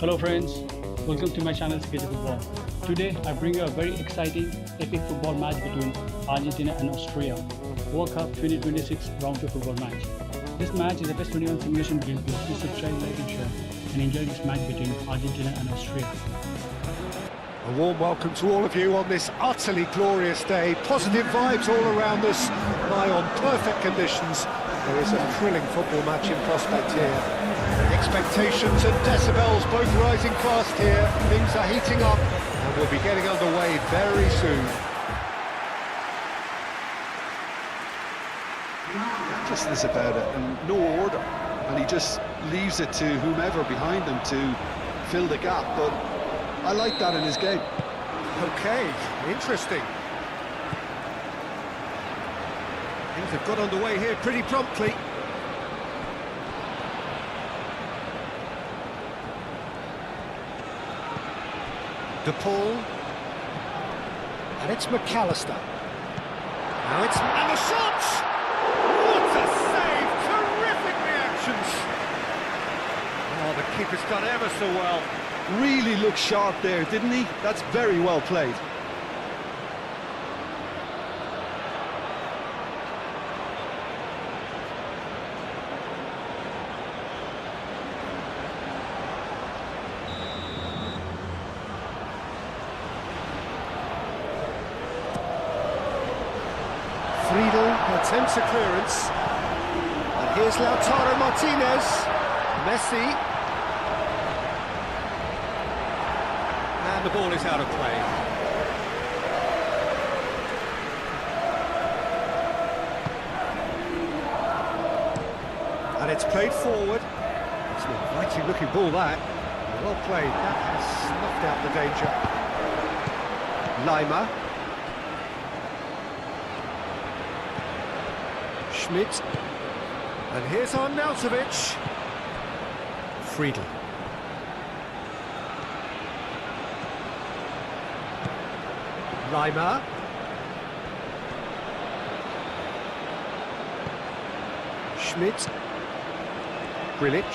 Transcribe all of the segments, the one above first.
Hello friends, welcome to my channel CKJFOOTBALL. Today I bring you a very exciting, epic football match between Argentina and Austria, World Cup 2026 round 2 football match. This match is a best 21 simulation game. Please subscribe, like and share and enjoy this match between Argentina and Austria. A warm welcome to all of you on this utterly glorious day. Positive vibes all around us, lie on perfect conditions. There is a thrilling football match in prospect here. Expectations and decibels both rising fast here. Things are heating up and we'll be getting underway very soon. Recklessness about it and no order, and he just leaves it to whomever behind him to fill the gap, but I like that in his game. Okay, interesting. Things have got underway here pretty promptly. De Paul, and it's McAllister. Now it's and the shots! What a save! Terrific reactions. Oh, the keeper's done ever so well. Really looked sharp there, didn't he? That's very well played. Friedel attempts a clearance. And here's Lautaro Martinez. Messi. And the ball is out of play. And it's played forward. It's an inviting looking ball that. Well played. That has snuffed out the danger. Lima. Schmidt, and here's Arnautovic. Friedel. Reimer. Schmidt. Grilic.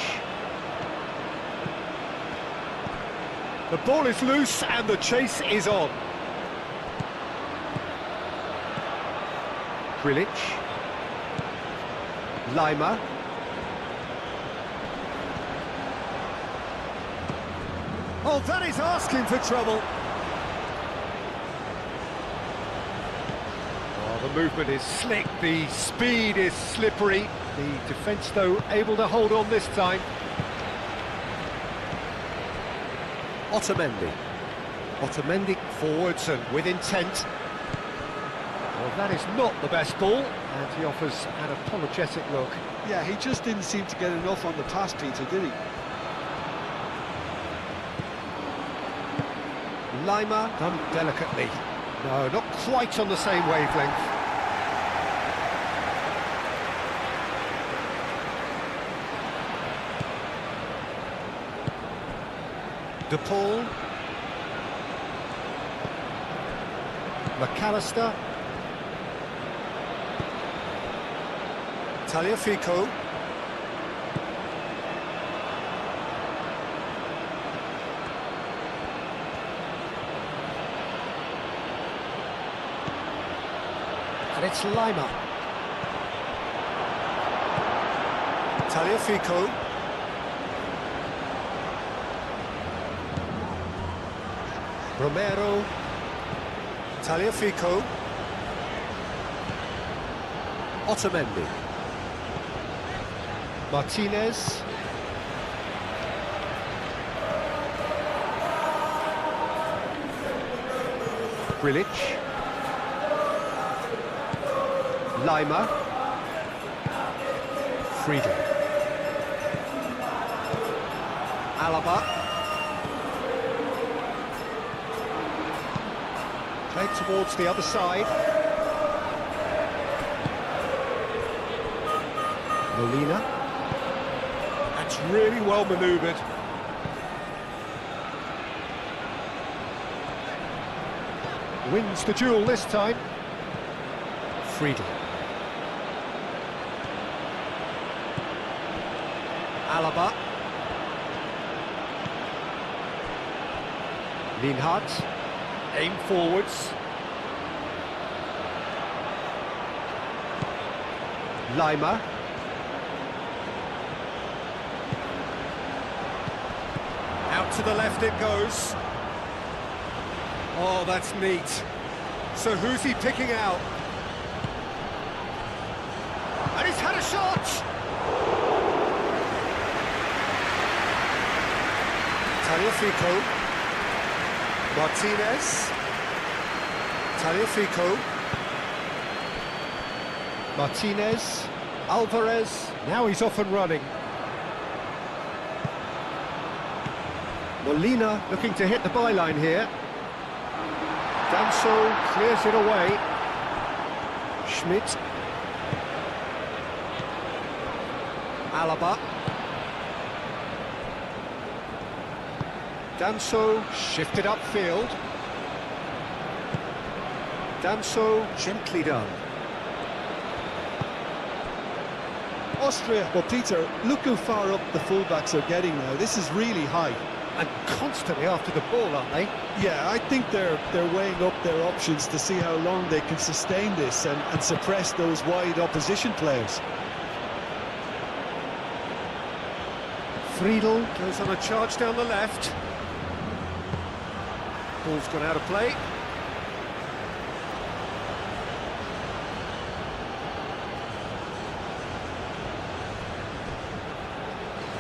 The ball is loose and the chase is on. Grilic. Lima. Oh, that is asking for trouble. Oh, the movement is slick, the speed is slippery. The defence, though, able to hold on this time. Otamendi. Otamendi forwards and with intent. Well, that is not the best ball, and he offers an apologetic look. Yeah, he just didn't seem to get enough on the pass, Peter, did he? Lima done delicately. No, not quite on the same wavelength. De Paul. McAllister. Tagliafico. And it's Lima. Tagliafico. Romero. Tagliafico. Otamendi. Martinez. Grilic. Lima. Friedel. Alaba. Played towards the other side. Molina. That's really well manoeuvred. Wins the duel this time. Friedel. Alaba. Linhart, aim forwards. Lima. Out to the left it goes. Oh, that's neat. So who's he picking out? And he's had a shot! Tagliafico. Martinez. Tagliafico. Martinez. Alvarez. Now he's off and running. Molina looking to hit the byline here. Danso clears it away. Schmidt. Alaba. Danso shifted upfield. Danso gently done. Austria, well, Peter, look how far up the fullbacks are getting now. This is really high. And constantly after the ball, aren't they? Yeah, I think they're weighing up their options to see how long they can sustain this and suppress those wide opposition players. Friedel goes on a charge down the left. Ball's gone out of play.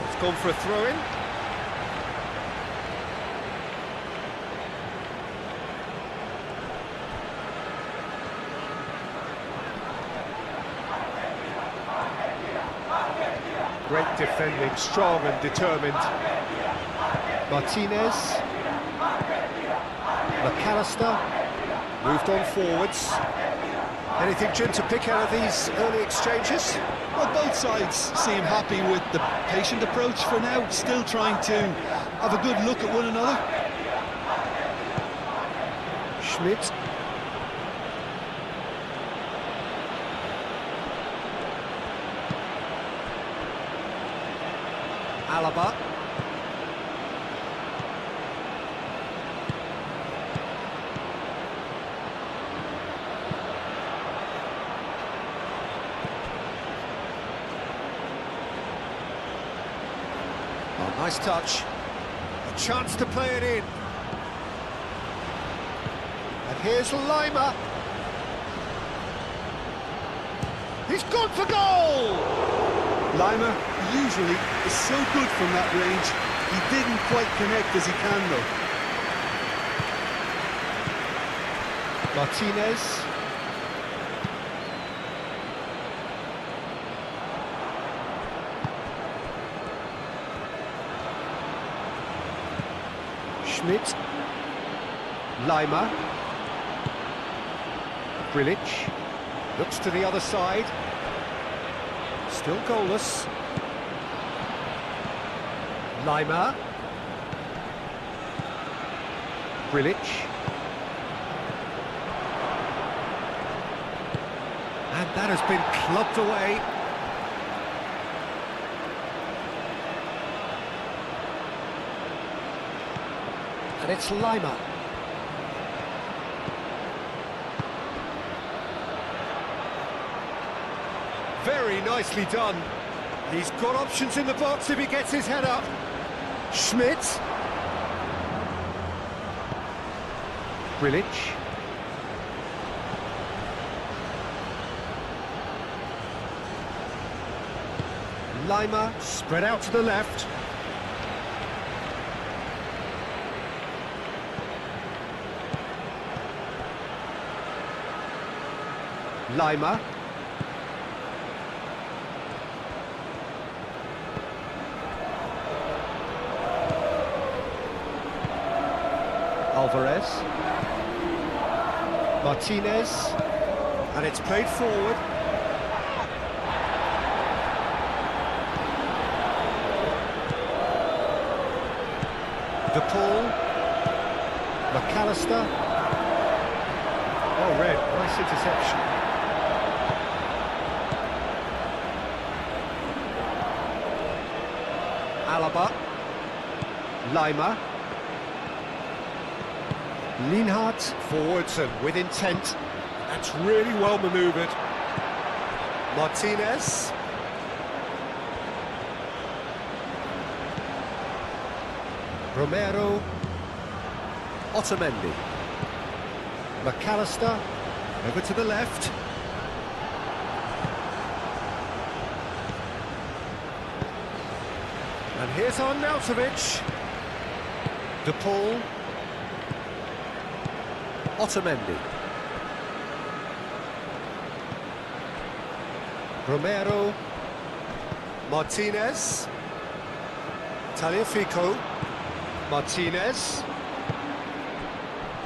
It's gone for a throw-in. Great defending, strong and determined. Martinez. McAllister. Moved on forwards. Anything, Jim, to pick out of these early exchanges? Well, both sides seem happy with the patient approach for now, still trying to have a good look at one another. Schmidt. Alaba. Oh, nice touch. A chance to play it in. And here's Lima. He's gone for goal! Lima usually is so good from that range. He didn't quite connect as he can though. Martinez. Schmidt. Lima. Grilic. Looks to the other side. Still goalless. Lima. Grilic. And that has been clubbed away. And it's Lima. Very nicely done. He's got options in the box if he gets his head up. Schmidt. Grilic. Lima spread out to the left. Lima. Alvarez. Martinez. And it's played forward. De Paul. McAllister. Oh, red. Nice interception. Alaba. Lima. Lienhardt forwards and with intent. That's really well manoeuvred. Martinez. Romero. Otamendi. McAllister. Over to the left. And here's Arnautovic. De Paul. Otamendi. Romero. Martinez. Tagliafico. Martinez.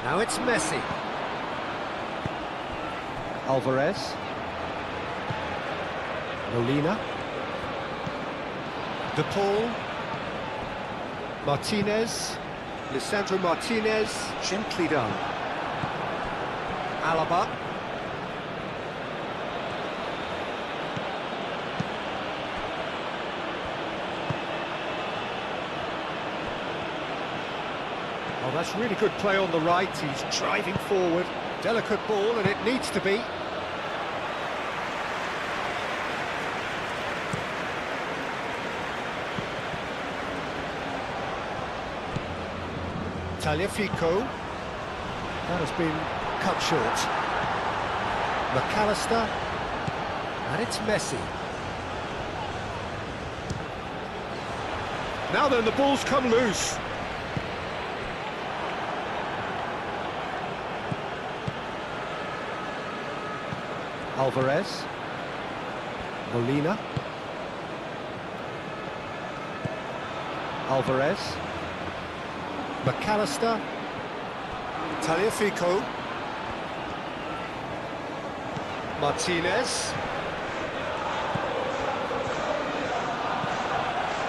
Now it's Messi. Alvarez. Molina. De Paul. Martinez. Lisandro Martinez. Gently done. Alaba. Oh, that's really good play on the right. He's driving forward. Delicate ball, and it needs to be. Tagliafico. That has been cut short. McAllister. And it's Messi. Now then, the ball's come loose. Alvarez. Molina. Alvarez. McAllister. Tagliafico. Martinez.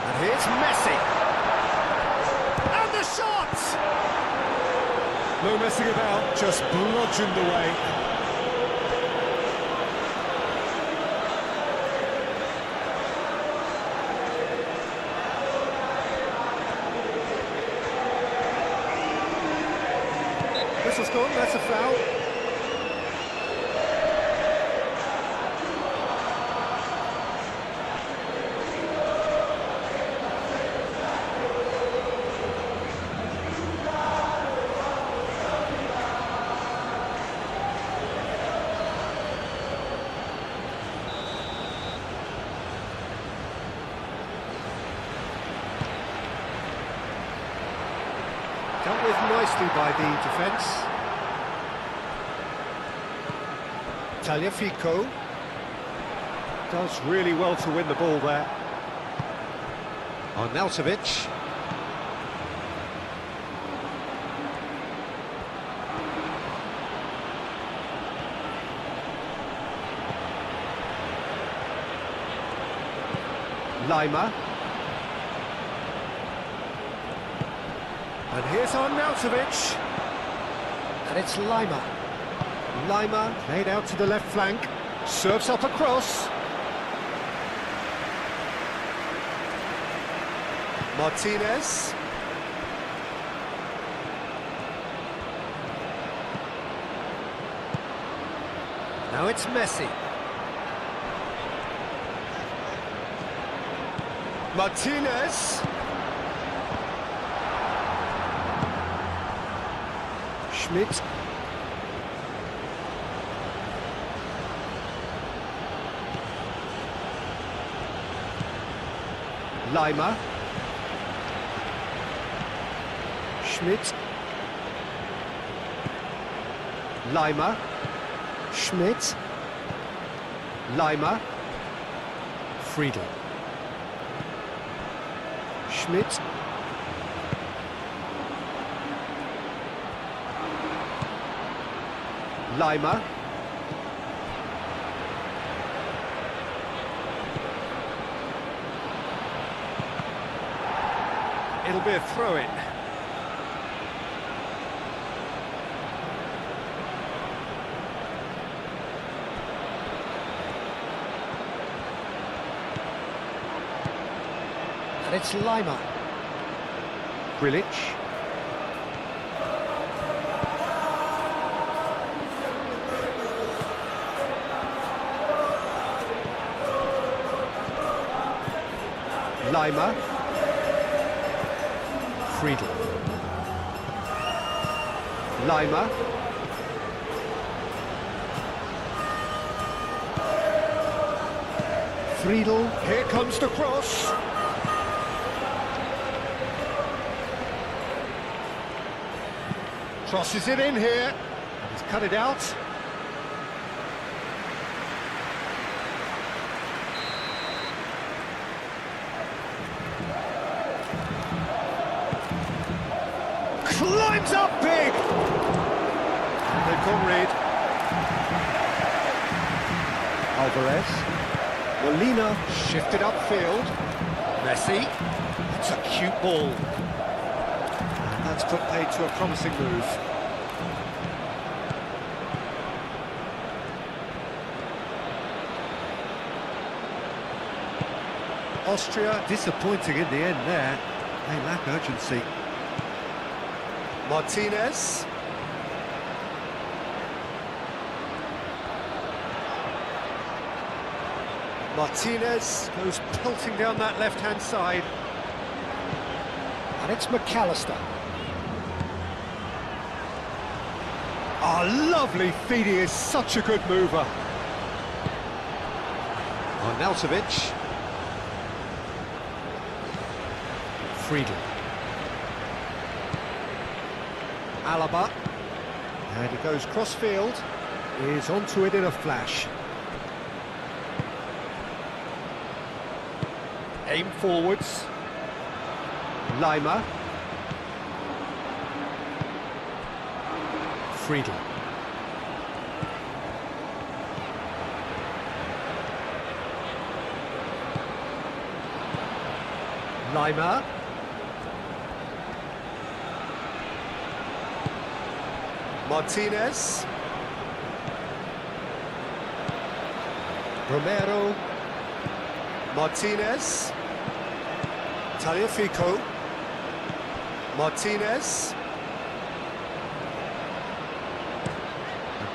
And here's Messi. And the shot! No messing about, just bludgeoned away. Whistle's gone, that's a foul. Dealt with nicely by the defence. Tagliafico does really well to win the ball there. Arnautovic. Lima. And here's Arnautovic. And it's Lima. Lima laid out to the left flank. Serves up across. Martinez. Now it's Messi. Martinez. Schmidt. Lima. Schmidt. Lima. Schmidt. Lima. Friedel. Schmidt. Lima. It'll be a throw-in. And it's Lima. Grilic. Lima. Friedel. Lima. Friedel. Here comes the cross. Crosses it in here. He's cut it out. Climbs up big! And they've gone red. Alvarez. Molina shifted upfield. Messi. It's a cute ball. And that's put paid to a promising move. Austria disappointing in the end there. They lack urgency. Martinez. Martinez goes pelting down that left-hand side. And it's McAllister. Oh, lovely feed, he is such a good mover. Arnautovic. Friedel. Alaba. And he goes cross-field. Is onto it in a flash. Aim forwards. Lima. Friedel. Lima. Martinez. Romero. Martinez. Tagliafico. Martinez.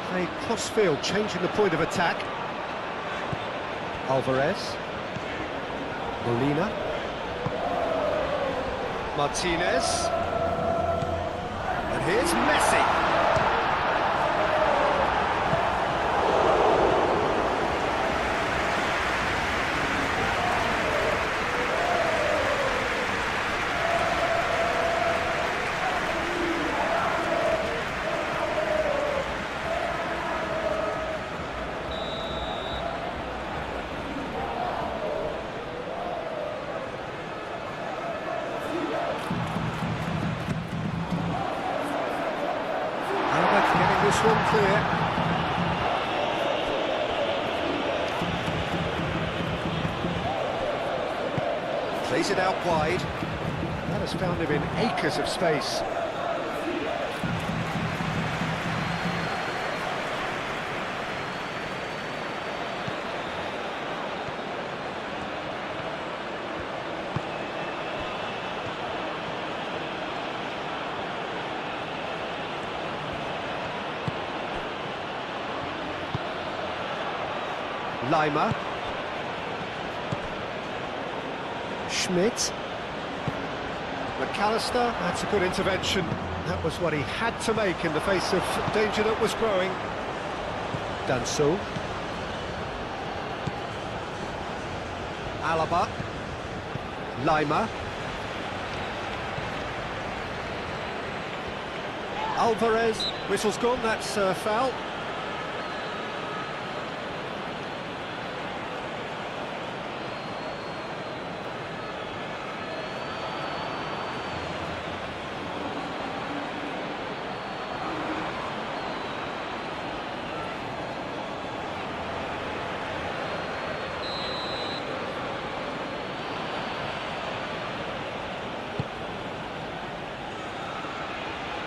Played cross-field, changing the point of attack. Alvarez. Molina. Martinez. And here's Messi. Getting this one clear. Plays it out wide. That has found him in acres of space. Lima. Schmidt. McAllister, that's a good intervention. That was what he had to make in the face of danger that was growing. Danso. Alaba. Lima. Alvarez. Whistle's gone, that's a foul.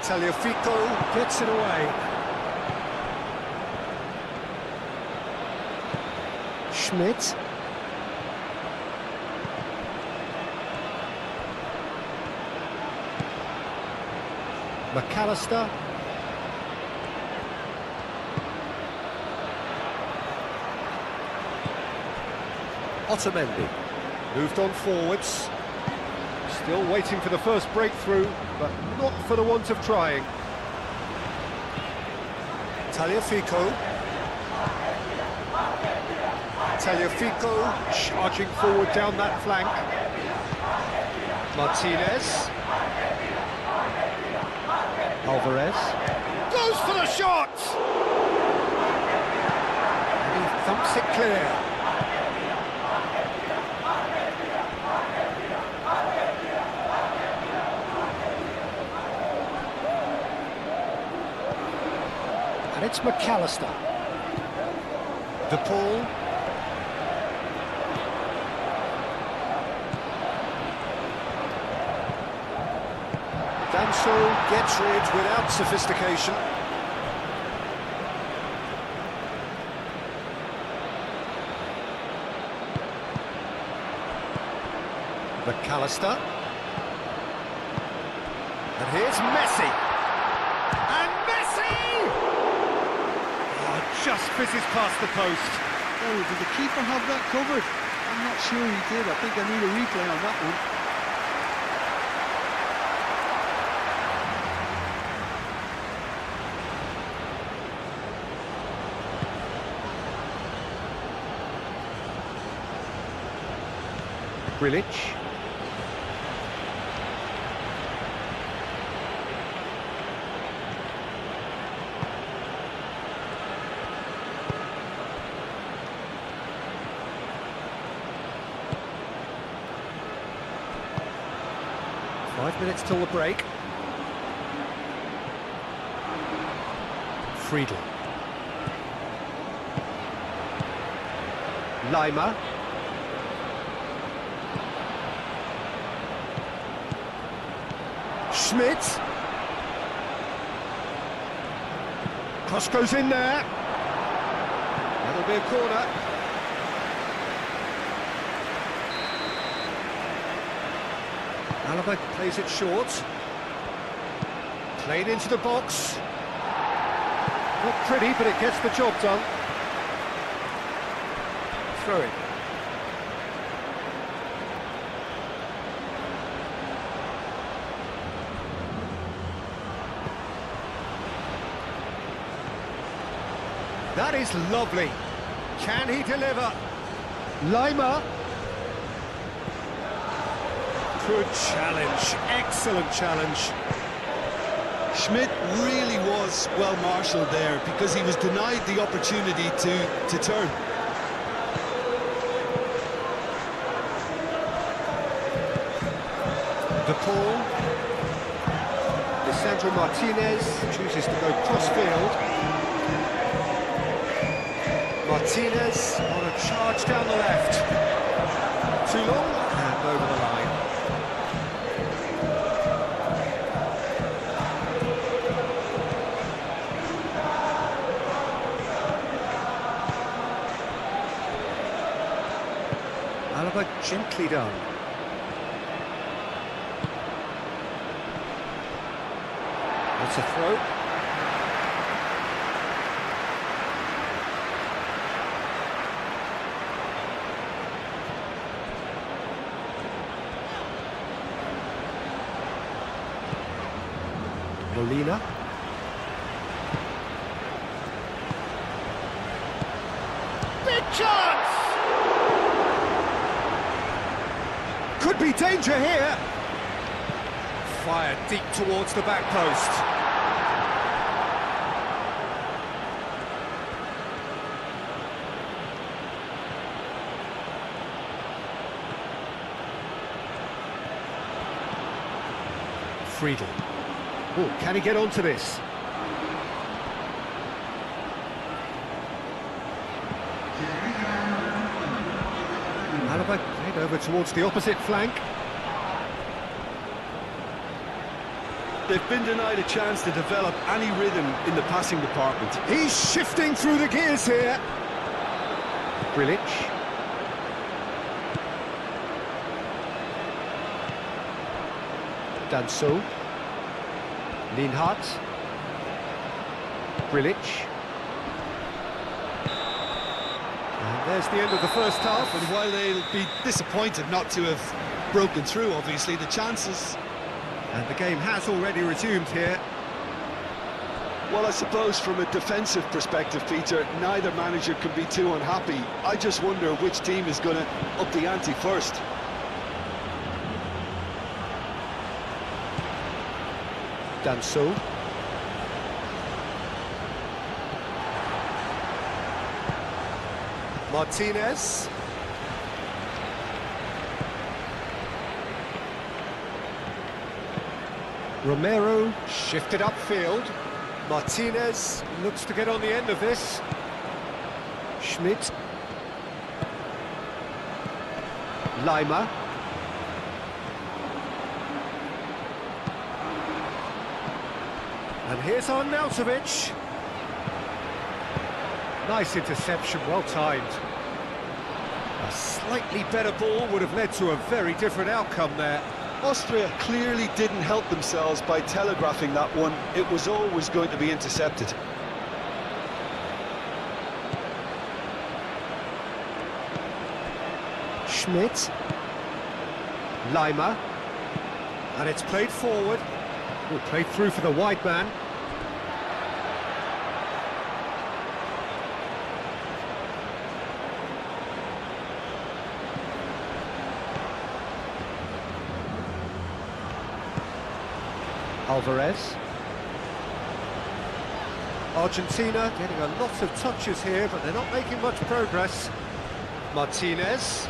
Tagliafico gets it away. Schmidt. McAllister. Otamendi. Moved on forwards. Still waiting for the first breakthrough, but not for the want of trying. Tagliafico. Tagliafico charging forward down that flank. Martinez. Alvarez. Goes for the shot! And he thumps it clear. And it's McAllister. De Paul. Danso gets rid without sophistication. McAllister. And here's Messi. And Messi! Oh, just fizzes past the post. Oh, did the keeper have that covered? I'm not sure he did. I think I need a replay on that one. Grilic. Five minutes till the break. Friedel. Lima. Schmidt. Cross goes in there. That'll be a corner. Alaba plays it short. Played into the box. Not pretty, but it gets the job done. Throw it. That is lovely. Can he deliver? Lima. Good challenge. Excellent challenge. Schmidt really was well marshalled there because he was denied the opportunity to turn. De Paul. Lisandro Martinez chooses to go cross-field. Martinez on a charge down the left. Too long and over the line. Alaba gently done. That's a throw. Molina. Big chance! Could be danger here. Fired deep towards the back post. Friedel. Oh, can he get onto this? Alaba played over towards the opposite flank. They've been denied a chance to develop any rhythm in the passing department. He's shifting through the gears here. Grilic. Danso. Lienhardt. Grilic. And There's the end of the first half. And while they'll be disappointed not to have broken through, obviously, the chances... And the game has already resumed here. Well, I suppose from a defensive perspective, Peter, neither manager can be too unhappy. I just wonder which team is going to up the ante first. Danso. Martinez. Romero shifted upfield. Martinez looks to get on the end of this. Schmidt. Lima. And here's Arnautovic. Nice interception, well timed. A slightly better ball would have led to a very different outcome there. Austria clearly didn't help themselves by telegraphing that one. It was always going to be intercepted. Schmidt. Lima. And it's played forward. Played through for the wide man. Alvarez. Argentina getting a lot of touches here, but they're not making much progress. Martinez.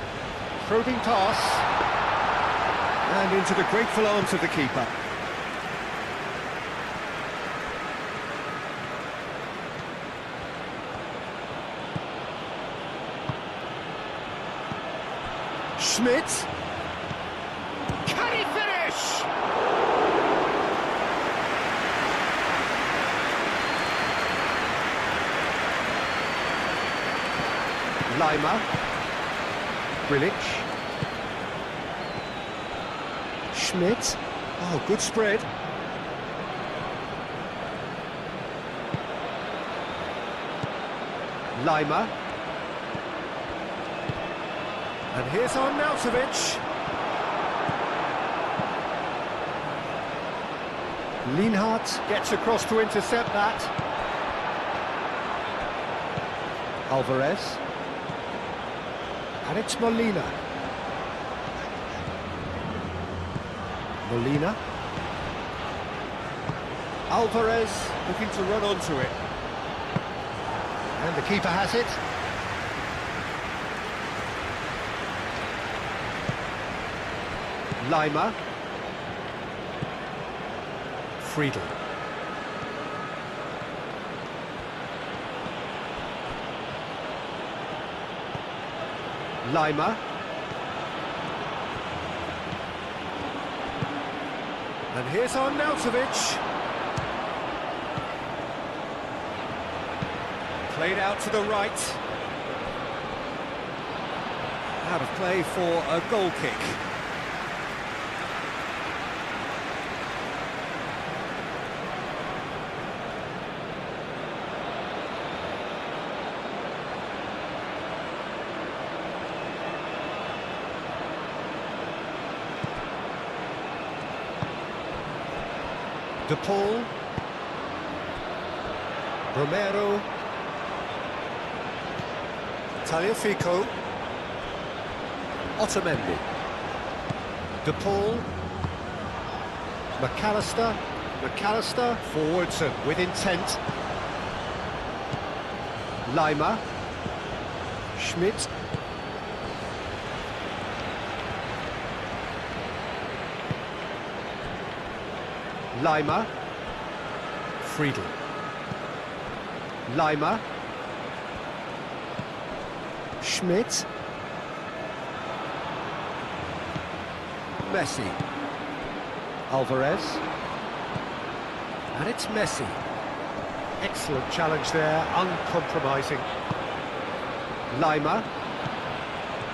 Probing pass. And into the grateful arms of the keeper. Schmidt. Can he finish? Lima. Grilic. Schmidt. Oh, good spread. Lima. And here's Arnautovic. Lienhardt gets across to intercept that. Alvarez. And it's Molina. Molina. Alvarez looking to run onto it. And the keeper has it. Lima. Friedel. Lima. And here's Arnautovic. Played out to the right. Out of play for a goal kick. De Paul. Romero. Tagliafico. Otamendi. De Paul. McAllister. McAllister forwards and with intent. Lima. Schmidt. Lima. Friedel. Lima. Schmidt. Messi. Alvarez. And it's Messi. Excellent challenge there, uncompromising. Lima.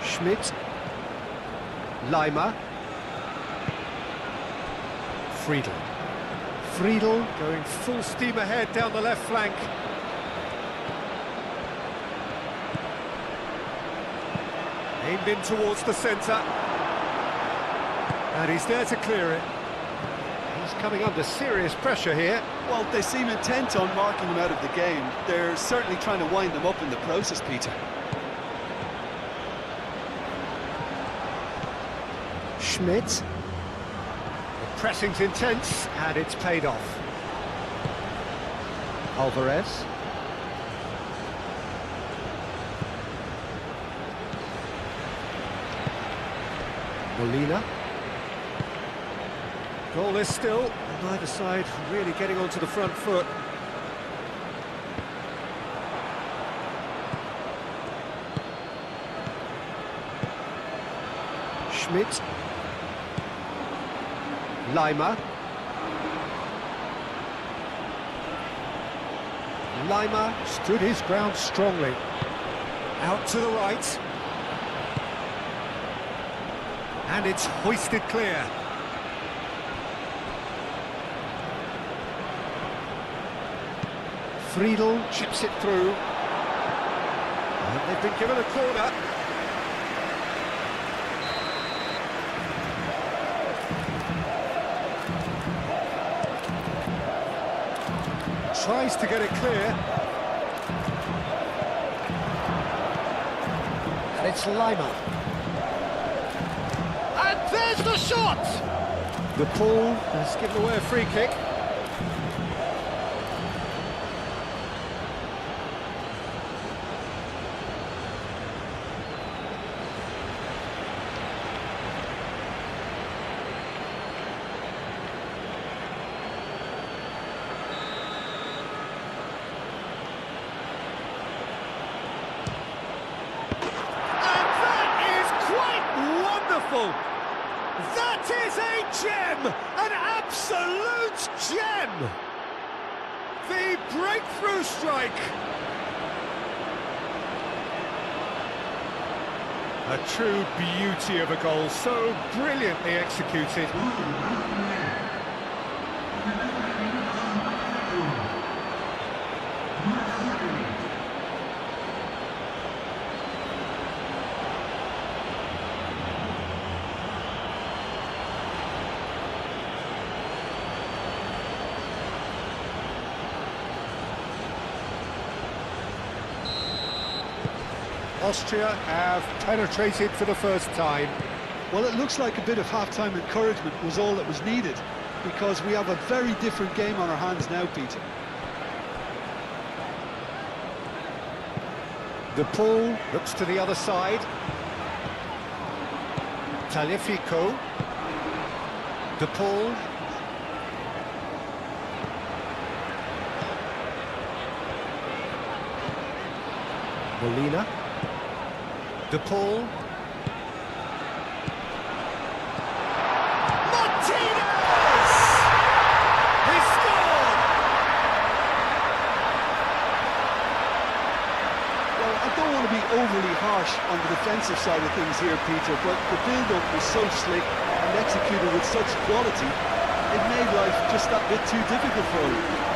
Schmidt. Lima. Friedel. Friedel going full steam ahead down the left flank. Aimed in towards the centre. And he's there to clear it. He's coming under serious pressure here. Well, they seem intent on marking him out of the game. They're certainly trying to wind them up in the process, Peter. Schmidt. The pressing's intense, and it's paid off. Alvarez. Molina. Goalless still, neither side really getting onto the front foot. Schmidt. Lima. Lima stood his ground strongly. Out to the right. And it's hoisted clear. Friedel chips it through. And they've been given a corner. Tries to get it clear. And it's Lima. And there's the shot! The Paul has given away a free kick. That is a gem! An absolute gem! The breakthrough strike! A true beauty of a goal, so brilliantly executed. Austria have penetrated for the first time. Well, it looks like a bit of half-time encouragement was all that was needed, because we have a very different game on our hands now, Peter. De Paul looks to the other side. Taliafico. De Paul. Molina. De Paul. Martinez! He scored! Well, I don't want to be overly harsh on the defensive side of things here, Peter, but the build-up was so slick and executed with such quality, it made life just that bit too difficult for him.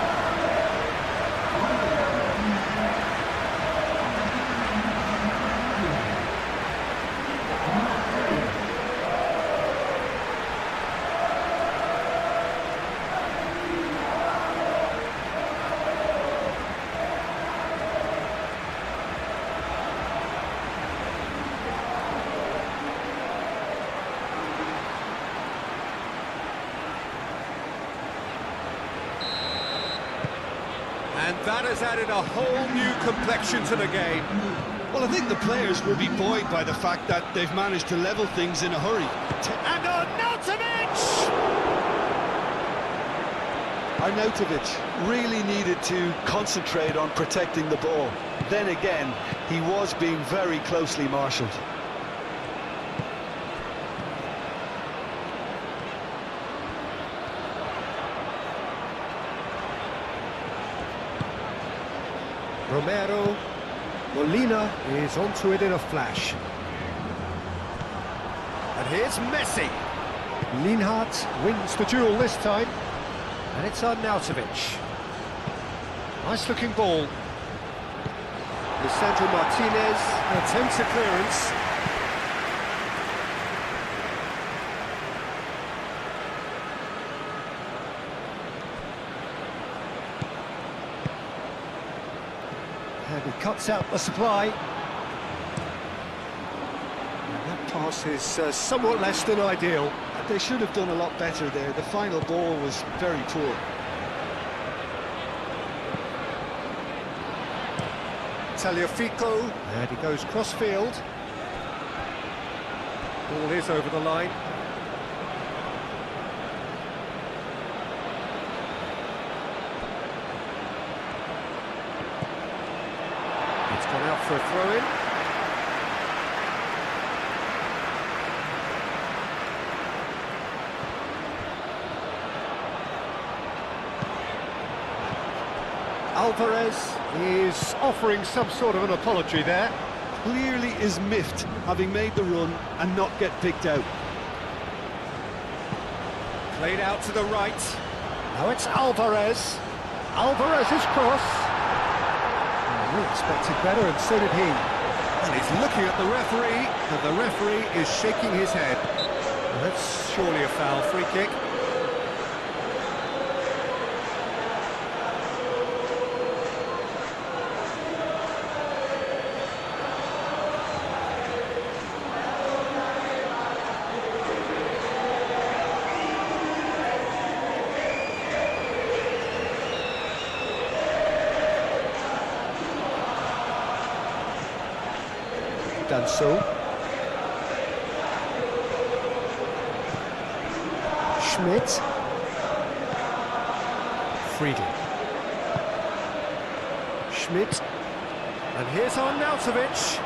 And that has added a whole new complexion to the game. Well, I think the players will be buoyed by the fact that they've managed to level things in a hurry. And Arnautovic! Arnautovic really needed to concentrate on protecting the ball. Then again, he was being very closely marshalled. Romero. Molina is onto it in a flash. And here's Messi. Lienhart wins the duel this time. And it's Arnautovic. Nice looking ball. Lisandro Martinez attempts a clearance. And he cuts out the supply. And that pass is somewhat less than ideal. They should have done a lot better there. The final ball was very poor. Tagliafico, and he goes cross-field. Ball is over the line. It's gone out for a throw-in. Alvarez is offering some sort of an apology there. Clearly is miffed, having made the run and not get picked out. Played out to the right. Now it's Alvarez. Alvarez's cross. We expected better, and so did he. And he's looking at the referee, and the referee is shaking his head. Well, that's surely a foul. Free kick. Done so. Schmidt. Friedel. Schmidt. And here's Arnautovic.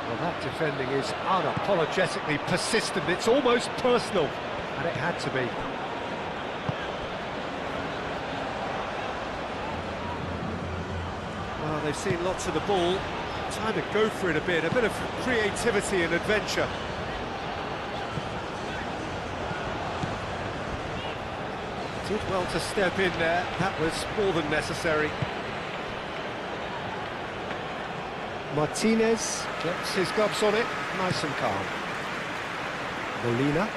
Well, that defending is unapologetically persistent. It's almost personal, and it had to be. Well, they've seen lots of the ball. Time to go for it a bit of creativity and adventure. Did well to step in there. That was more than necessary. Martinez gets his gloves on it, nice and calm. Molina.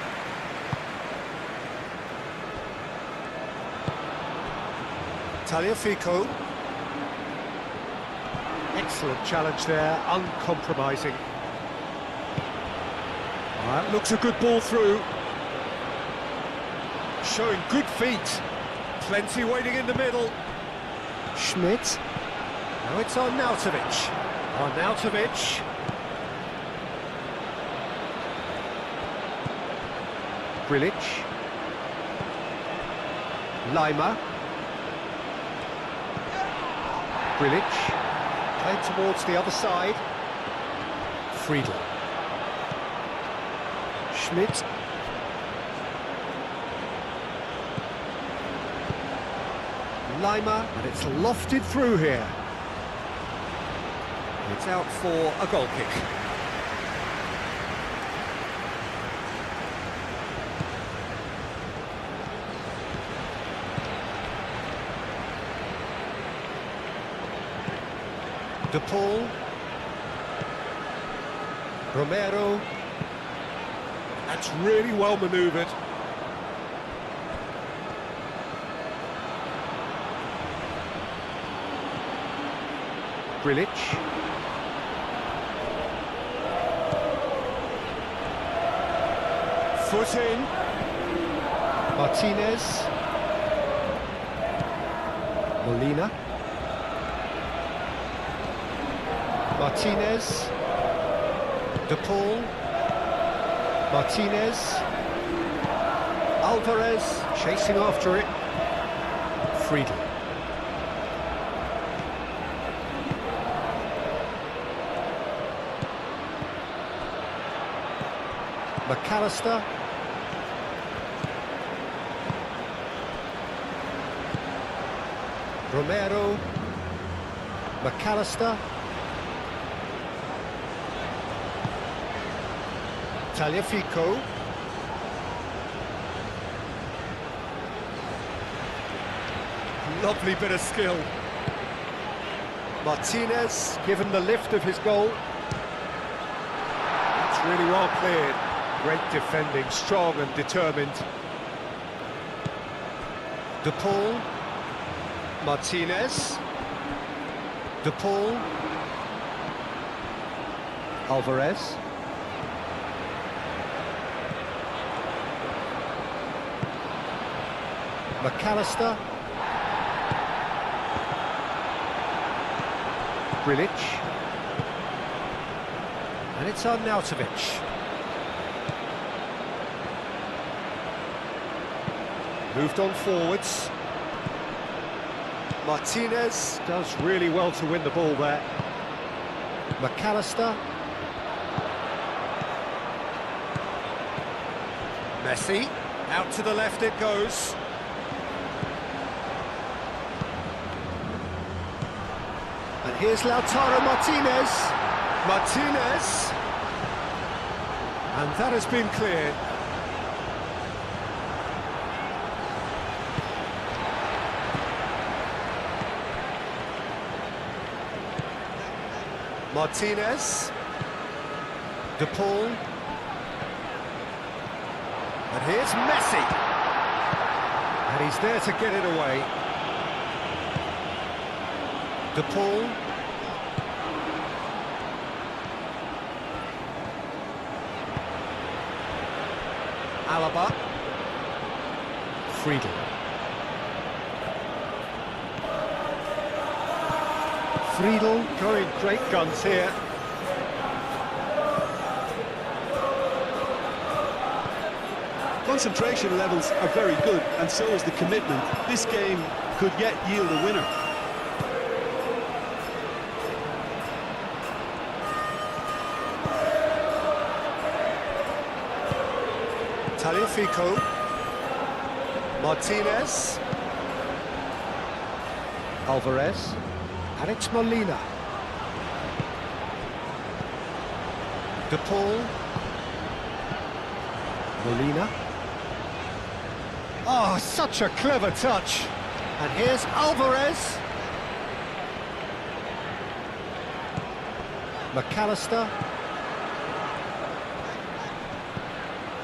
Tagliafico. Excellent challenge there, uncompromising. That looks a good ball through. Showing good feet. Plenty waiting in the middle. Schmidt. Now it's Arnautovic. Arnautovic. Grilic. Lima. Grilic. Played towards the other side. Friedel. Schmidt. Lima, and it's lofted through here. It's out for a goal kick. De Paul, Romero, that's really well manoeuvred. Grilic. Foot in. Martinez. Molina. Martinez, De Paul, Martinez, Alvarez chasing after it, Friedel. McAllister. Romero, McAllister. Tagliafico. Lovely bit of skill. Martinez given the lift of his goal. That's really well cleared. Great defending, strong and determined. De Paul. Martinez. De Paul. Alvarez. McAllister. Grilic. And it's Arnautovic. Moved on forwards. Martinez does really well to win the ball there. McAllister. Messi. Out to the left it goes. And here's Lautaro Martinez. Martinez. And that has been cleared. Martinez. De Paul. And here's Messi. And he's there to get it away. De Paul. Alaba. Friedel. Friedel going great guns here. Concentration levels are very good, and so is the commitment. This game could yet yield a winner. Tagliafico. Martinez. Alvarez. And it's Molina. De Paul. Molina. Oh, such a clever touch. And here's Alvarez. McAllister.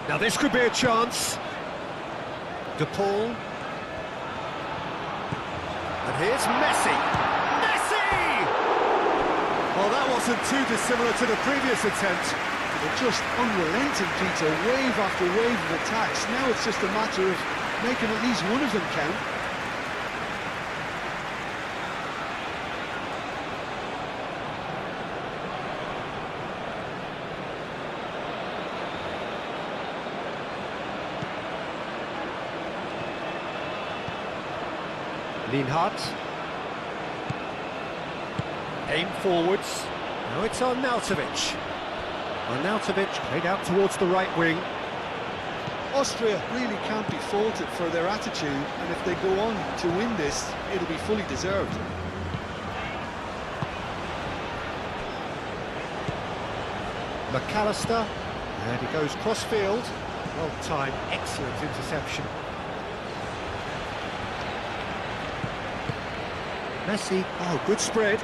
Now this could be a chance. De Paul. And here's Messi. Well, that wasn't too dissimilar to the previous attempt. They're just unrelenting, Peter, wave after wave of attacks. Now it's just a matter of making at least one of them count. Lienhardt. Aim forwards. Now it's Arnautovic. Arnautovic played out towards the right wing. Austria really can't be faulted for their attitude, and if they go on to win this, it'll be fully deserved. McAllister. And he goes cross-field. Well timed, excellent interception. Messi. Oh, good spread.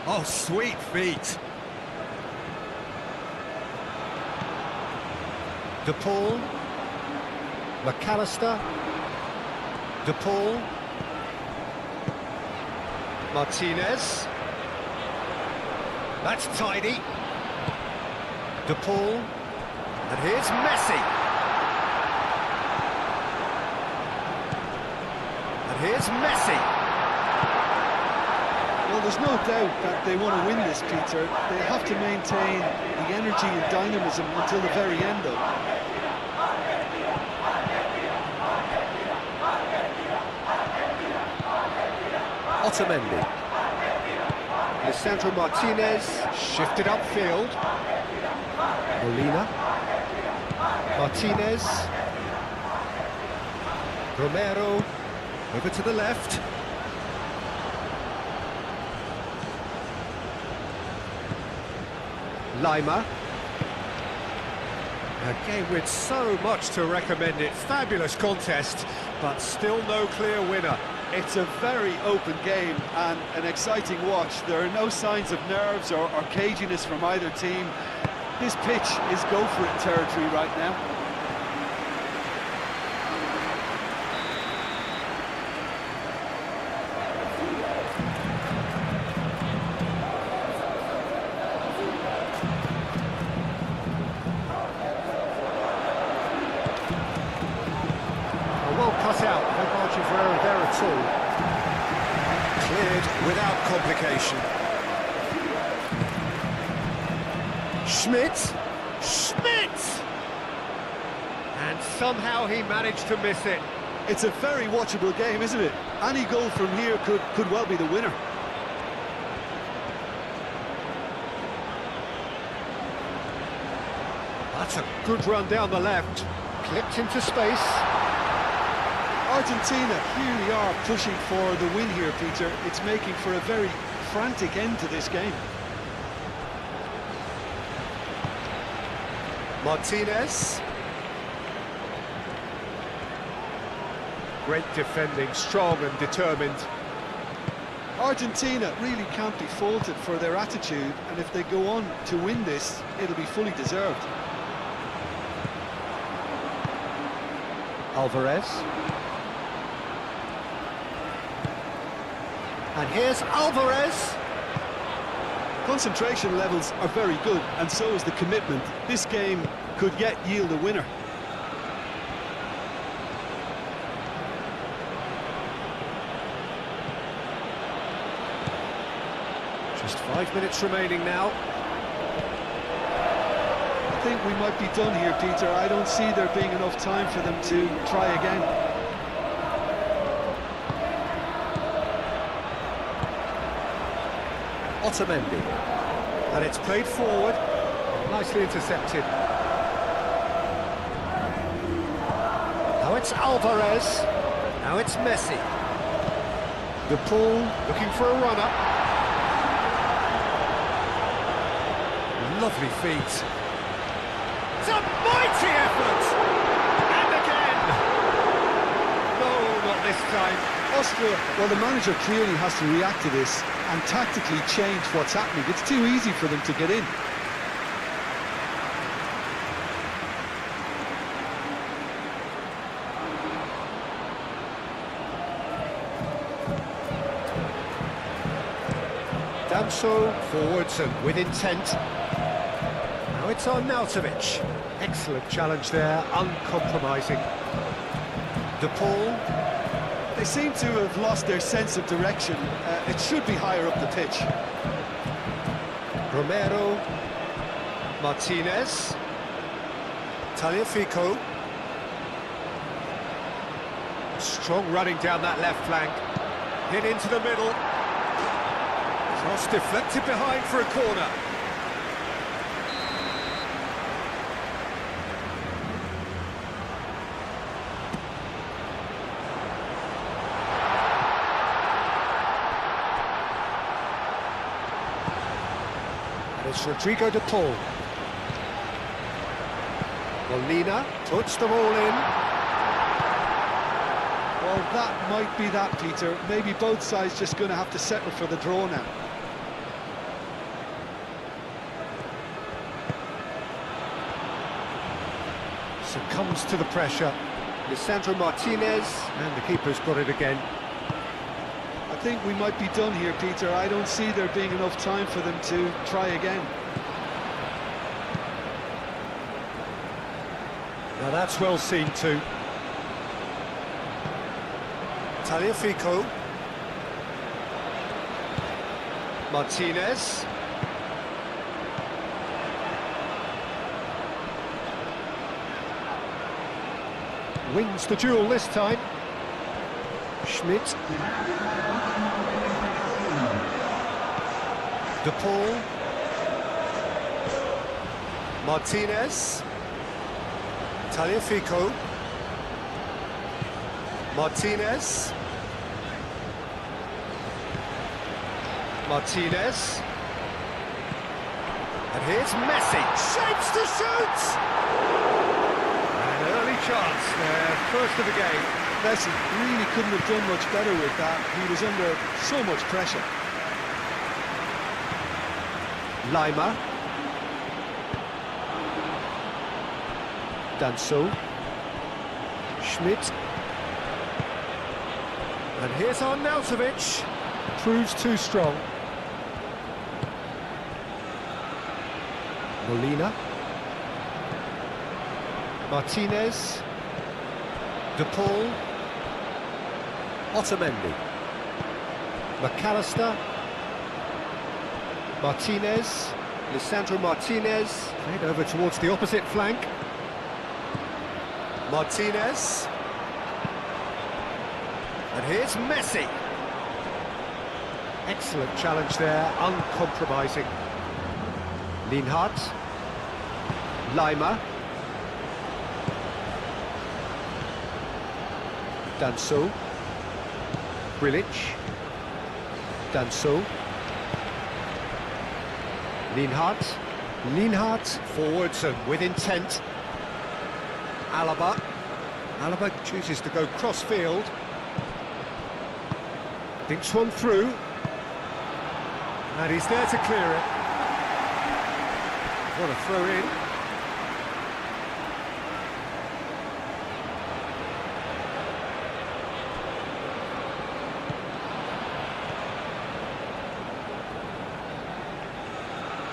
Oh, sweet feet. De Paul. McAllister. De Paul. Martinez. That's tidy. De Paul. And here's Messi. And here's Messi. Well, there's no doubt that they want to win this, Peter. They have to maintain the energy and dynamism until the very end, though. Otamendi. Lisandro Martinez shifted upfield. Molina. Martinez. Romero. Over to the left. Lima. A game with so much to recommend it. Fabulous contest, but still no clear winner. It's a very open game and an exciting watch. There are no signs of nerves or caginess from either team. This pitch is go-for-it territory right now. Well cut out, no margin for error there at all. Cleared without complication. Schmidt. Schmidt! And somehow he managed to miss it. It's a very watchable game, isn't it? Any goal from here could well be the winner. That's a good run down the left. Clipped into space. Argentina really are pushing for the win here, Peter. It's making for a very frantic end to this game. Martinez. Great defending, strong and determined. Argentina really can't be faulted for their attitude, and if they go on to win this, it'll be fully deserved. Alvarez. And here's Alvarez. Concentration levels are very good, and so is the commitment. This game could yet yield a winner. Just 5 minutes remaining now. I think we might be done here, Peter. I don't see there being enough time for them to try again. Otamendi. And it's played forward. Nicely intercepted. Now it's Alvarez. Now it's Messi. De Paul looking for a runner. Lovely feet. It's a mighty effort! And again! No, not this time. Austria, well, the manager clearly has to react to this and tactically change what's happening. It's too easy for them to get in. Danso forwards and with intent. Now it's on Nautovic. Excellent challenge there, uncompromising. De Paul. They seem to have lost their sense of direction. It should be higher up the pitch. Romero. Martinez. Tagliafico. Strong running down that left flank. Hit into the middle. Cross deflected behind for a corner. And it's Rodrigo de Paul. Molina puts them all in. Well, that might be that, Peter. Maybe both sides just going to have to settle for the draw now. Succumbs to the pressure. Lisandro Martinez, and the keeper's got it again. I think we might be done here, Peter. I don't see there being enough time for them to try again. Now that's well seen too. Tagliafico. Martinez. Wins the duel this time. Schmidt. De Paul. Martinez. Tagliafico. Martinez. Martinez. And here's Messi. Shapes to shoot! An early chance there, first of the game. Messi really couldn't have done much better with that. He was under so much pressure. Lima. Danso. Schmidt. And here's Arnautovic. Proves too strong. Molina. Martinez. De Paul. Otamendi. McAllister. Martinez. Lisandro Martinez. Played over towards the opposite flank. Martinez. And here's Messi. Excellent challenge there, uncompromising. Lienhardt. Lima. Danso. Grilic. Danso. Lienhardt. Lienhardt forwards and with intent. Alaba. Alaba chooses to go cross-field. Thinks one through. And he's there to clear it. What a throw-in.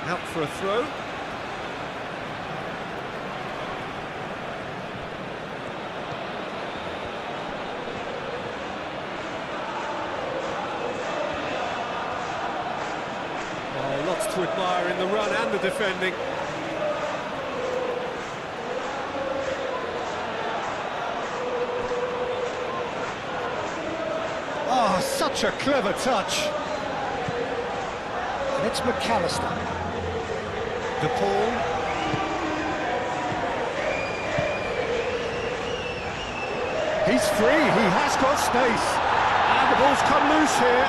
Out for a throw. Oh, lots to admire in the run and the defending. Oh, such a clever touch. And it's McAllister. De Paul. He's free, he has got space. And the ball's come loose here.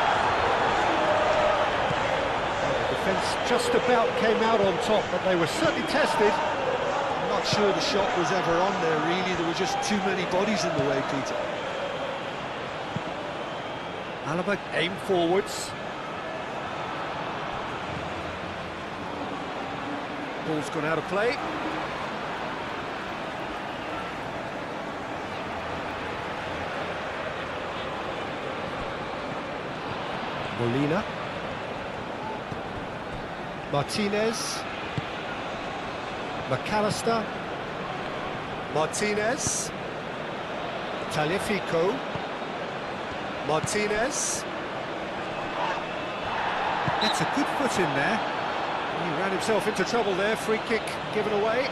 The defence just about came out on top, but they were certainly tested. I'm not sure the shot was ever on there, really. There were just too many bodies in the way, Peter. Alaba aim forwards. Ball's gone out of play. Molina. Martinez. McAllister. Martinez. Tagliafico. Martinez. Gets a good foot in there. He ran himself into trouble there. Free kick given away.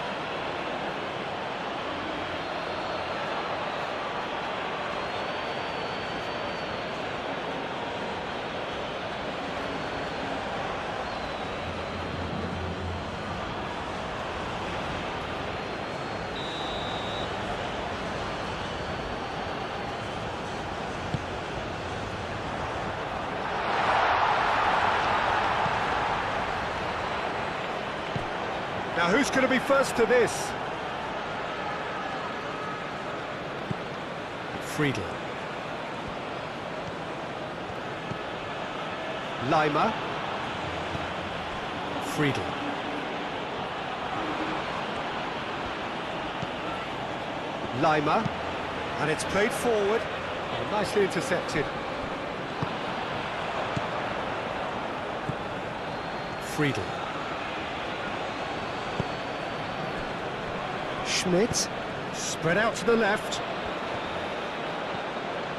Now who's going to be first to this? Friedel. Lima. Friedel. Lima. And it's played forward. Oh, nicely intercepted. Friedel. Schmidt, spread out to the left.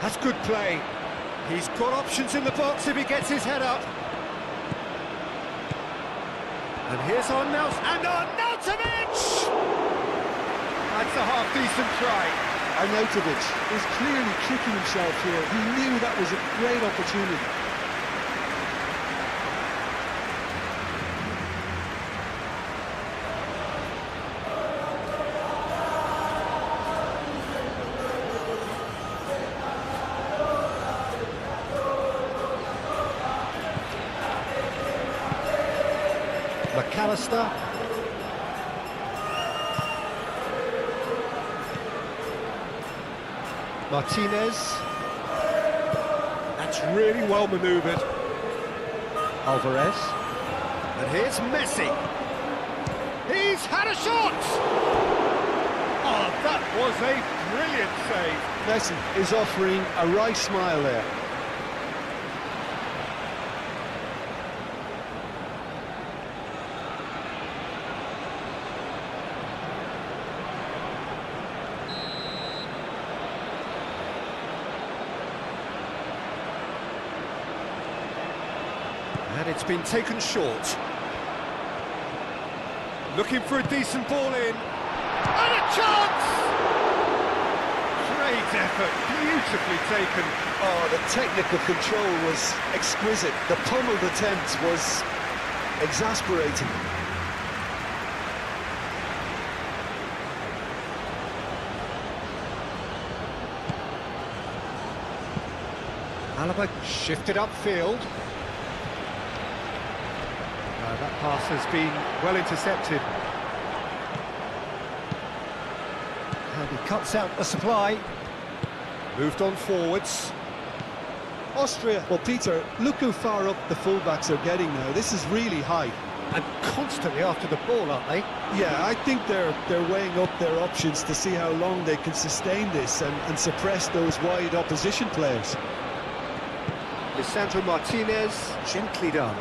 That's good play. He's got options in the box if he gets his head up. And here's Arnautovic! That's a half-decent try. Arnautovic is clearly kicking himself here. He knew that was a great opportunity. McAllister. Martinez. That's really well manoeuvred. Alvarez. And here's Messi. He's had a shot! Oh, That was a brilliant save. Messi is offering a wry smile there. And it's been taken short. Looking for a decent ball in. And a chance! Great effort, beautifully taken. Oh, the technical control was exquisite. The pummeled attempt was exasperating. Alaba shifted upfield. That pass has been well intercepted. And he cuts out the supply. Moved on forwards. Austria, well, Peter, look how far up the fullbacks are getting now. This is really high. And constantly after the ball, aren't they? Yeah, I think they're weighing up their options to see how long they can sustain this and suppress those wide opposition players. Lisandro Martinez, gently done.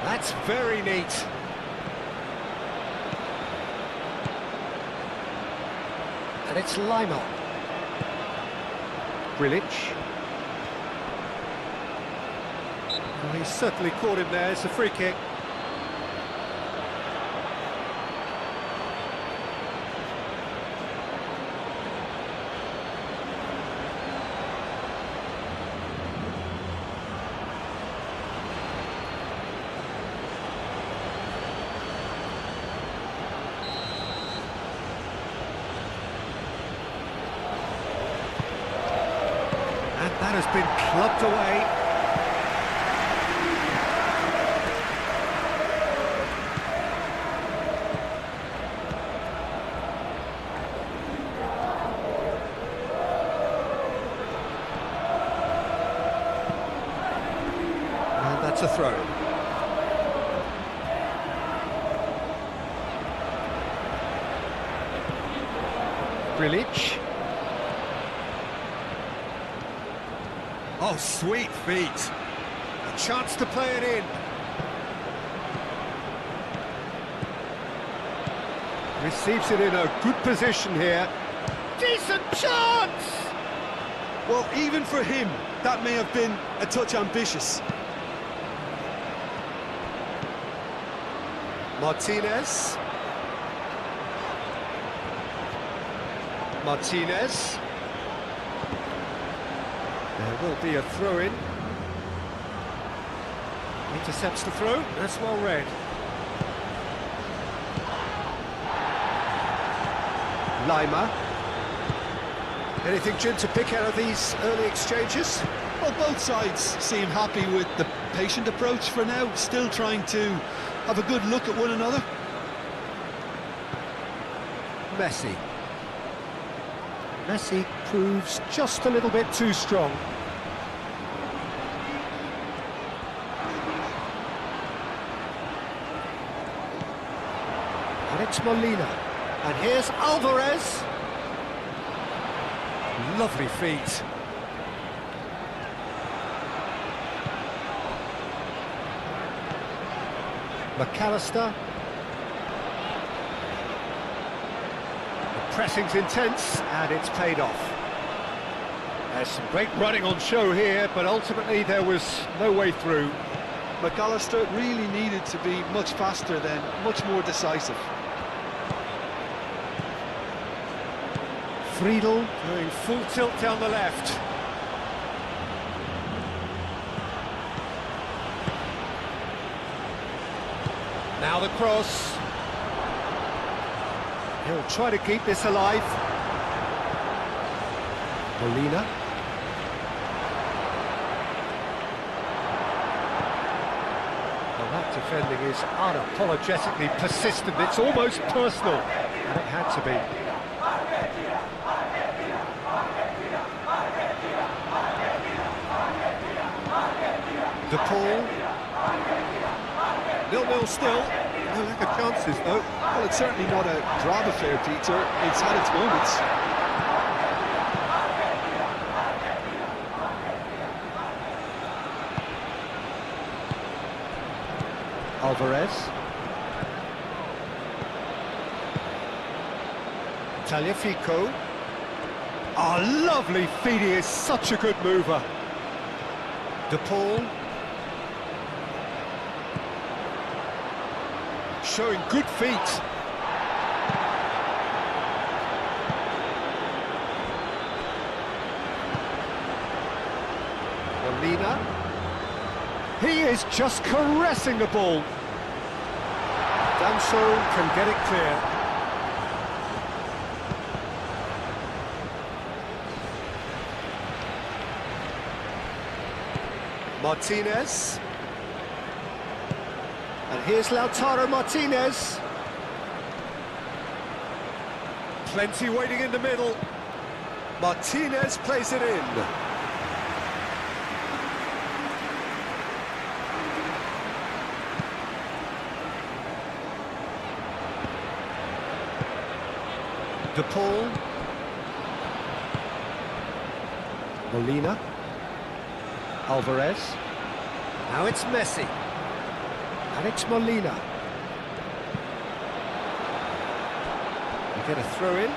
That's very neat. And it's Lima. Grilic. Well, he's certainly caught him there. It's a free kick. That has been clubbed away. And that's a throw. Grilic. Oh, sweet feet. A chance to play it in. Receives it in a good position here. Decent chance! Well, even for him, that may have been a touch ambitious. Martinez. Martinez. There will be a throw-in. Intercepts the throw. That's well read. Lima. Anything, Jim, to pick out of these early exchanges? Well, both sides seem happy with the patient approach for now, still trying to have a good look at one another. Messi. Messi proves just a little bit too strong. And it's Molina. And here's Alvarez. Lovely feet. McAllister. The pressing's intense, and it's paid off. There's some great running on show here, but ultimately there was no way through. McAllister really needed to be much faster then, much more decisive. Friedel going full tilt down the left. Now the cross. He'll try to keep this alive. Molina. Well, that defending is unapologetically persistent. It's almost personal, and it had to be. De Paul. 0-0 still. No lack of chances, though. Well, it's certainly not a drab affair, Peter. It's had its moments. Alvarez. Tagliafico. Oh, lovely feed, he is such a good mover. De Paul. Showing good feet. Molina. He is just caressing the ball. Danso can get it clear. Martinez. And here's Lautaro Martinez. Plenty waiting in the middle. Martinez plays it in. De Paul. Molina. Alvarez. Now it's Messi. And it's Molina. We get a throw in.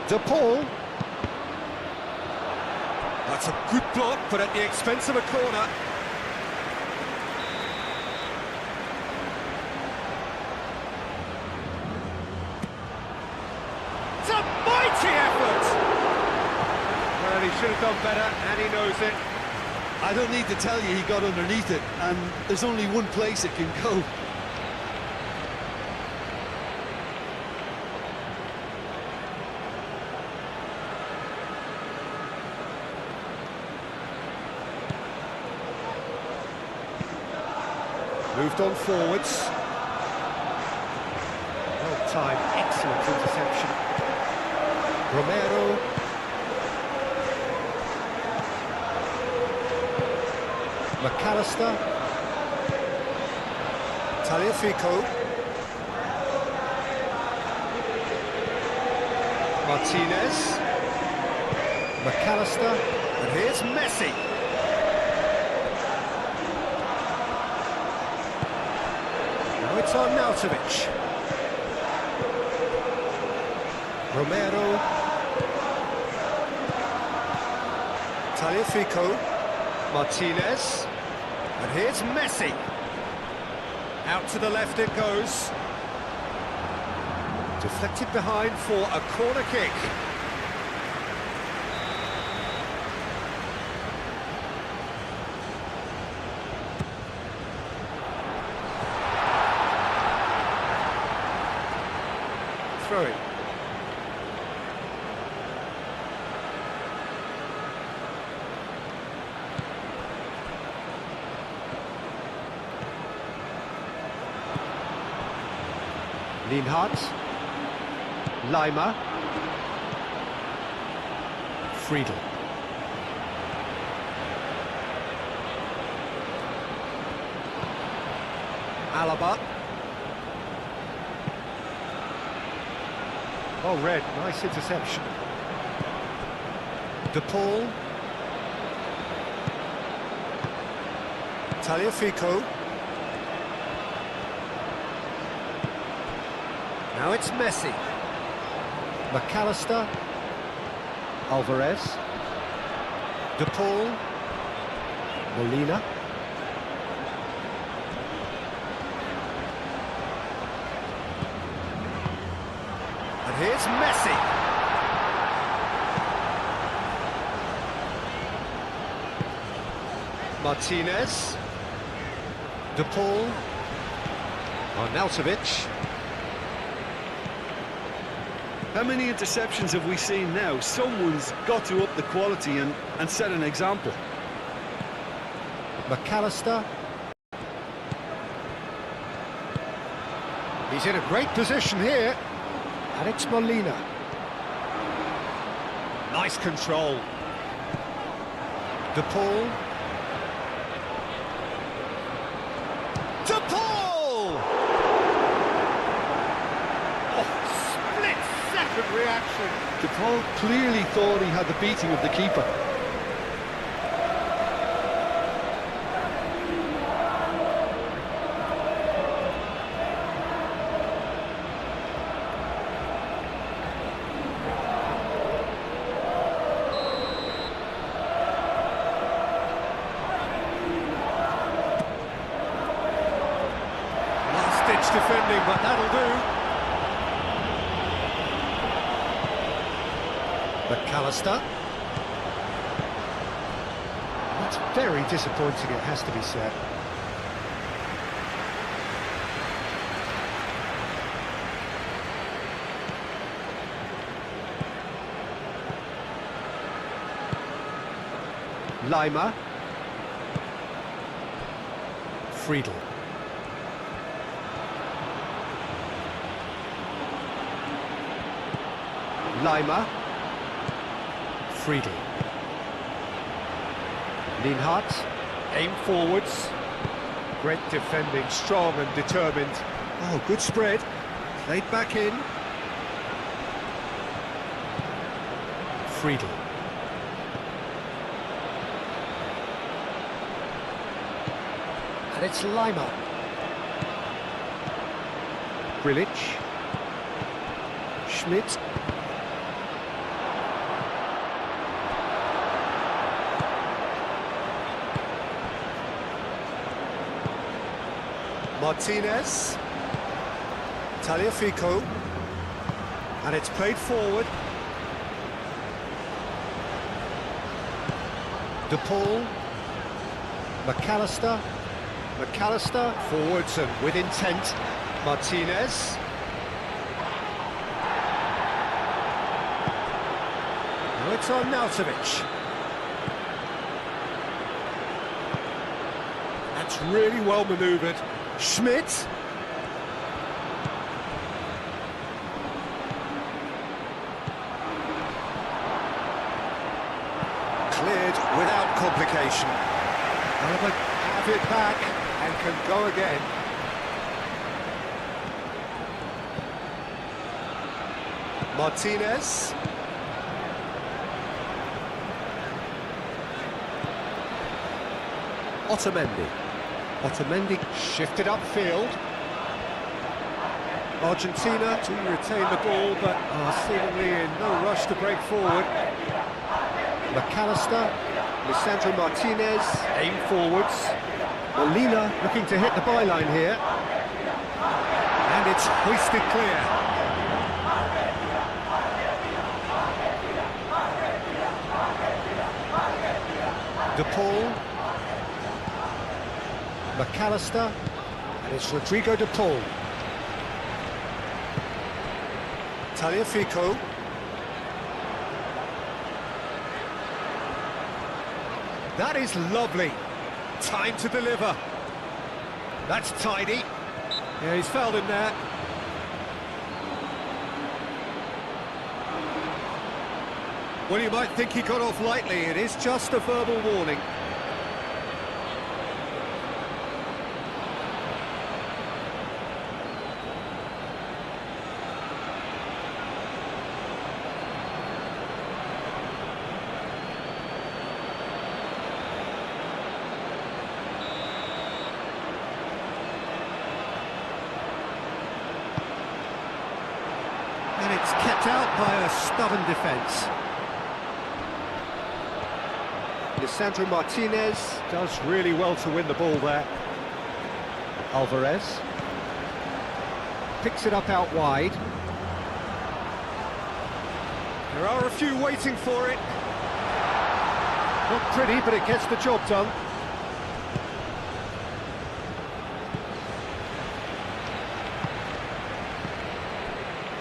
De Paul. That's a good block, but at the expense of a corner. It's a mighty effort! Well, he should have done better, and he knows it. I don't need to tell you he got underneath it, and there's only one place it can go. Moved on forwards. Well timed, excellent interception. Romero. McAllister. Tagliafico. Martinez. McAllister. And here's Messi. Now it's on Nautovic. Romero. Tagliafico. Martinez. And here's Messi. Out to the left it goes. Deflected behind for a corner kick. Throw it. Lienhardt. Lima. Friedel. Alaba. Oh, Red, nice interception. De Paul. Tagliafico. Now it's Messi. McAllister. Alvarez. De Paul. Molina. And here's Messi. Martinez. De Paul. Arnautovic. How many interceptions have we seen now? Someone's got to up the quality and set an example. McAllister. He's in a great position here. And it's Molina. Nice control. De Paul. De Paul! Oh, split-second reaction. DePaul clearly thought he had the beating of the keeper. Last-ditch defending, but that'll do. McAllister. That's very disappointing, it has to be said. Lima. Friedel. Lima. Friedel. Lienhardt. Aim forwards. Great defending, strong and determined. Oh, good spread. Played back in. Friedel. And it's Lima. Grilic. Schmidt. Martinez. Tagliafico. And it's played forward. De Paul. McAllister. McAllister forwards and with intent. Martinez. Now it's on Nautovic. That's really well manoeuvred. Schmidt. Cleared without complication. However, have it back and can go again. Martinez. Otamendi. Otamendi shifted upfield. Argentina to retain the ball, but are seemingly in no rush to break forward. McAllister, Lisandro Martinez, aim forwards. Molina looking to hit the byline here. And it's hoisted clear. De Paul. McAllister, and it's Rodrigo De Paul. Tagliafico. That is lovely. Time to deliver. That's tidy. Yeah, he's fouled him there. Well, you might think he got off lightly. It is just a verbal warning. And it's kept out by a stubborn defence. Lisandro Martinez does really well to win the ball there. Alvarez picks it up out wide. There are a few waiting for it. Not pretty, but it gets the job done.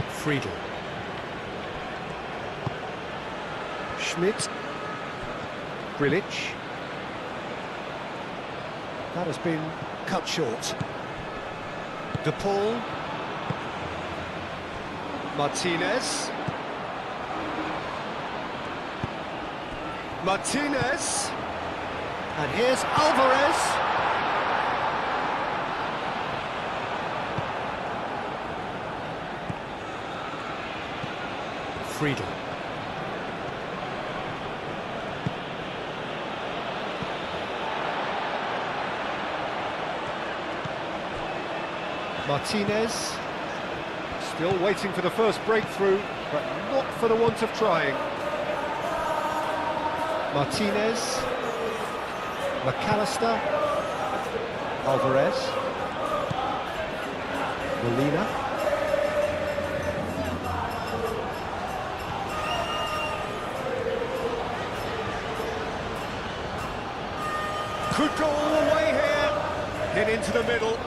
Friedel. Schmidt. Grilic. That has been cut short. De Paul. Martinez. Martinez. And here's Alvarez. Friedel. Martinez. Still waiting for the first breakthrough, but not for the want of trying. Martinez. McAllister. Alvarez. Molina. Could go all the way here. Hit into the middle.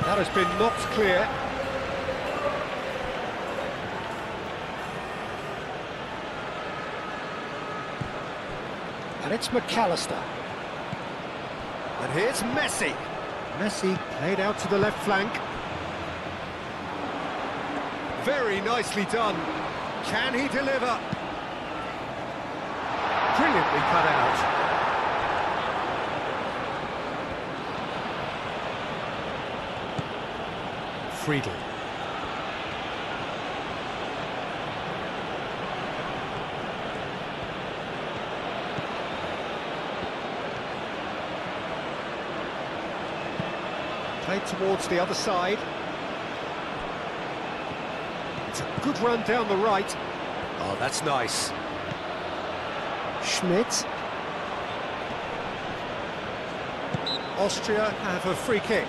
That has been knocked clear. And it's McAllister. And here's Messi. Messi played out to the left flank. Very nicely done. Can he deliver? Brilliantly cut out. Friedel. Played towards the other side. It's a good run down the right. Oh, that's nice. Schmidt. Austria have a free kick.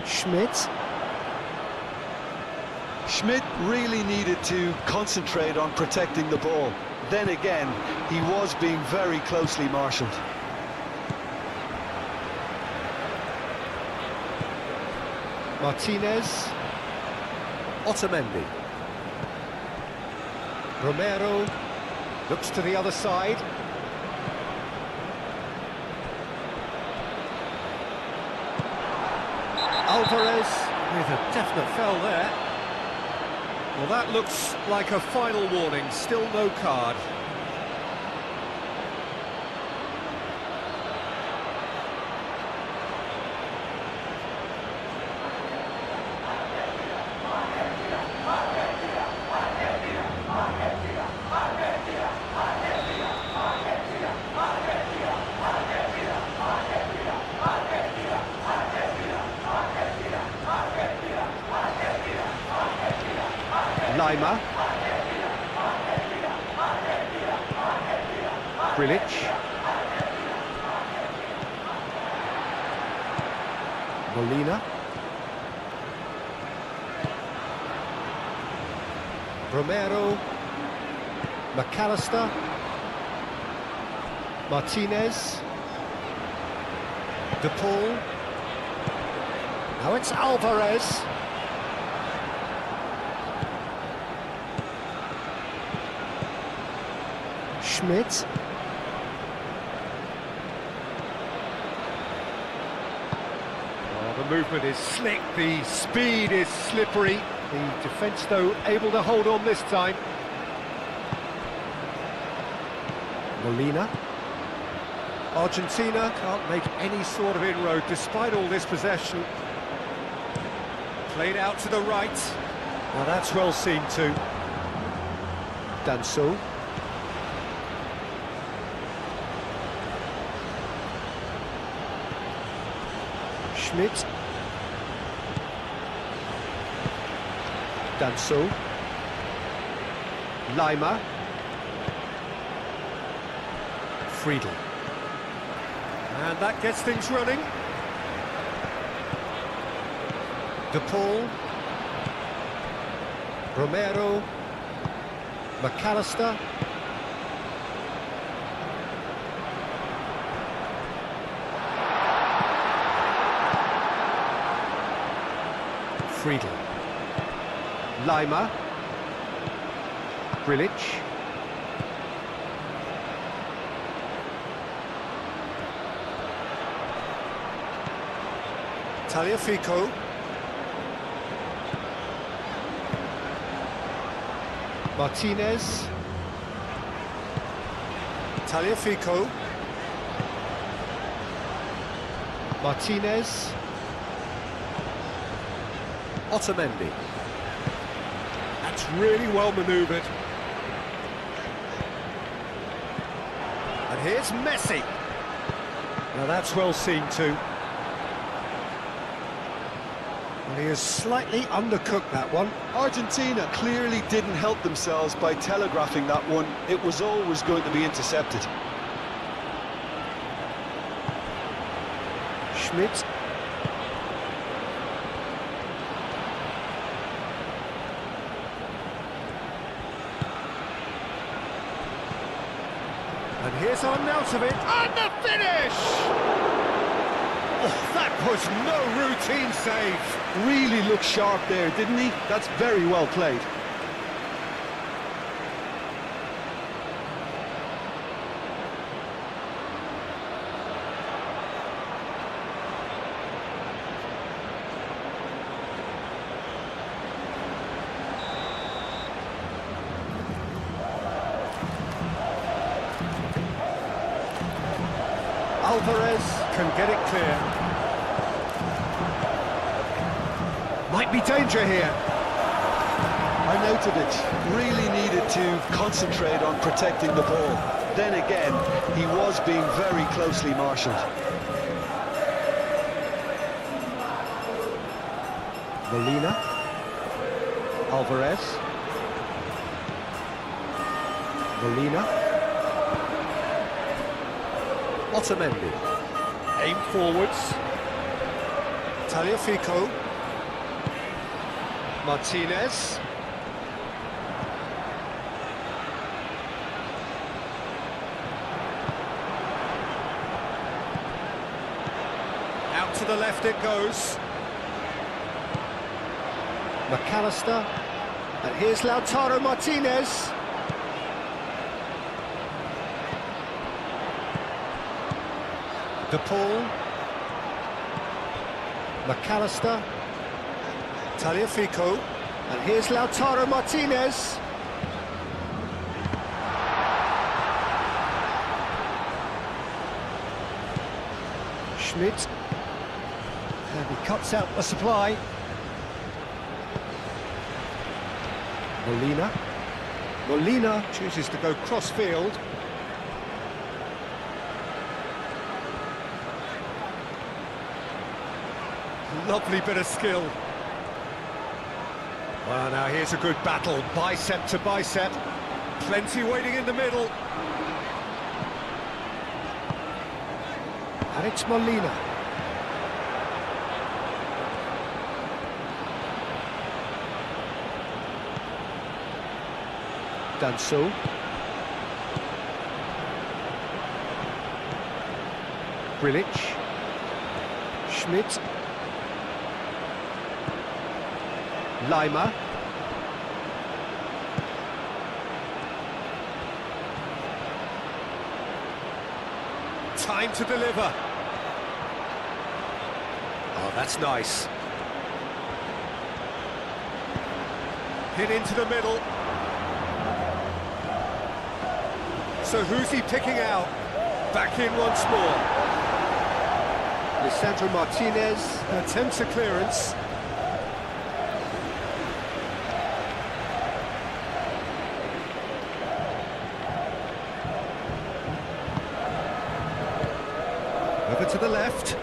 Schmidt. Schmidt really needed to concentrate on protecting the ball. Then again, he was being very closely marshalled. Martinez. Otamendi. Romero looks to the other side. Alvarez with a definite foul there. Well, that looks like a final warning, still no card. Lima. Grilic. Molina. Romero. McAllister. Martinez. De Paul. Now it's Alvarez. Schmidt. Oh, the movement is slick, the speed is slippery. The defence, though, able to hold on this time. Molina. Argentina can't make any sort of inroad despite all this possession. Played out to the right. Well, that's well seen too. Danso. Schmidt. Danso. Lima. Friedel. And that gets things running. De Paul. Romero. McAllister. Friedel. Lima. Grilic. Tagliafico. Martinez. Tagliafico. Martinez. Otamendi. That's really well manoeuvred. And here's Messi. Now that's well seen too. Well, he has slightly undercooked that one. Argentina clearly didn't help themselves by telegraphing that one. It was always going to be intercepted. Schmidt. And here's Arnautovic, and the finish! Oh, that was no routine save. Really looked sharp there, didn't he? That's very well played. Alvarez can get it clear. Might be danger here. Arnautovic really needed to concentrate on protecting the ball. Then again, he was being very closely marshalled. Molina. Alvarez. Molina. Otamendi. Aim forwards. Tagliafico. Martinez. Out to the left it goes. McAllister. And here's Lautaro Martinez. De Paul. McAllister. Tagliafico. And here's Lautaro Martinez. Schmidt. And he cuts out the supply. Molina. Molina chooses to go cross-field. Lovely bit of skill. Well, now here's a good battle, bicep to bicep. Plenty waiting in the middle. And it's Molina. Danso. Grilic. Schmidt. Lima. Time to deliver. Oh, that's nice. Hit into the middle. So who's he picking out? Back in once more. Lisandro Martinez attempts a clearance. Over to the left.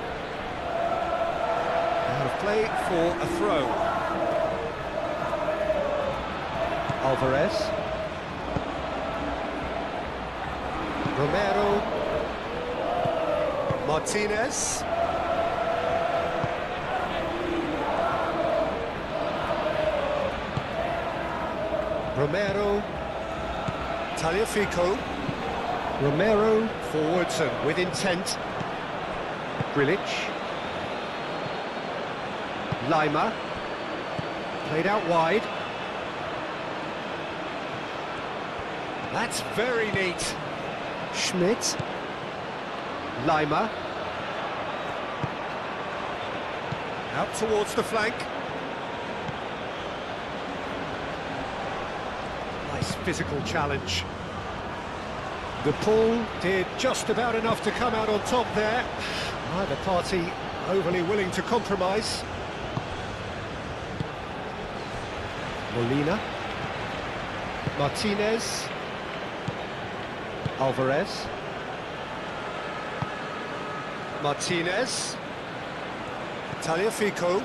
Out of play for a throw. Alvarez. Romero. Martinez. Romero. Tagliafico. Romero forwards and with intent. Grilic. Lima. Played out wide. That's very neat. Schmidt. Lima. Out towards the flank. Nice physical challenge. The pull did just about enough to come out on top there. Neither party overly willing to compromise. Molina. Martinez. Alvarez. Martinez. Tagliafico.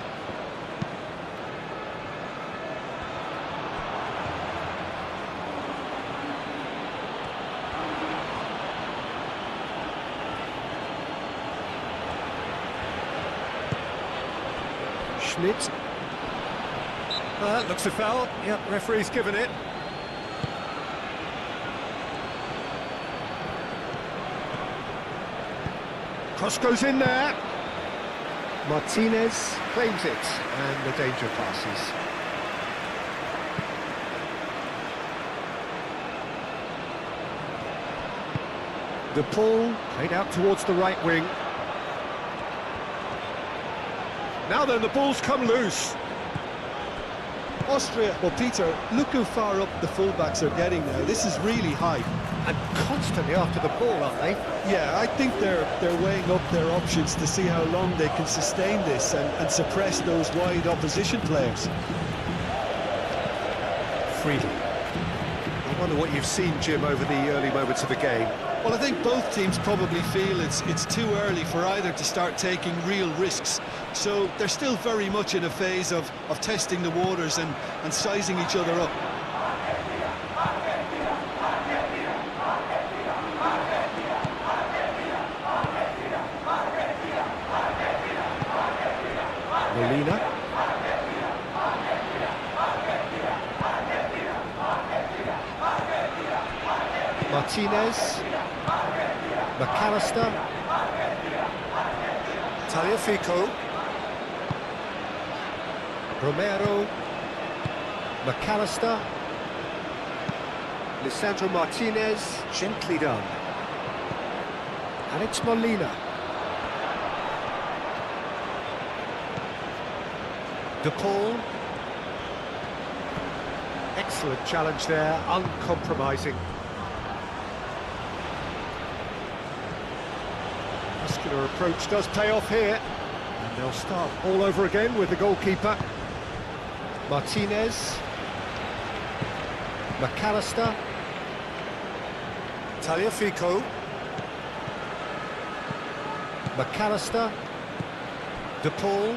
Schmidt. That looks a foul. Yep, referee's given it. Cross goes in there. Martinez claims it, and the danger passes. The pull played out towards the right wing. Now then, the ball's come loose. Austria, well, Peter, look how far up the fullbacks are getting now. This is really high. And constantly after the ball, aren't they? Yeah, I think they're weighing up their options to see how long they can sustain this and suppress those wide opposition players. Freedom. I wonder what you've seen, Jim, over the early moments of the game. Well, I think both teams probably feel it's too early for either to start taking real risks. So they're still very much in a phase of testing the waters and sizing each other up. Molina. Martinez. McAllister. Tagliafico. Romero. McAllister. Lisandro Martinez. Gently done. And it's Molina. De Paul. Excellent challenge there, uncompromising. Muscular approach does pay off here. And they'll start all over again with the goalkeeper. Martinez. McAllister. Tagliafico. McAllister. De Paul.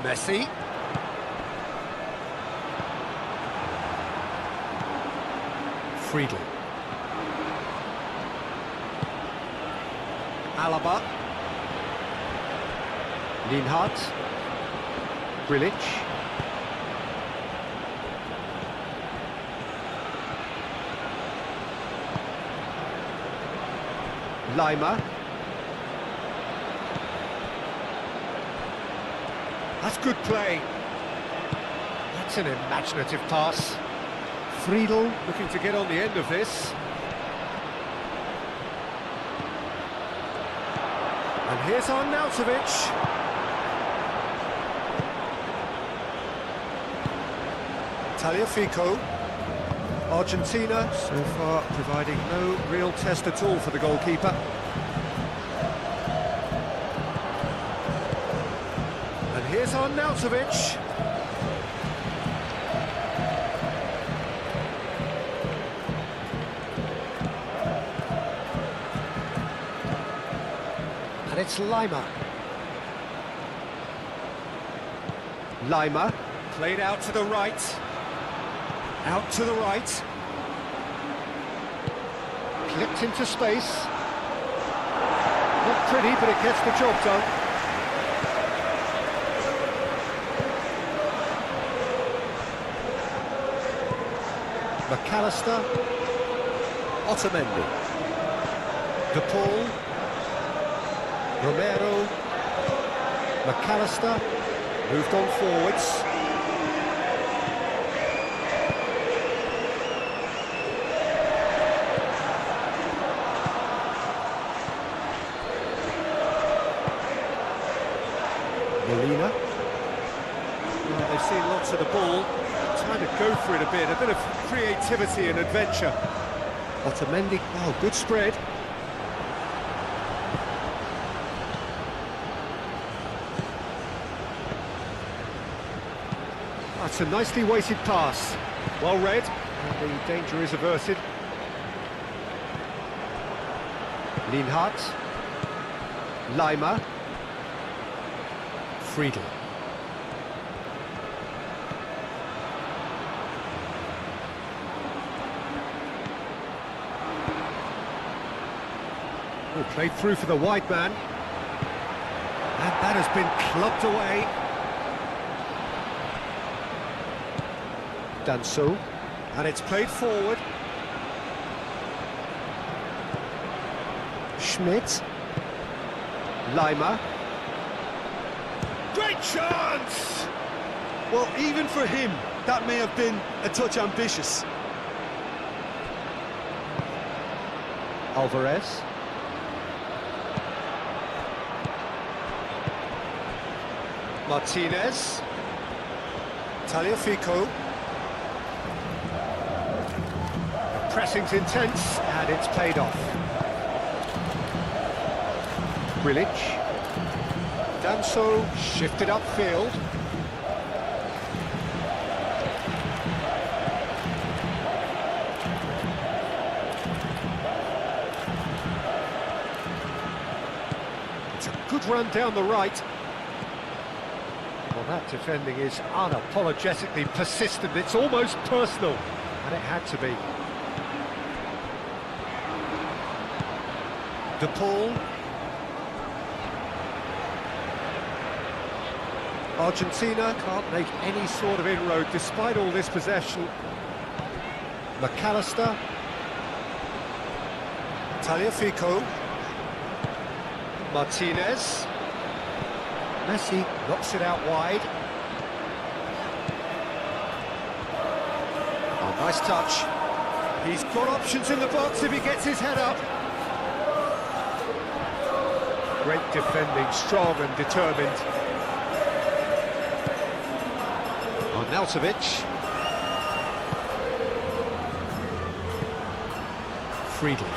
Messi. Friedel. Alaba. Lienhardt. Grilic. Lima. That's good play. That's an imaginative pass. Friedel looking to get on the end of this. And here's Arnautovic. Tagliafico. Argentina so far providing no real test at all for the goalkeeper. And here's Arnautovic. And it's Lima. Lima, played out to the right. Out to the right. Clipped into space. Not pretty, but it gets the job done. McAllister. Otamendi. De Paul. Romero. McAllister. Moved on forwards. creativity and adventure. Otamendi, oh, good spread. That's a nicely weighted pass. Well read, and the danger is averted. Lienhardt. Lima. Friedel. Oh, played through for the wide man. And that has been clubbed away. Danso. And it's played forward. Schmidt. Lima. Great chance! Well, even for him, that may have been a touch ambitious. Alvarez. Martinez. Tagliafico. The pressing's intense, and it's paid off. Grilic. Danso shifted upfield. It's a good run down the right. Well, that defending is unapologetically persistent. It's almost personal, and it had to be. De Paul. Argentina can't make any sort of inroad despite all this possession. McAllister. Tagliafico. Martinez. Messi knocks it out wide. Oh, nice touch. He's got options in the box if he gets his head up. Great defending, strong and determined. Arnautovic. Friedel.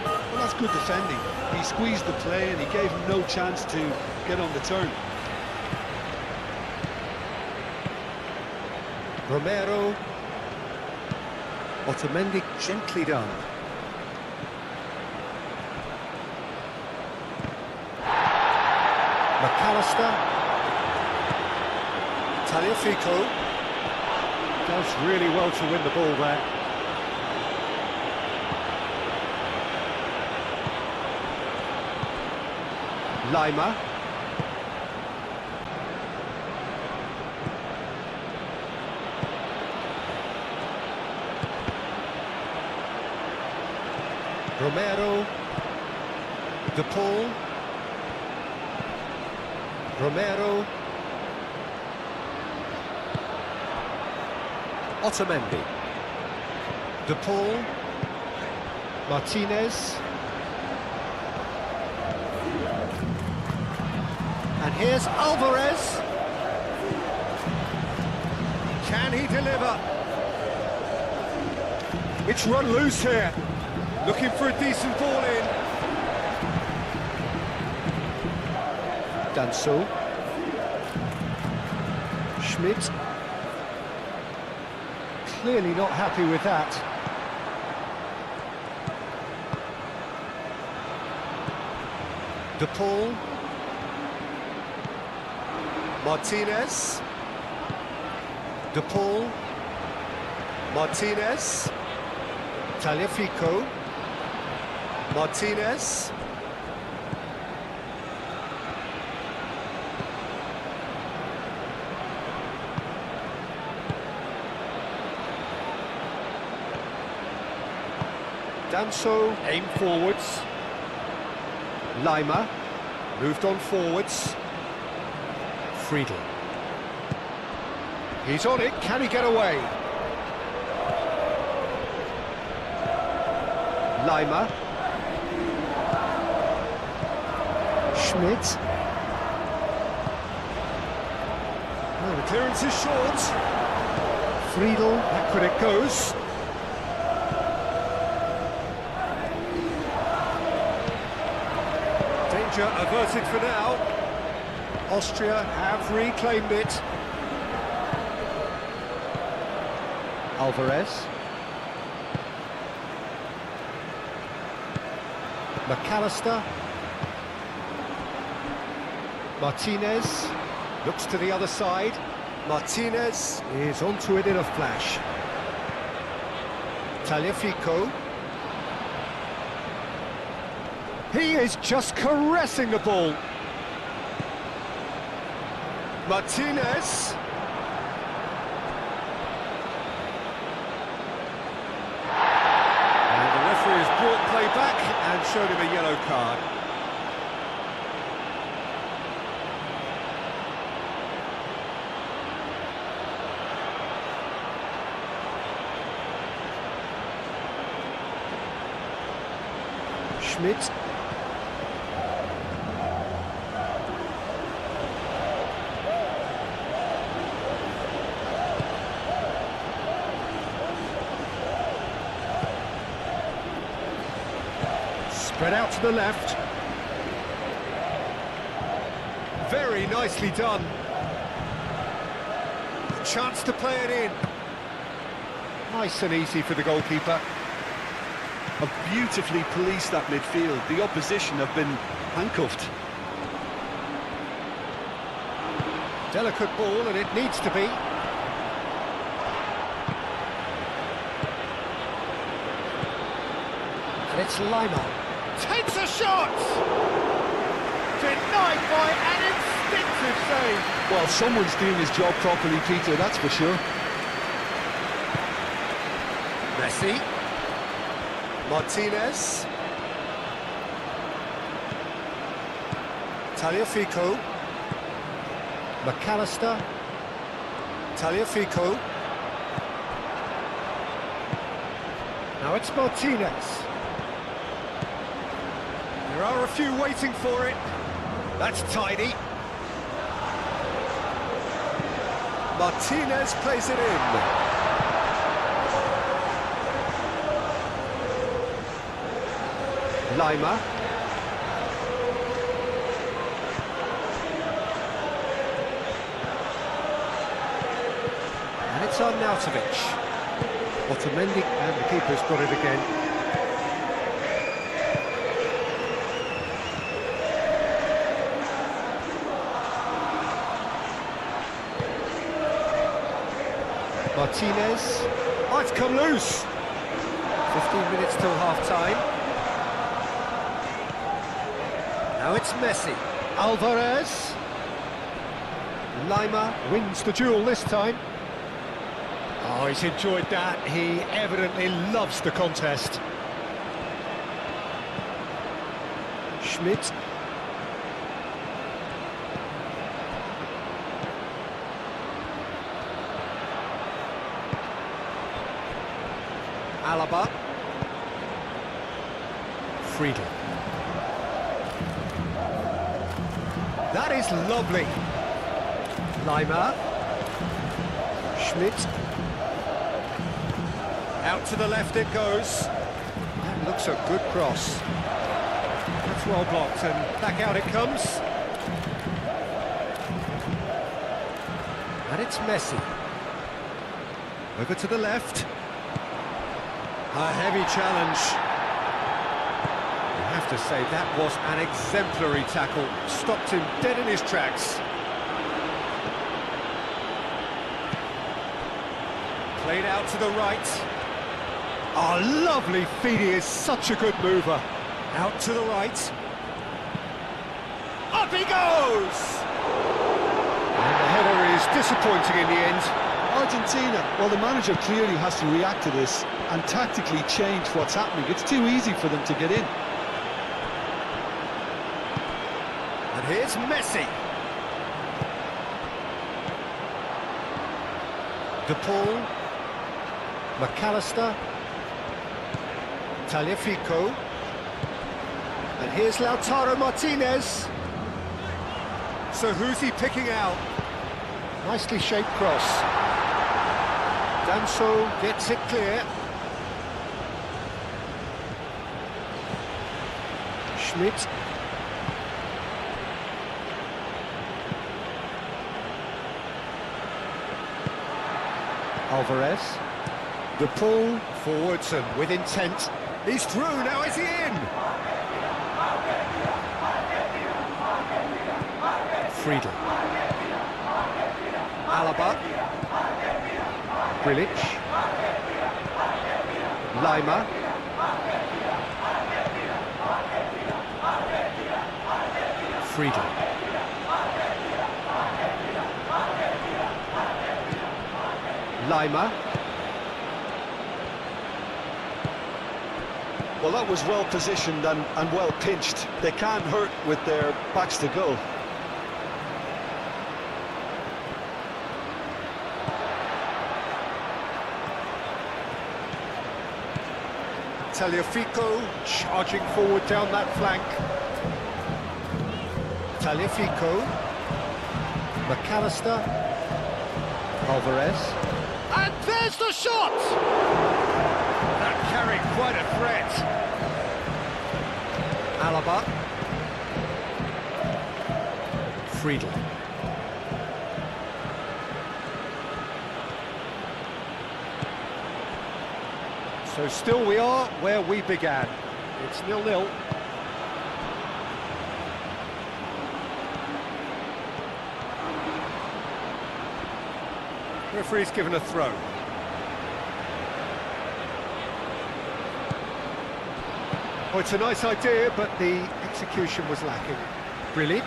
Well, that's good defending. He squeezed the play and he gave him no chance to get on the turn. Romero. Otamendi, gently done. McAllister. Tagliafico. Does really well to win the ball there. Lima. Romero. De Paul. Romero. Otamendi. De Paul. Martinez. And here's Alvarez. Can he deliver? It's run loose here. Looking for a decent ball in. Danso. Schmidt. Clearly not happy with that. De Paul. Martinez. De Paul. Martinez. Tagliafico. Martinez. Danso, aim forwards. Lima, moved on forwards. Friedel. He's on it, can he get away? Lima. Schmidt. Clearance is short. Friedel, back when it goes. Danger averted for now. Austria have reclaimed it. Alvarez. McAllister. Martinez looks to the other side. Martinez is onto it in a flash. Tagliafico. He is just caressing the ball. Martinez. And the referee has brought play back and showed him a yellow card. Schmidt. Spread out to the left. Very nicely done. A chance to play it in. Nice and easy for the goalkeeper. Have beautifully policed that midfield. The opposition have been handcuffed. Delicate ball, and it needs to be. And it's Lima. Takes a shot! Denied by an instinctive save. Well, someone's doing his job properly, Peter, that's for sure. Messi. Martinez. Tagliafico. McAllister. Tagliafico. Now it's Martinez. There are a few waiting for it. That's tidy. Martinez plays it in. Lima. And it's Arnautovic. Otamendi, and the keeper's got it again. Martinez. Oh, it's come loose. 15 minutes till half-time. Now it's Messi. Alvarez. Lima wins the duel this time. Oh, he's enjoyed that. He evidently loves the contest. Schmidt. Alaba. Friedel. That is lovely. Lima. Schmidt. Out to the left it goes. That looks a good cross. That's well blocked, and back out it comes. And it's Messi. Over to the left. A heavy challenge. I have to say, that was an exemplary tackle. Stopped him dead in his tracks. Played out to the right. Oh, lovely feed. He is such a good mover. Out to the right. Up he goes! And the header is disappointing in the end. Argentina, well, the manager clearly has to react to this and tactically change what's happening. It's too easy for them to get in. And here's Messi. De Paul. McAllister. Tagliafico. And here's Lautaro Martinez. So who's he picking out? Nicely shaped cross. Danso gets it clear. Schmidt. Alvarez. The pull forwards and with intent. He's through, now is he in? Friedel. Alaba. Grilic. Lima. Friedel. Lima. Well, that was well positioned and well pinched. They can't hurt with their backs to goal. Tagliafico charging forward down that flank. Tagliafico. McAllister. Alvarez. And there's the shot! That carried quite a threat. Alaba. Friedel. So still we are where we began. It's 0-0. Referee's given a throw. Well, it's a nice idea, but the execution was lacking. Grilic.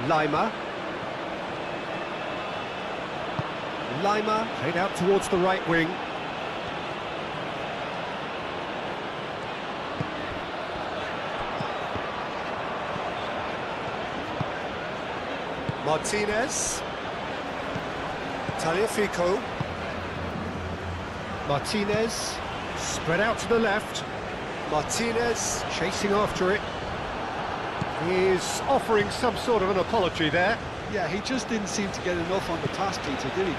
Lima. Lima played out towards the right wing. Martinez. Tagliafico. Martinez. Spread out to the left. Martinez chasing after it. He's offering some sort of an apology there. Yeah, he just didn't seem to get enough on the pass, Peter, did he?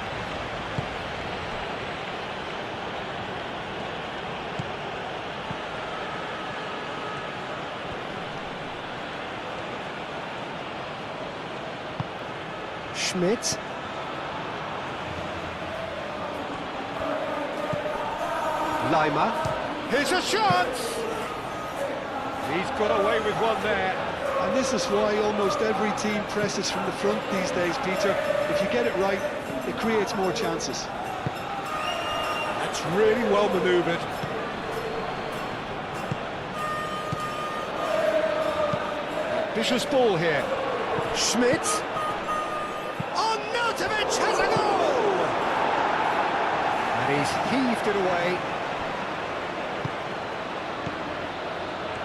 Schmidt. Lima. Here's a shot! He's got away with one there. And this is why almost every team presses from the front these days, Peter. If you get it right, it creates more chances. That's really well manoeuvred. Vicious ball here. Schmidt. Arnautovic has a goal! And he's heaved it away.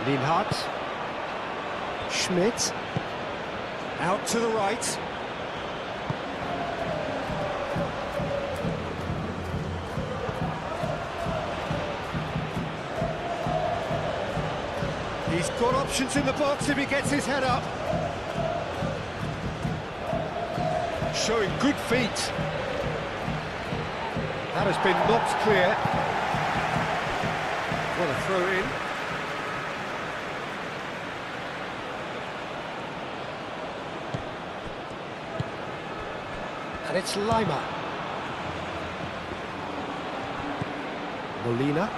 Lienhardt. Schmidt. Out to the right. He's got options in the box if he gets his head up. Showing good feet. That has been knocked clear. What a throw in. And it's Lima. Molina.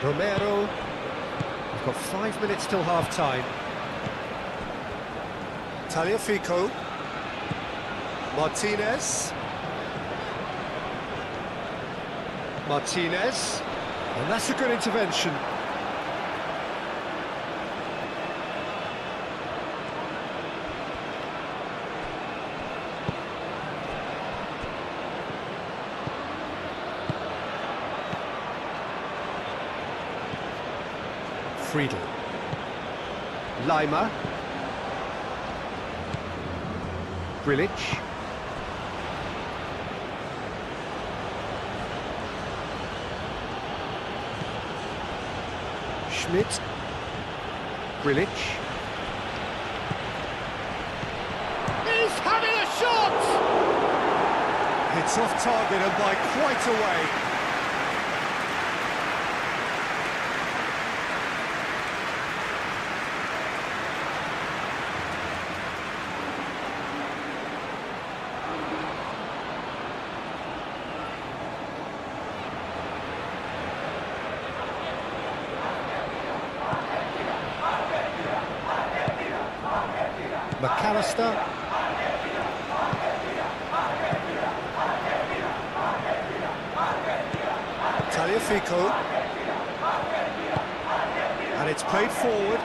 Romero. We've got 5 minutes till half-time. Tagliafico. Martinez. Martinez. And that's a good intervention. Friedel. Lima. Grilic. Schmidt. Grilic. He's having a shot! It's off target and by quite a way. McAllister. Tagliafico. And it's played forward.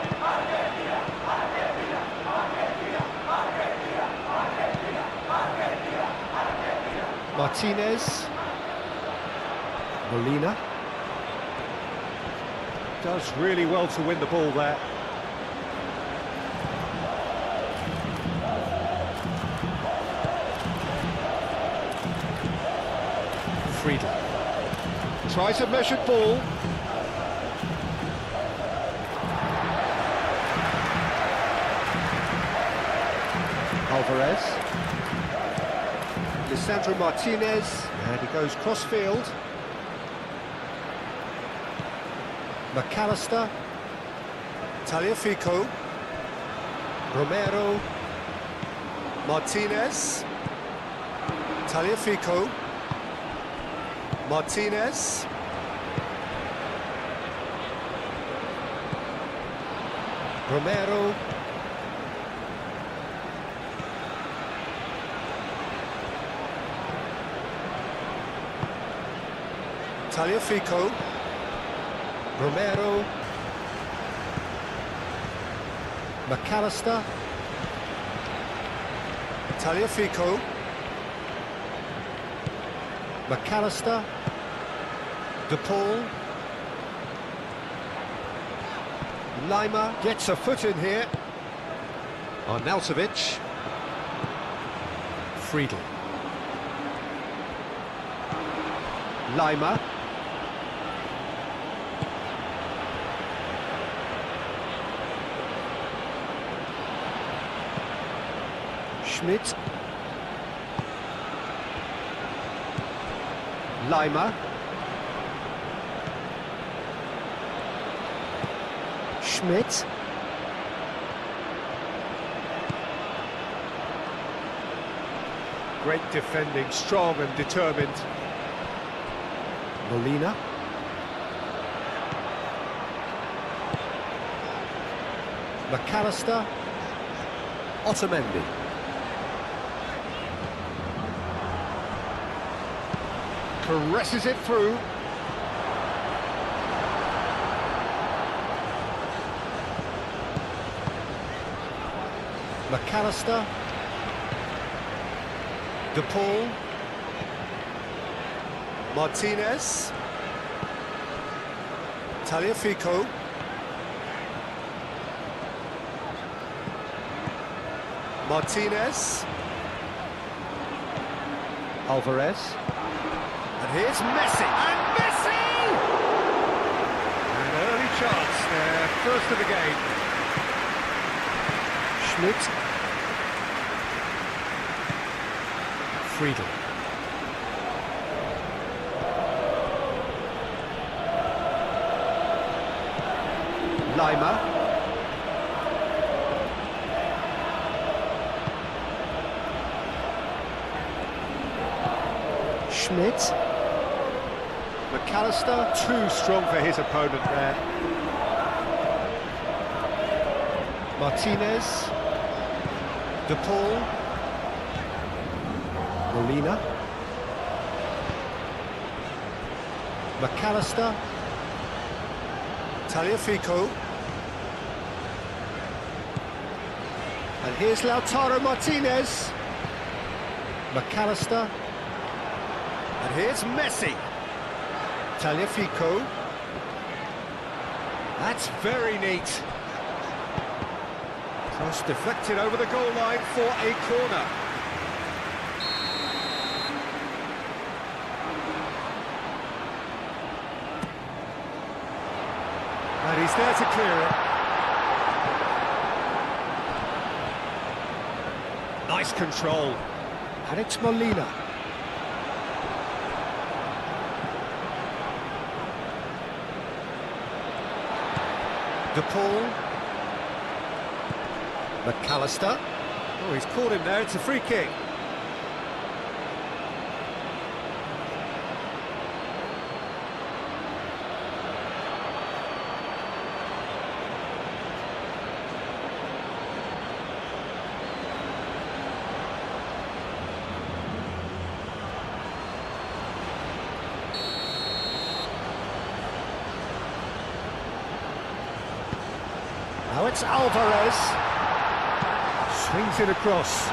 Martinez. Molina. Does really well to win the ball there. Friedel tries a measured ball. Alvarez. Lisandro Martinez. And he goes cross-field. McAllister. Tagliafico. Romero. Martinez. Tagliafico. Martinez. Romero. Tagliafico. Romero. McAllister. Tagliafico. McAllister. De Paul. Lima gets a foot in here. Arnautovic. Friedel. Lima. Schmidt. Lima. Schmidt. Great defending, strong and determined. Molina. McAllister. Otamendi. Caresses it through. McAllister. De Paul. Martinez. Tagliafico. Martinez. Alvarez. And here's Messi. And Messi! An early chance there, first of the game. Schmidt. Friedel. Lima. Schmidt. McAllister, too strong for his opponent there. Martinez. De Paul. Molina. McAllister. Tagliafico. And here's Lautaro Martinez. McAllister. And here's Messi. Tagliafico. That's very neat. Cross deflected over the goal line for a corner. And he's there to clear it. Nice control. And it's Molina. De Paul. McAllister. Oh, he's caught him there. It's a free kick. Now it's Alvarez. Swings it across.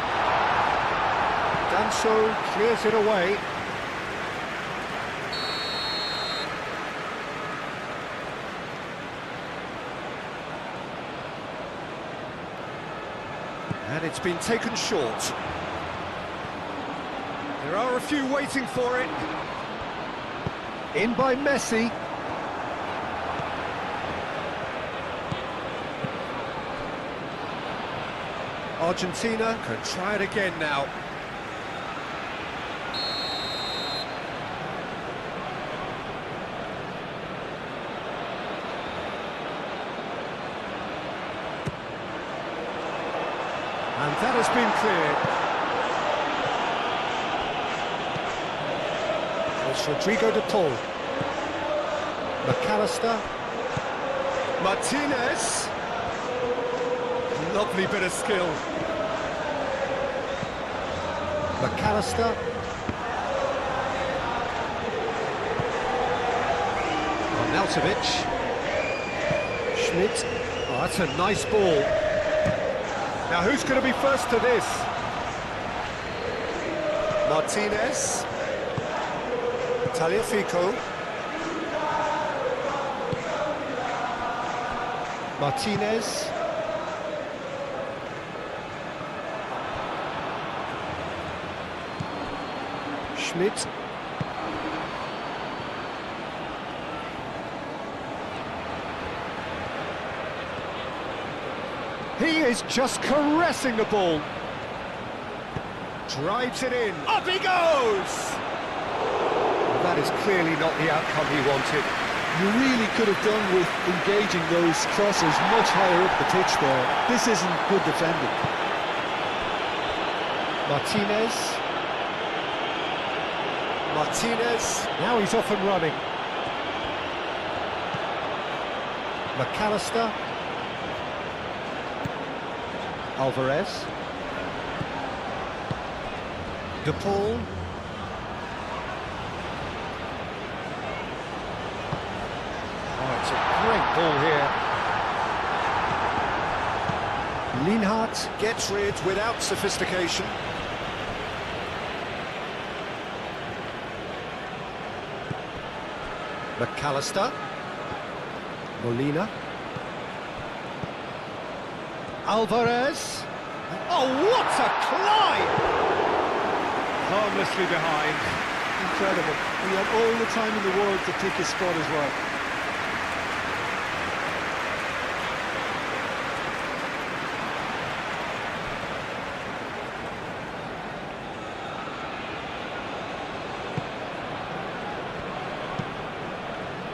Danso clears it away. And it's been taken short. There are a few waiting for it. In by Messi. Argentina can try it again now. And that has been cleared. It's Rodrigo de Paul. McAllister. Martinez. Lovely bit of skill. McAllister. Arnautovic. Schmidt. Oh, that's a nice ball. Now who's going to be first to this? Martinez. Tagliafico. Martinez. Schmidt. He is just caressing the ball. Drives it in. Up he goes! That is clearly not the outcome he wanted. You really could have done with engaging those crossers much higher up the pitch there. This isn't good defending. Martinez. Martinez. Now he's off and running. McAllister. Alvarez. De Paul. Oh, it's a great ball here. Lienhart gets rid without sophistication. McAllister. Molina. Alvarez. Oh, what a climb! Harmlessly behind. Incredible. He had all the time in the world to pick his spot as well.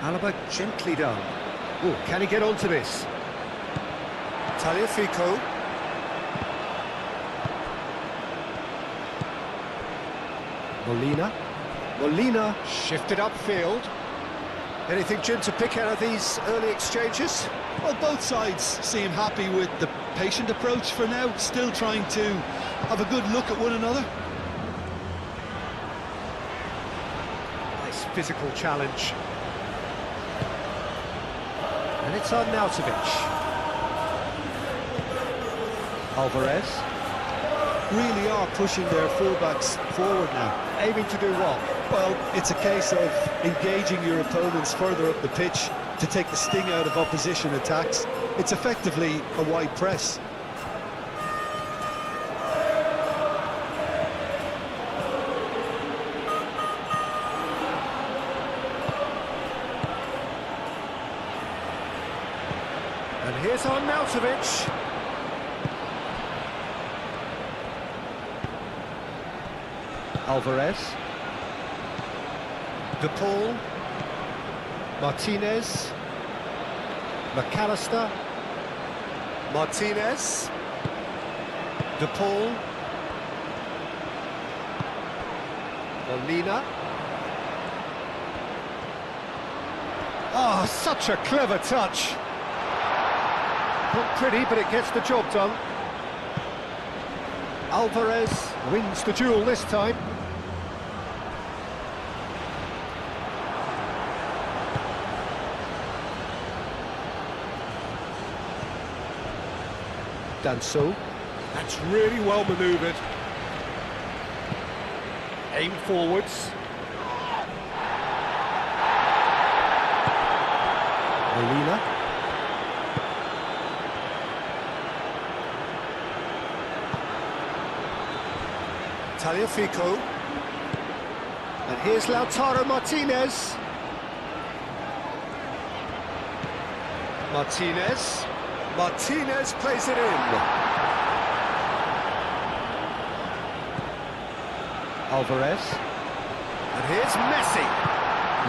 Alaba gently done. Oh, can he get onto this? Tagliafico. Molina. Molina shifted upfield. Anything, Jim, to pick out of these early exchanges? Well, both sides seem happy with the patient approach for now, still trying to have a good look at one another. Nice physical challenge. And it's Arnautovic. Alvarez. Really are pushing their fullbacks forward now. Aiming to do what? Well, it's a case of engaging your opponents further up the pitch to take the sting out of opposition attacks. It's effectively a wide press. here's Arnautovic. Alvarez. De Paul. Martinez. McAllister. Martinez. De Paul. Molina. Oh, such a clever touch. Not pretty, but it gets the job done. Alvarez wins the duel this time. Danso. That's really well manoeuvred. Aim forwards. Molina. Tagliafico. And here's Lautaro Martinez. Martinez. Martinez plays it in. Alvarez. And here's Messi.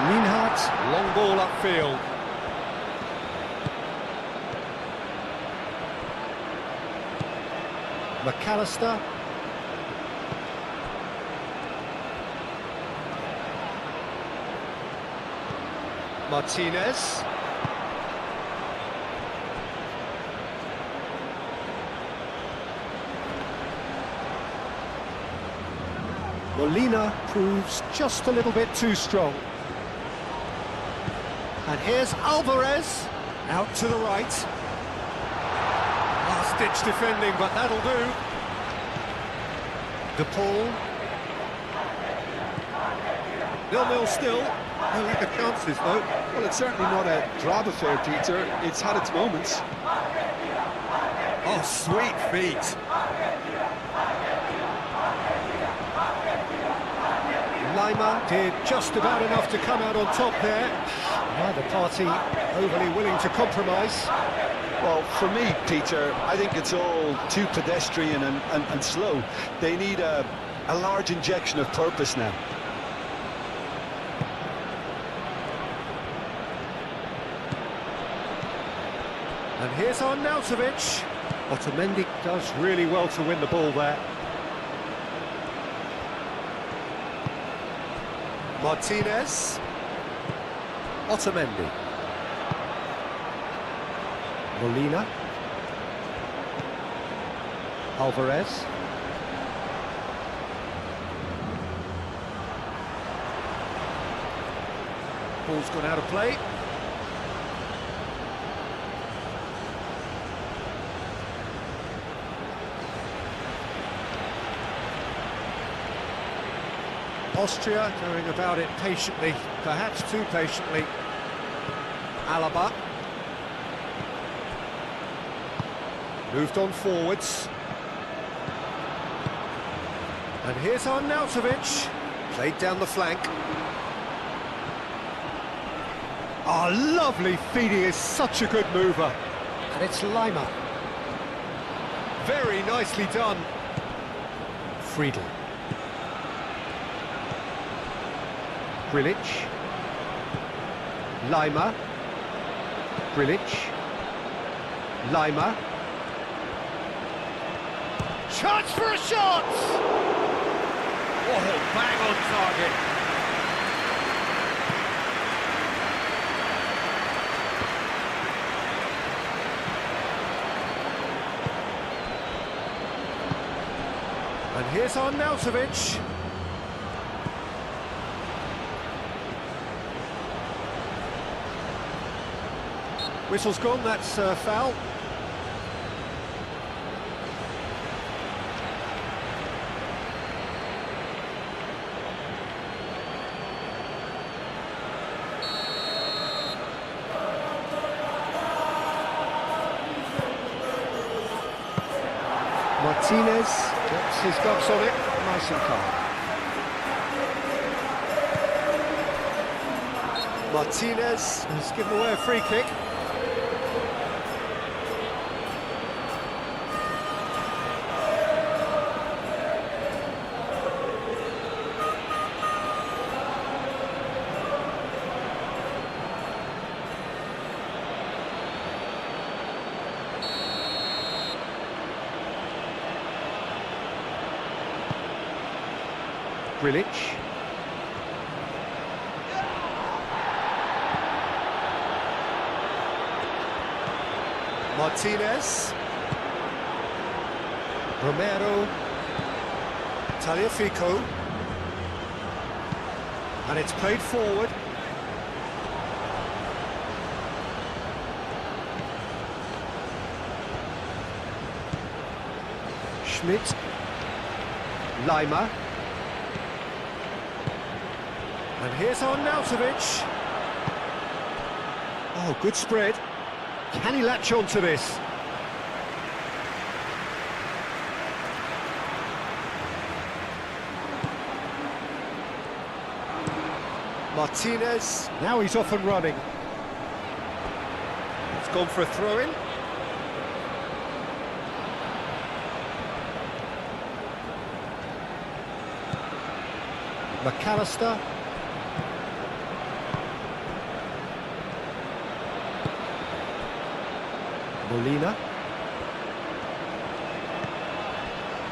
Lienhart, long ball upfield. McAllister. Martinez. Molina proves just a little bit too strong. And here's Alvarez, out to the right. Last-ditch defending, but that'll do. De Paul. 0-0 still. No lack of chances, though. Well, it's certainly not a drab affair, Peter. It's had its moments. Oh, sweet feet. Lima did just about enough to come out on top there. Neither party overly willing to compromise. Well, for me, Peter, I think it's all too pedestrian and slow. They need a large injection of purpose now. And here's Arnautovic. Otamendi does really well to win the ball there. Martinez. Otamendi. Molina. Alvarez. Ball's gone out of play. Austria going about it patiently, perhaps too patiently. Alaba. Moved on forwards. And here's Arnautovic. Played down the flank. Oh, lovely feeding, is such a good mover. And it's Lima. Very nicely done. Friedel. Grilic. Lima. Grilic. Lima. Chance for a shot! Oh, bang on target. And here's Arnautovic. Whistle's gone, that's a foul. Martinez gets his gloves on it, nice and calm. Martinez has given away a free kick. Grilic. Martinez. Romero. Tagliafico. And it's played forward. Schmidt. Lima. And here's Arnautovic. Oh, good spread. Can he latch on to this? Martinez. Now he's off and running. It's gone for a throw-in. McAllister. Molina.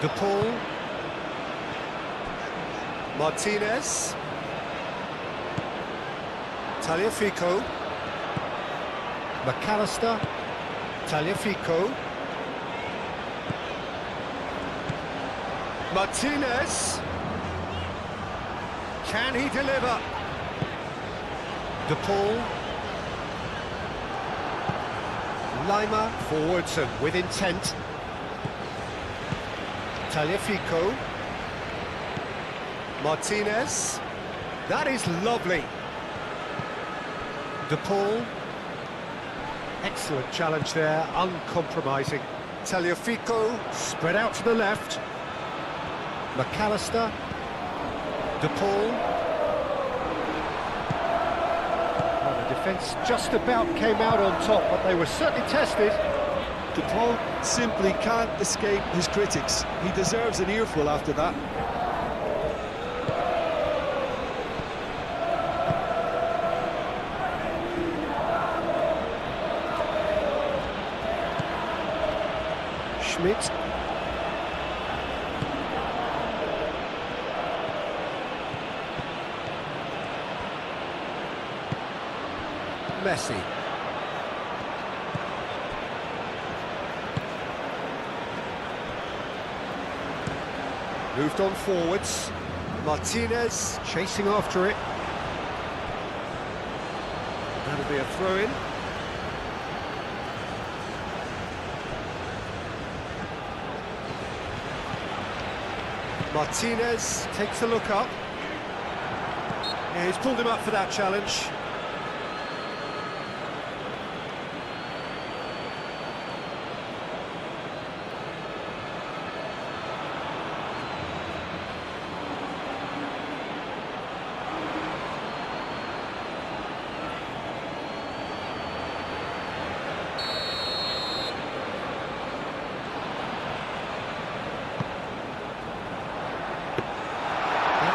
De Paul. Martinez. Tagliafico. McAllister. Tagliafico. Martinez. Can he deliver? De Paul. Lima forwards and with intent. Tagliafico. Martinez. That is lovely. De Paul. Excellent challenge there, uncompromising. Tagliafico spread out to the left. McAllister. De Paul. Well, the defence just about came out on top, but they were certainly tested. De Paul simply can't escape his critics. He deserves an earful after that. Schmidt. Messi. Moved on forwards. Martinez chasing after it. That'll be a throw-in. Martinez takes a look up. Yeah, he's pulled him up for that challenge.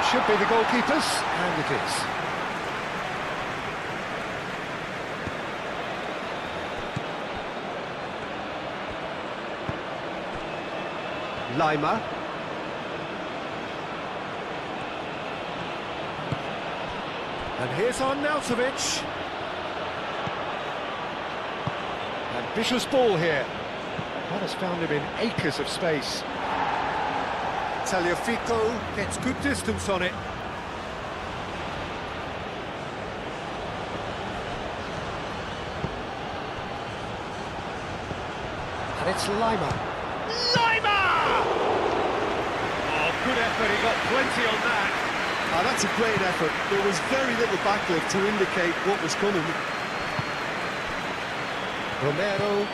Should be the goalkeepers, and it is. Lima. And here's Arnautovic. Ambitious ball here. That has found him in acres of space. Tagliafico gets good distance on it. And it's Lima. Lima! Oh, good effort, he got plenty on that. Ah, that's a great effort. There was very little backlift to indicate what was coming. Romero.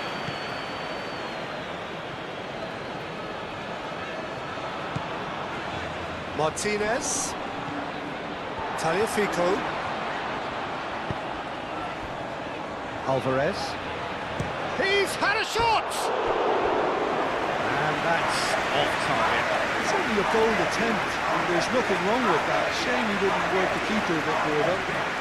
Martinez. Tagliafico. Alvarez. He's had a shot! And that's off target. It's only a bold attempt, and there's nothing wrong with that. Shame he didn't work the keeper a bit more, though.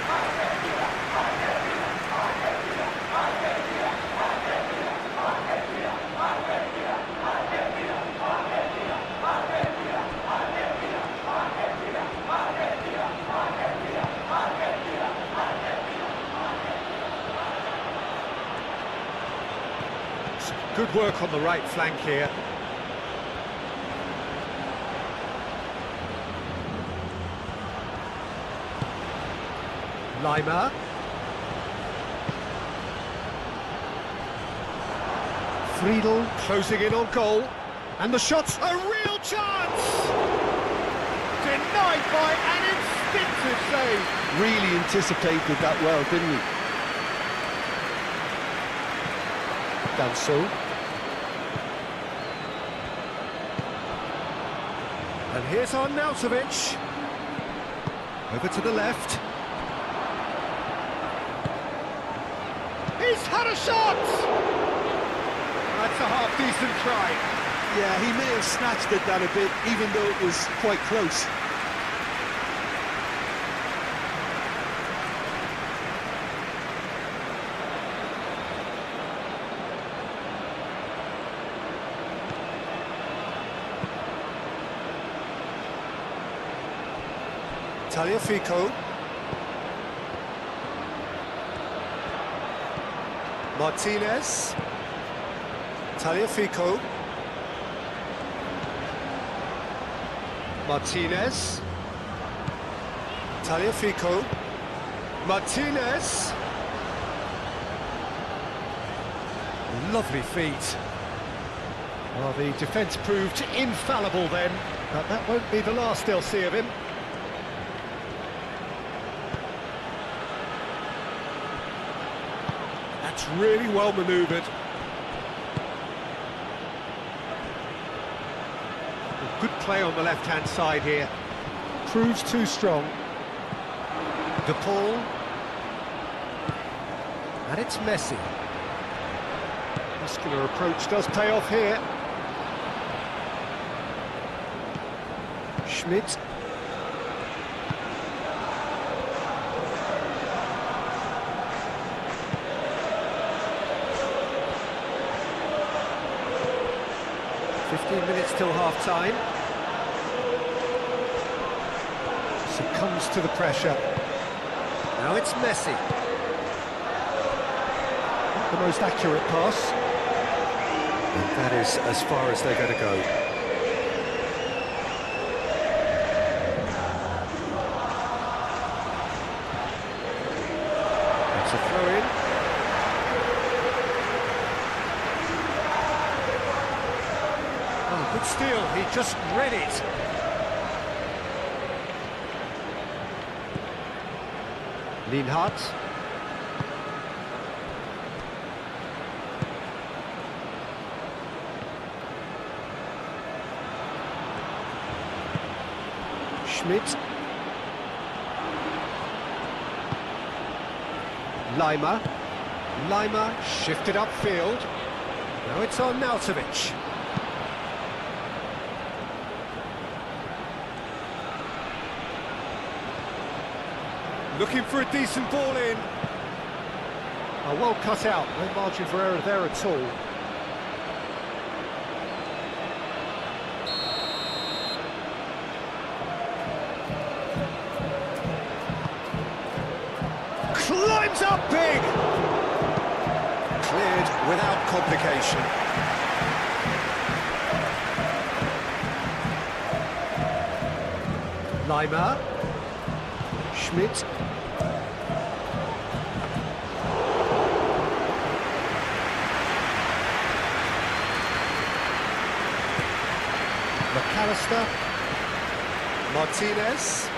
Good work on the right flank here. Lima. Friedel closing in on goal. And the shot's a real chance! Denied by an instinctive save. Really anticipated that well, didn't he? Done so. And here's Arnautovic. Over to the left. He's had a shot! That's a half-decent try. Yeah, he may have snatched at that a bit, even though it was quite close. Tagliafico. Martinez. Tagliafico. Martinez. Tagliafico. Martinez. Lovely feet. Well, the defence proved infallible then, but that won't be the last they'll see of him. That's really well manoeuvred. Good play on the left-hand side here. Proves too strong. De Paul. And it's Messi. Muscular approach does pay off here. Schmidt. Minutes till half-time. Succumbs to the pressure. Now it's Messi. Not the most accurate pass. And that is as far as they're going to go. It's a throw-in. Good steal, he just read it. Lienhardt. Schmidt. Lima. Lima shifted upfield. Now it's Arnautovic. Looking for a decent ball in. Oh, well cut out, no margin for error there at all. Climbs up big! Cleared without complication. Lima. Schmidt. McAllister. Martinez.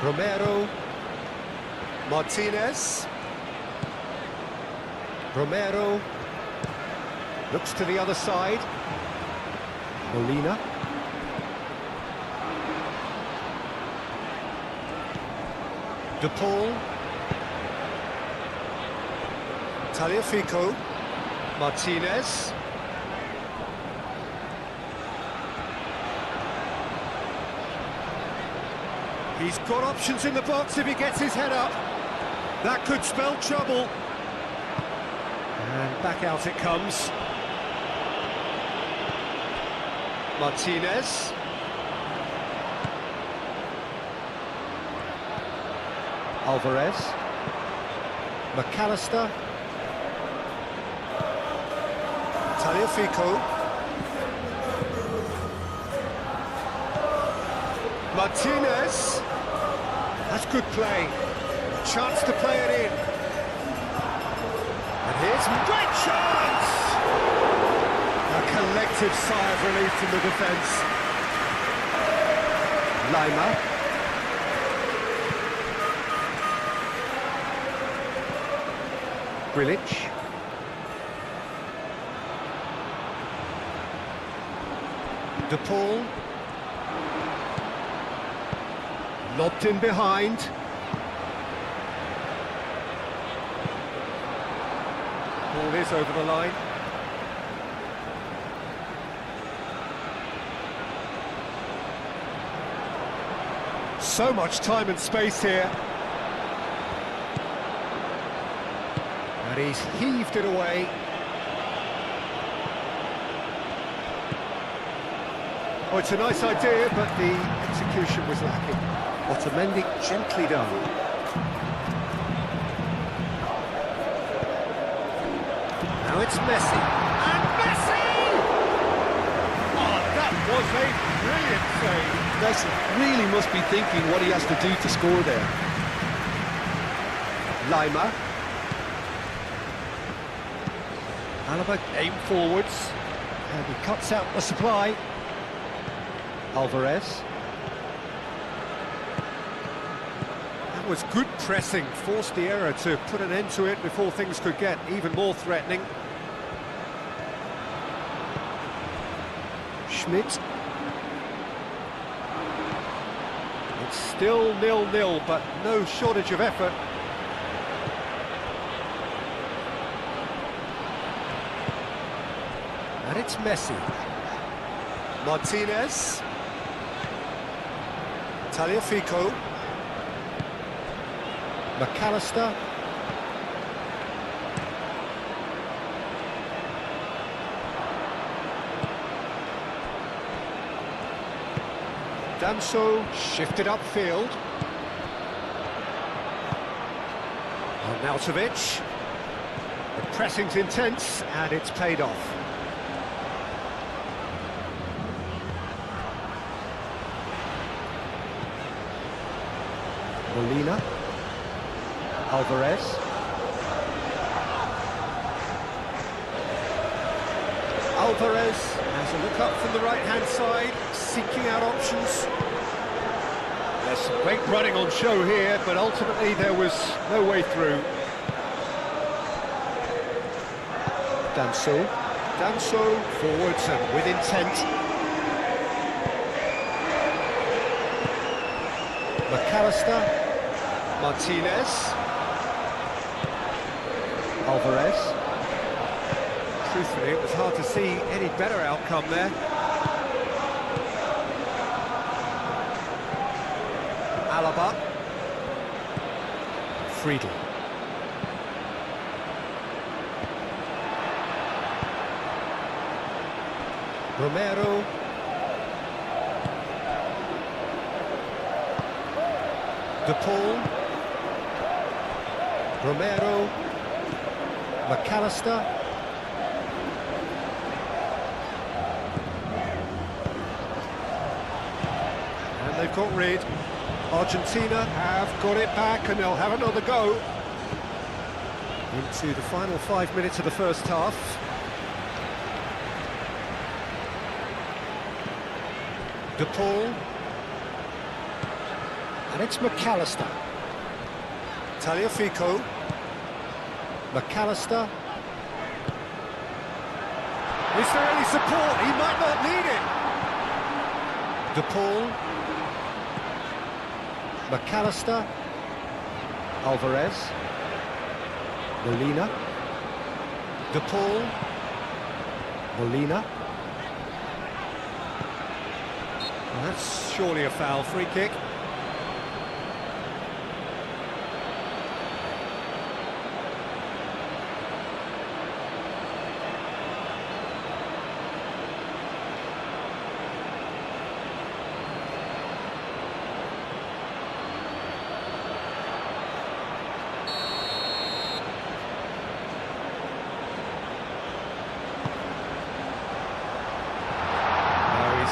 Romero. Martinez. Romero. Looks to the other side. Molina. De Paul. Tagliafico. Martinez. He's got options in the box if he gets his head up. That could spell trouble. And back out it comes. Martinez. Alvarez. McAllister. Tagliafico. Martinez. That's good play. A chance to play it in. And here's a great chance! A collective sigh of relief from the defence. Lima. Grilic. De Paul. Lobbed in behind. Ball is over the line. So much time and space here. And he's heaved it away. Oh, it's a nice idea, but the execution was lacking. Otamendi gently done. Now it's Messi. And Messi! Oh, that was a brilliant save. Messi really must be thinking what he has to do to score there. Lima. Alaba aim forwards. And he cuts out the supply. Alvarez. That was good pressing, forced the error to put an end to it before things could get even more threatening. Schmidt. It's still 0-0, but no shortage of effort. And it's Messi. Martinez. Tagliafico. McAllister. Danso shifted upfield. Arnautovic. The pressing's intense and it's paid off. Molina. Alvarez. Alvarez has a look up from the right-hand side, seeking out options. There's some great running on show here, but ultimately there was no way through. Danso. Danso forwards and with intent. McAllister. Martinez. Alvarez. Truthfully, it was hard to see any better outcome there. Alaba. Friedel. Romero. De Paul. Romero. McAllister. And they've got rid. Argentina have got it back and they'll have another go. Into the final 5 minutes of the first half. De Paul. And it's McAllister. Tagliafico. McAllister. Is there any support? He might not need it. De Paul. McAllister. Alvarez. Molina. De Paul. Molina. And that's surely a foul. Free kick.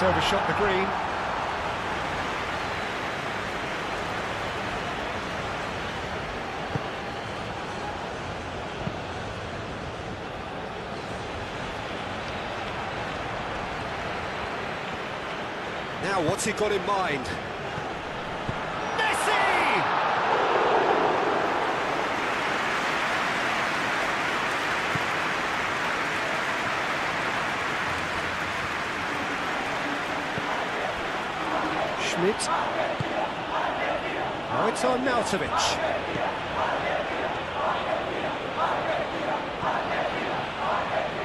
It's overshot the green. Now, what's he got in mind? Messi! Schmidt. Now it's on Nautovic.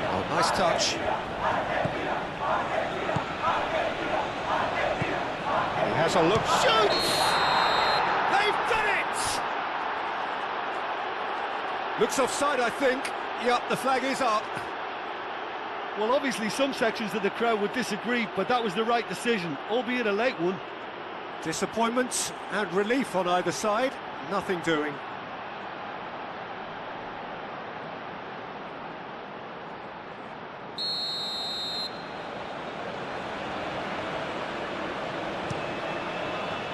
Oh, nice touch. Has a look, shoots! They've done it! Looks offside, I think. Yep, the flag is up. Well, obviously some sections of the crowd would disagree, but that was the right decision, albeit a late one. Disappointment and relief on either side. Nothing doing.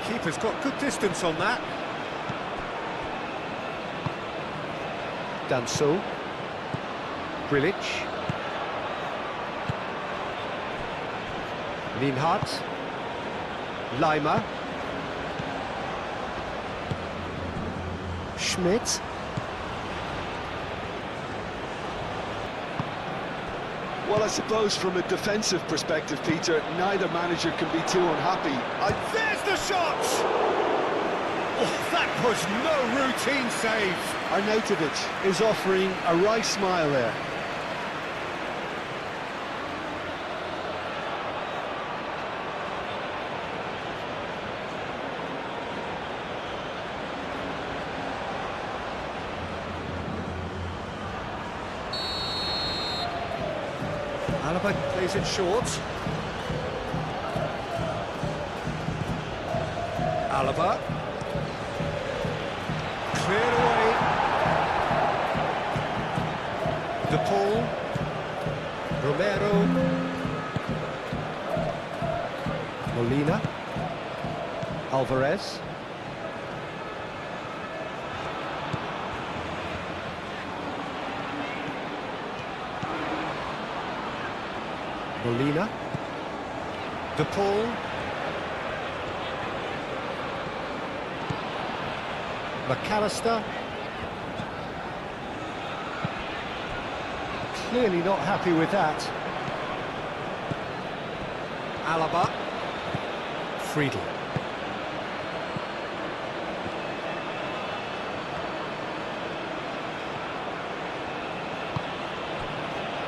Keeper's got good distance on that. Danso. Grilic. Lienhardt. Leimer. Schmidt. Well, I suppose from a defensive perspective, Peter, neither manager can be too unhappy. And there's the shot! Oh, that was no routine save. Arnautovic is offering a wry smile there. Alaba plays it short. Alaba. Cleared away. De Paul. Romero. Molina. Alvarez. Molina. De Paul. McAllister. Clearly not happy with that. Alaba. Friedel.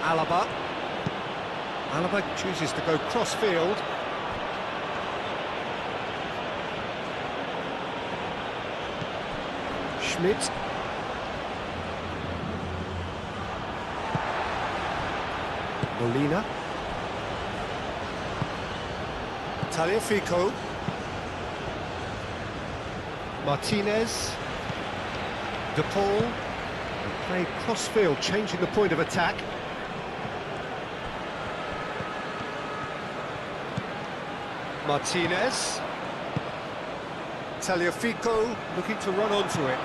Alaba. Alaba chooses to go cross-field. Schmidt. Molina. Tagliafico. Martinez. De Paul. And played cross-field, changing the point of attack. Martinez. Tagliafico looking to run onto it.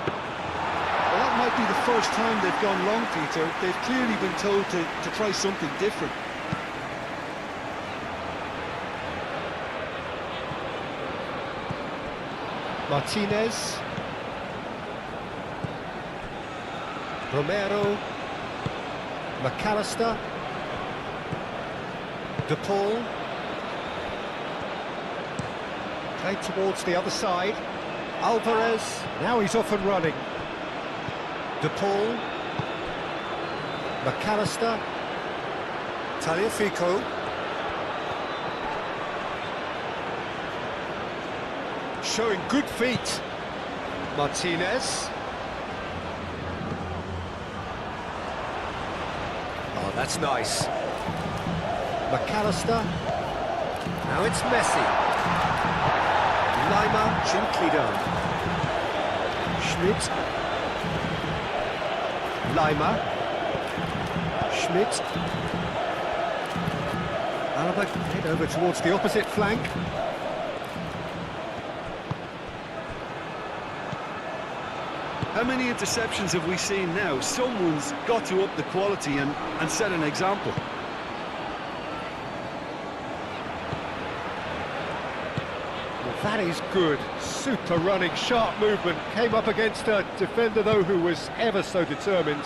Well, that might be the first time they've gone long, Peter. They've clearly been told to try something different. Martinez. Romero. McAllister. De Paul. Played towards the other side. Alvarez. Now he's off and running. De Paul. McAllister. Tagliafico. Showing good feet. Martinez. Oh, that's nice. McAllister. Now it's Messi. Leimer, gently done. Schmidt. Leimer. Schmidt. Alaba head over towards the opposite flank. How many interceptions have we seen now? Someone's got to up the quality and set an example. Well, that is good. Super running, sharp movement. Came up against a defender, though, who was ever so determined.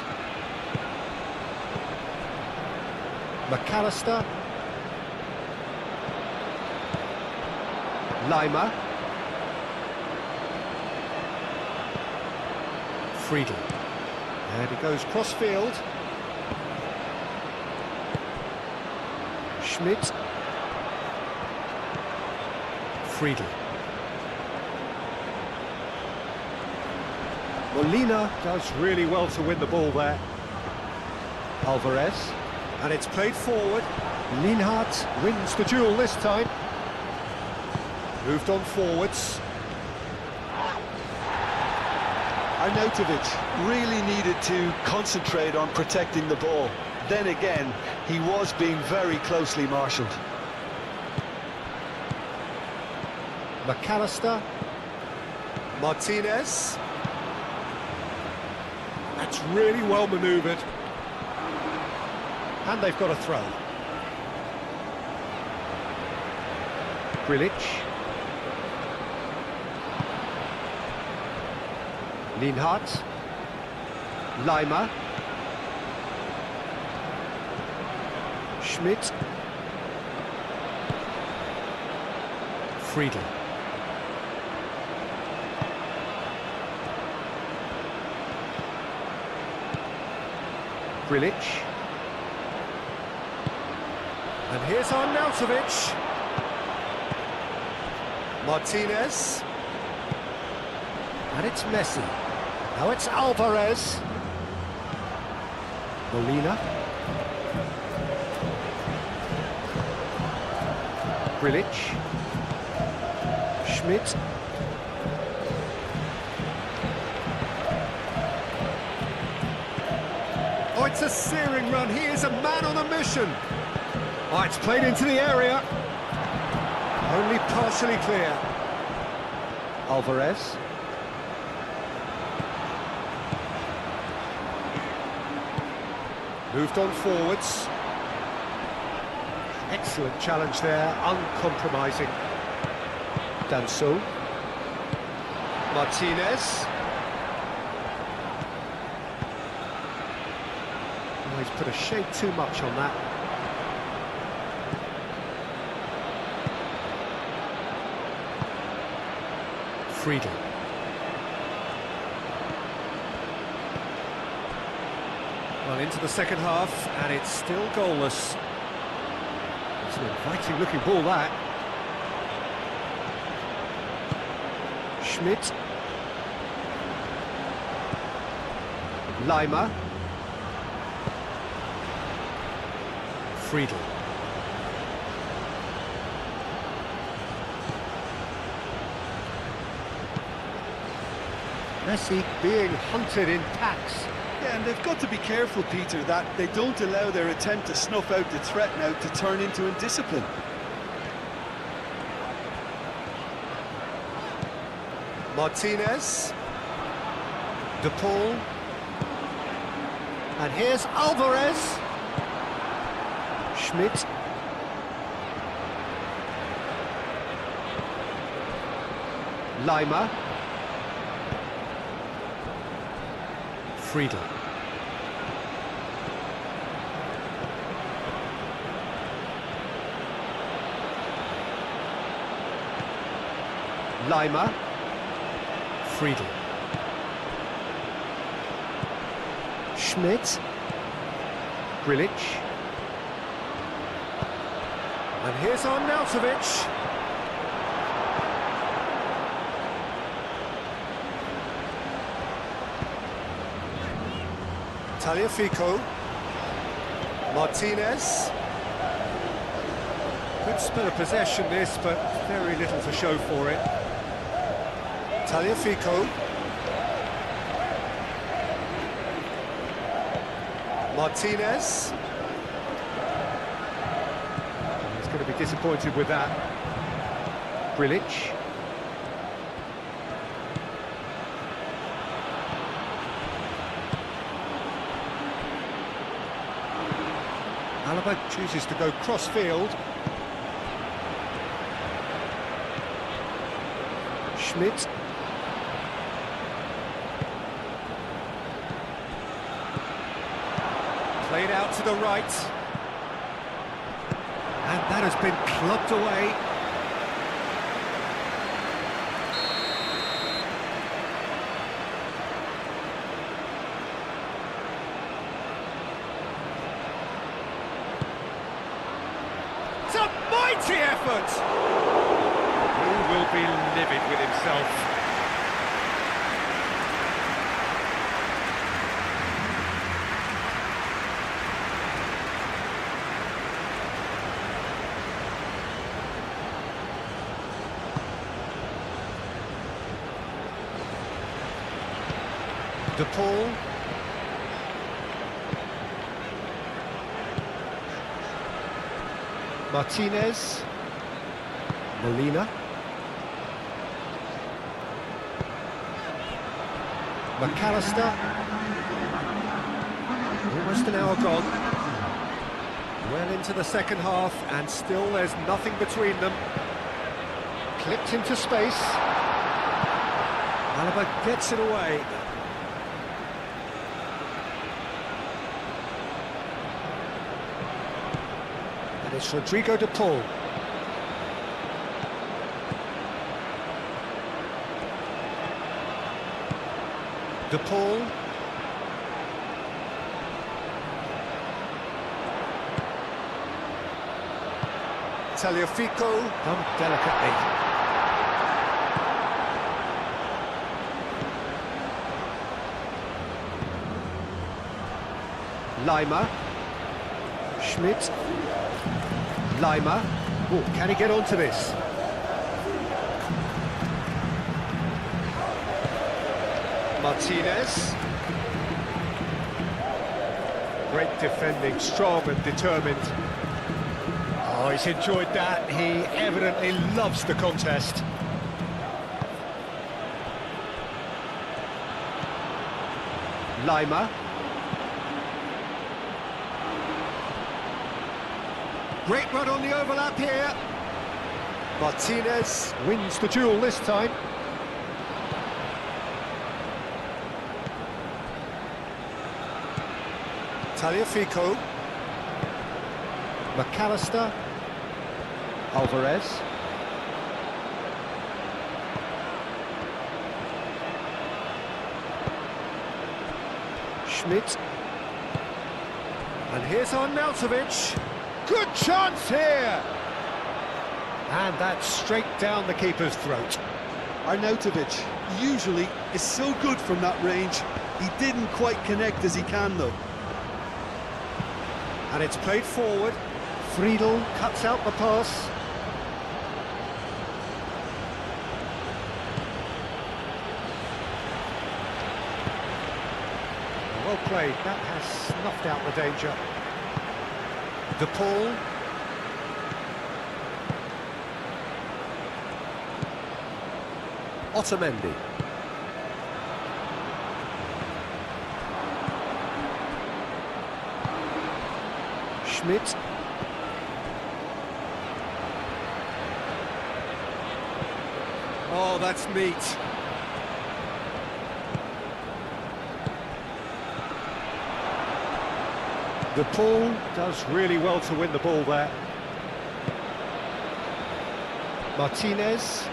McAllister. Lima. Friedel. And he goes cross-field. Schmidt. Friedel. Molina does really well to win the ball there. Alvarez. And it's played forward. Lienhardt wins the duel this time. Moved on forwards. Arnautovic really needed to concentrate on protecting the ball. Then again, he was being very closely marshalled. McAllister. Martinez. That's really well manoeuvred. And they've got a throw. Grilic. Lienhardt. Lima. Schmidt. Friedel. Grilic. And here's Arnautovic. Martinez. And it's Messi. Now it's Alvarez. Molina. Grilic. Schmidt. Oh, it's a searing run. He is a man on a mission. Oh, it's played into the area. Only partially clear. Alvarez. Moved on forwards. Excellent challenge there, uncompromising. Danso. Martinez. Oh, he's put a shade too much on that. Friedel. Well, into the second half, and it's still goalless. It's an inviting looking ball, that. Schmidt. Lima. Friedel. Messi being hunted in packs. Yeah, and they've got to be careful, Peter, that they don't allow their attempt to snuff out the threat now to turn into indiscipline. Martinez. De Paul. And here's Alvarez. Schmidt. Lima. Friedel. Lima. Friedel. Schmidt. Grilic. And here's Arnautovic. Tagliafico. Martinez. Good spell of possession this, but very little to show for it. Tagliafico. Martinez. He's going disappointed with that. Grilic. Alaba chooses to go cross-field. Schmidt. Played out to the right. And that has been clubbed away. It's a mighty effort! He will be livid with himself. De Paul. Martinez. Molina. McAllister. Almost an hour gone. Well into the second half, and still there's nothing between them. Clipped into space. Alaba gets it away. And it's Rodrigo De Paul. De Paul. Tagliafico, done delicately. Lima. Schmidt. Lima. Oh, can he get onto this? Martinez. Great defending, strong and determined. Oh, he's enjoyed that. He evidently loves the contest. Lima. Great run on the overlap here. Martinez wins the duel this time. Tagliafico. McAllister. Alvarez. Schmidt. And here's Arnautovic. Good chance here! And that's straight down the keeper's throat. Arnautovic usually is so good from that range. He didn't quite connect as he can, though. And it's played forward. Friedel cuts out the pass. Well played, that has snuffed out the danger. De Paul. Otamendi. Schmidt. Oh, that's neat. De Paul does really well to win the ball there. Martinez.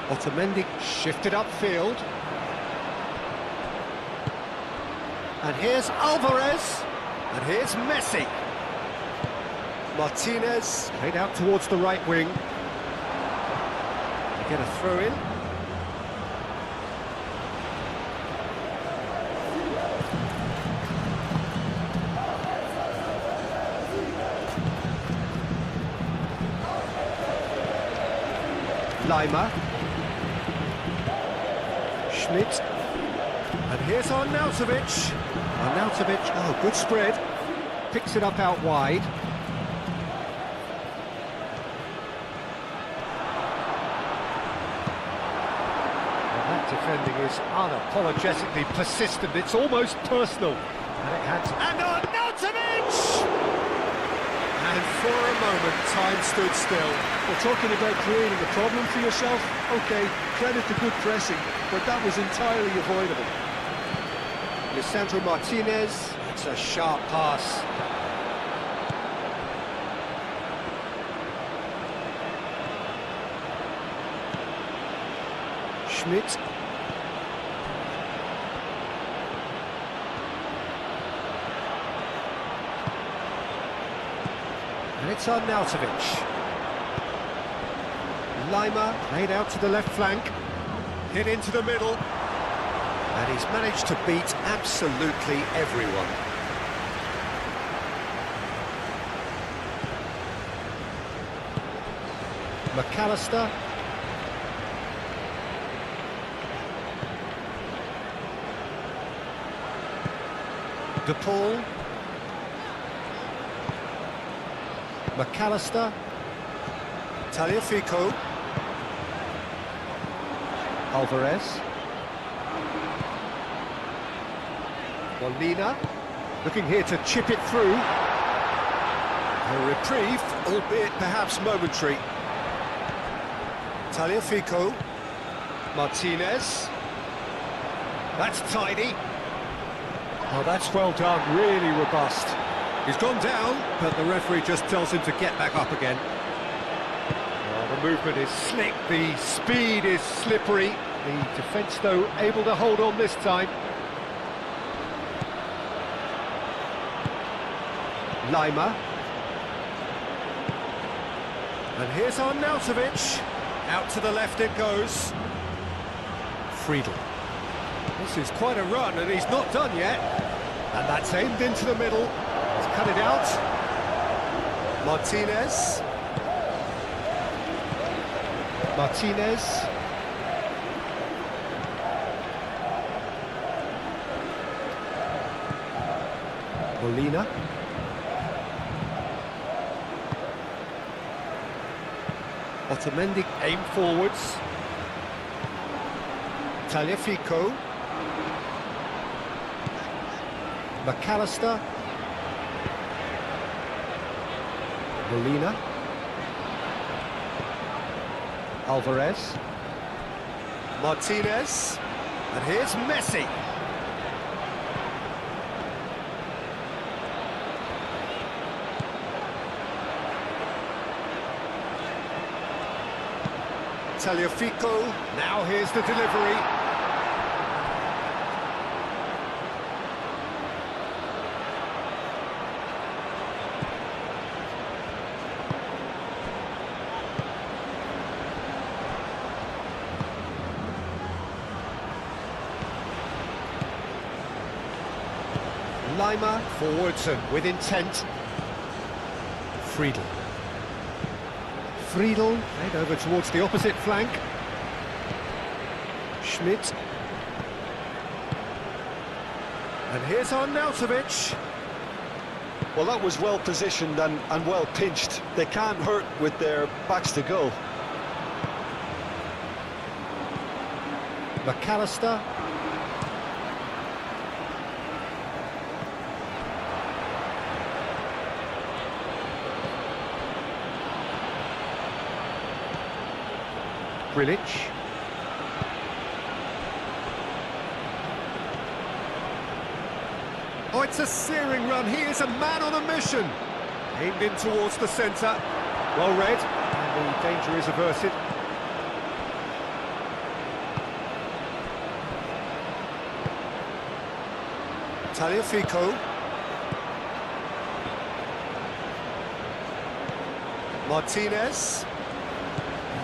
Otamendi shifted upfield. And here's Alvarez. And here's Messi. Martinez played out towards the right wing. They get a throw in. Lima. Schmidt. And here's Arnautovic. Arnautovic, oh, good spread. Picks it up out wide. Well, that defending is unapologetically persistent. It's almost personal. And it had to... And Arnautovic! And for a moment, time stood still. We're talking about creating a problem for yourself. OK, credit to good pressing, but that was entirely avoidable. Lisandro Martinez, it's a sharp pass. Schmidt. And it's Arnautovic. Lima played out to the left flank. Hit into the middle. And he's managed to beat absolutely everyone. McAllister. De Paul. McAllister. Tagliafico. Alvarez. Molina, looking here to chip it through. A reprieve, albeit perhaps momentary. Tagliafico. Martinez. That's tidy. Oh, that's well done, really robust. He's gone down, but the referee just tells him to get back up again. Oh, the movement is slick, the speed is slippery. The defence, though, able to hold on this time. Lima. And here's Arnautovic. Out to the left it goes. Friedel. This is quite a run, and he's not done yet. And that's aimed into the middle. He's cut it out. Martinez. Martinez. Molina. Otamendi aim forwards. Tagliafico. McAllister. Molina. Alvarez. Martinez. And here's Messi. Tagliafico, now here's the delivery. Lima forwards and with intent. Friedel. Friedel, played over towards the opposite flank. Schmidt. And here's Arnautovic. Well, that was well positioned and well pinched. They can't hurt with their backs to goal. McAllister. Grilic. Oh, it's a searing run. He is a man on a mission. Aimed in towards the centre. Well read, and the danger is averted. Tagliafico. Martinez.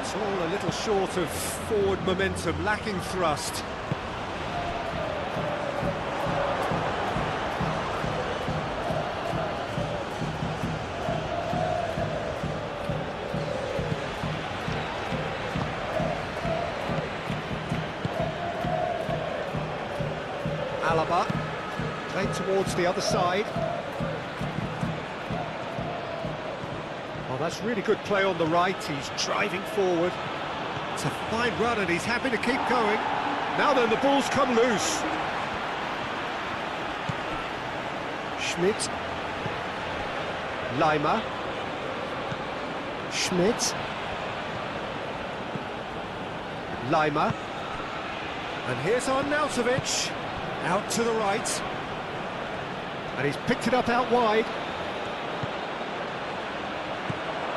It's all a little short of forward momentum, lacking thrust. Alaba. Played towards the other side. Oh, that's really good play on the right. He's driving forward. It's a fine run and he's happy to keep going. Now then, the ball's come loose. Schmidt. Lima. Schmidt. Lima. And here's Arnautovic. Out to the right. And he's picked it up out wide.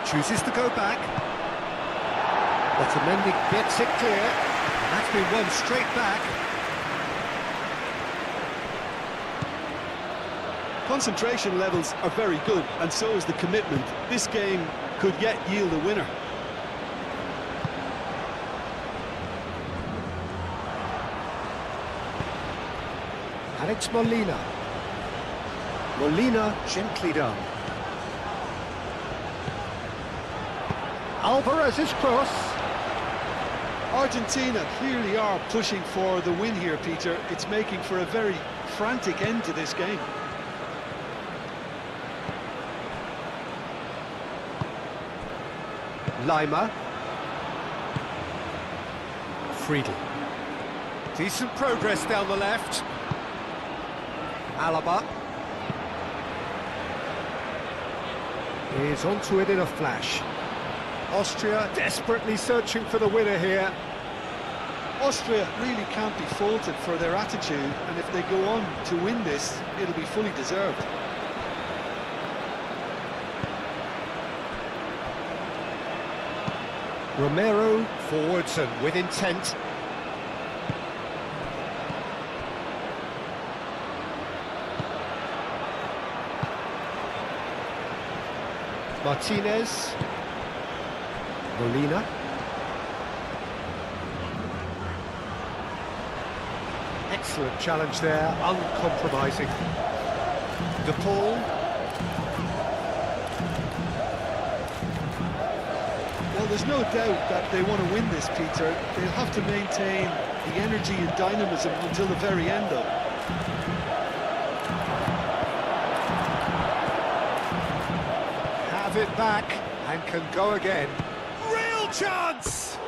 Chooses to go back. Otamendi gets it clear. And that's been won straight back. Concentration levels are very good, and so is the commitment. This game could yet yield a winner. Alex Molina. Molina gently done. Alvarez's cross. Argentina clearly are pushing for the win here, Peter. It's making for a very frantic end to this game. Lima. Friedel. Decent progress down the left. Alaba. Is onto it in a flash. Austria desperately searching for the winner here. Austria really can't be faulted for their attitude, and if they go on to win this, it'll be fully deserved. Romero forwards and with intent. Martinez. Molina. Excellent challenge there, uncompromising. De Paul. Well, there's no doubt that they want to win this, Peter. They'll have to maintain the energy and dynamism until the very end, though. Have it back and can go again. Real chance!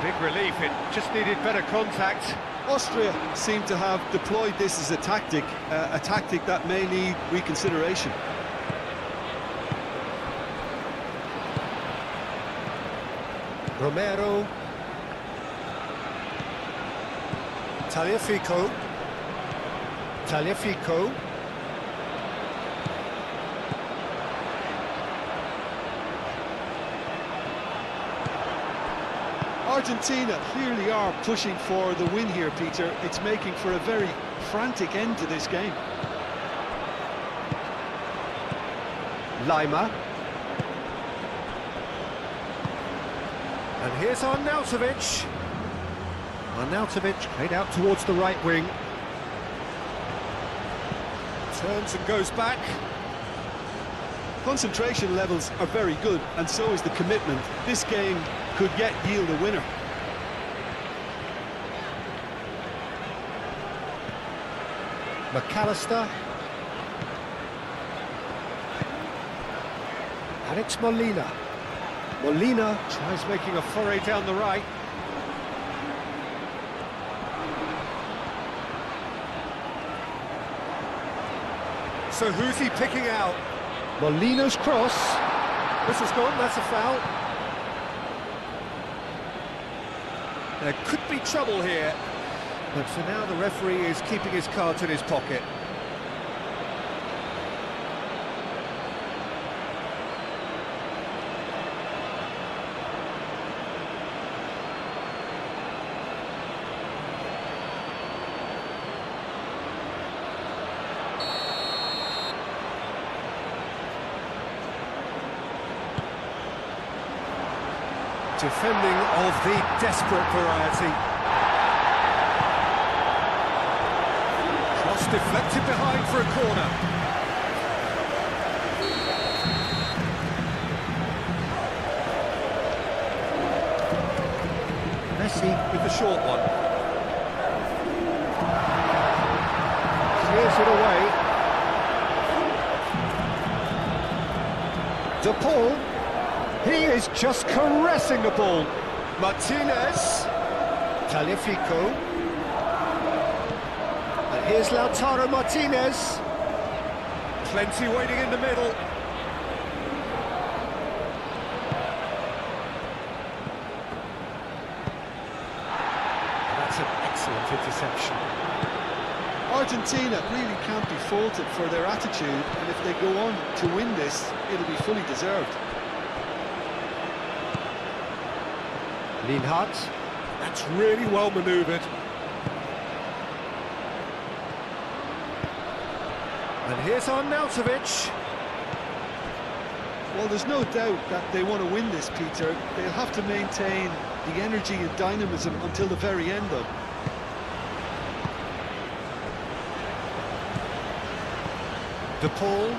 Big relief, it just needed better contact. Austria seem to have deployed this as a tactic that may need reconsideration. Romero. Tagliafico. Tagliafico. Argentina clearly are pushing for the win here, Peter. It's making for a very frantic end to this game. Lima. And here's Arnautovic. Arnautovic played out towards the right wing. Turns and goes back. Concentration levels are very good, and so is the commitment. This game could yet yield a winner. McAllister. Alex Molina. Molina tries making a foray down the right. So who's he picking out? Molina's cross. This has gone, that's a foul. There could be trouble here, but for now the referee is keeping his cards in his pocket. Defending of the desperate variety. Cross deflected behind for a corner. Messi with the short one. clears it away. De Paul. He is just caressing the ball. Martinez. Tagliafico. And here's Lautaro Martinez. Plenty waiting in the middle. That's an excellent interception. Argentina really can't be faulted for their attitude, and if they go on to win this, it'll be fully deserved. Linhart. That's really well manoeuvred. And here's Arnautovic. Well, there's no doubt that they want to win this, Peter. They'll have to maintain the energy and dynamism until the very end, though. De Paul.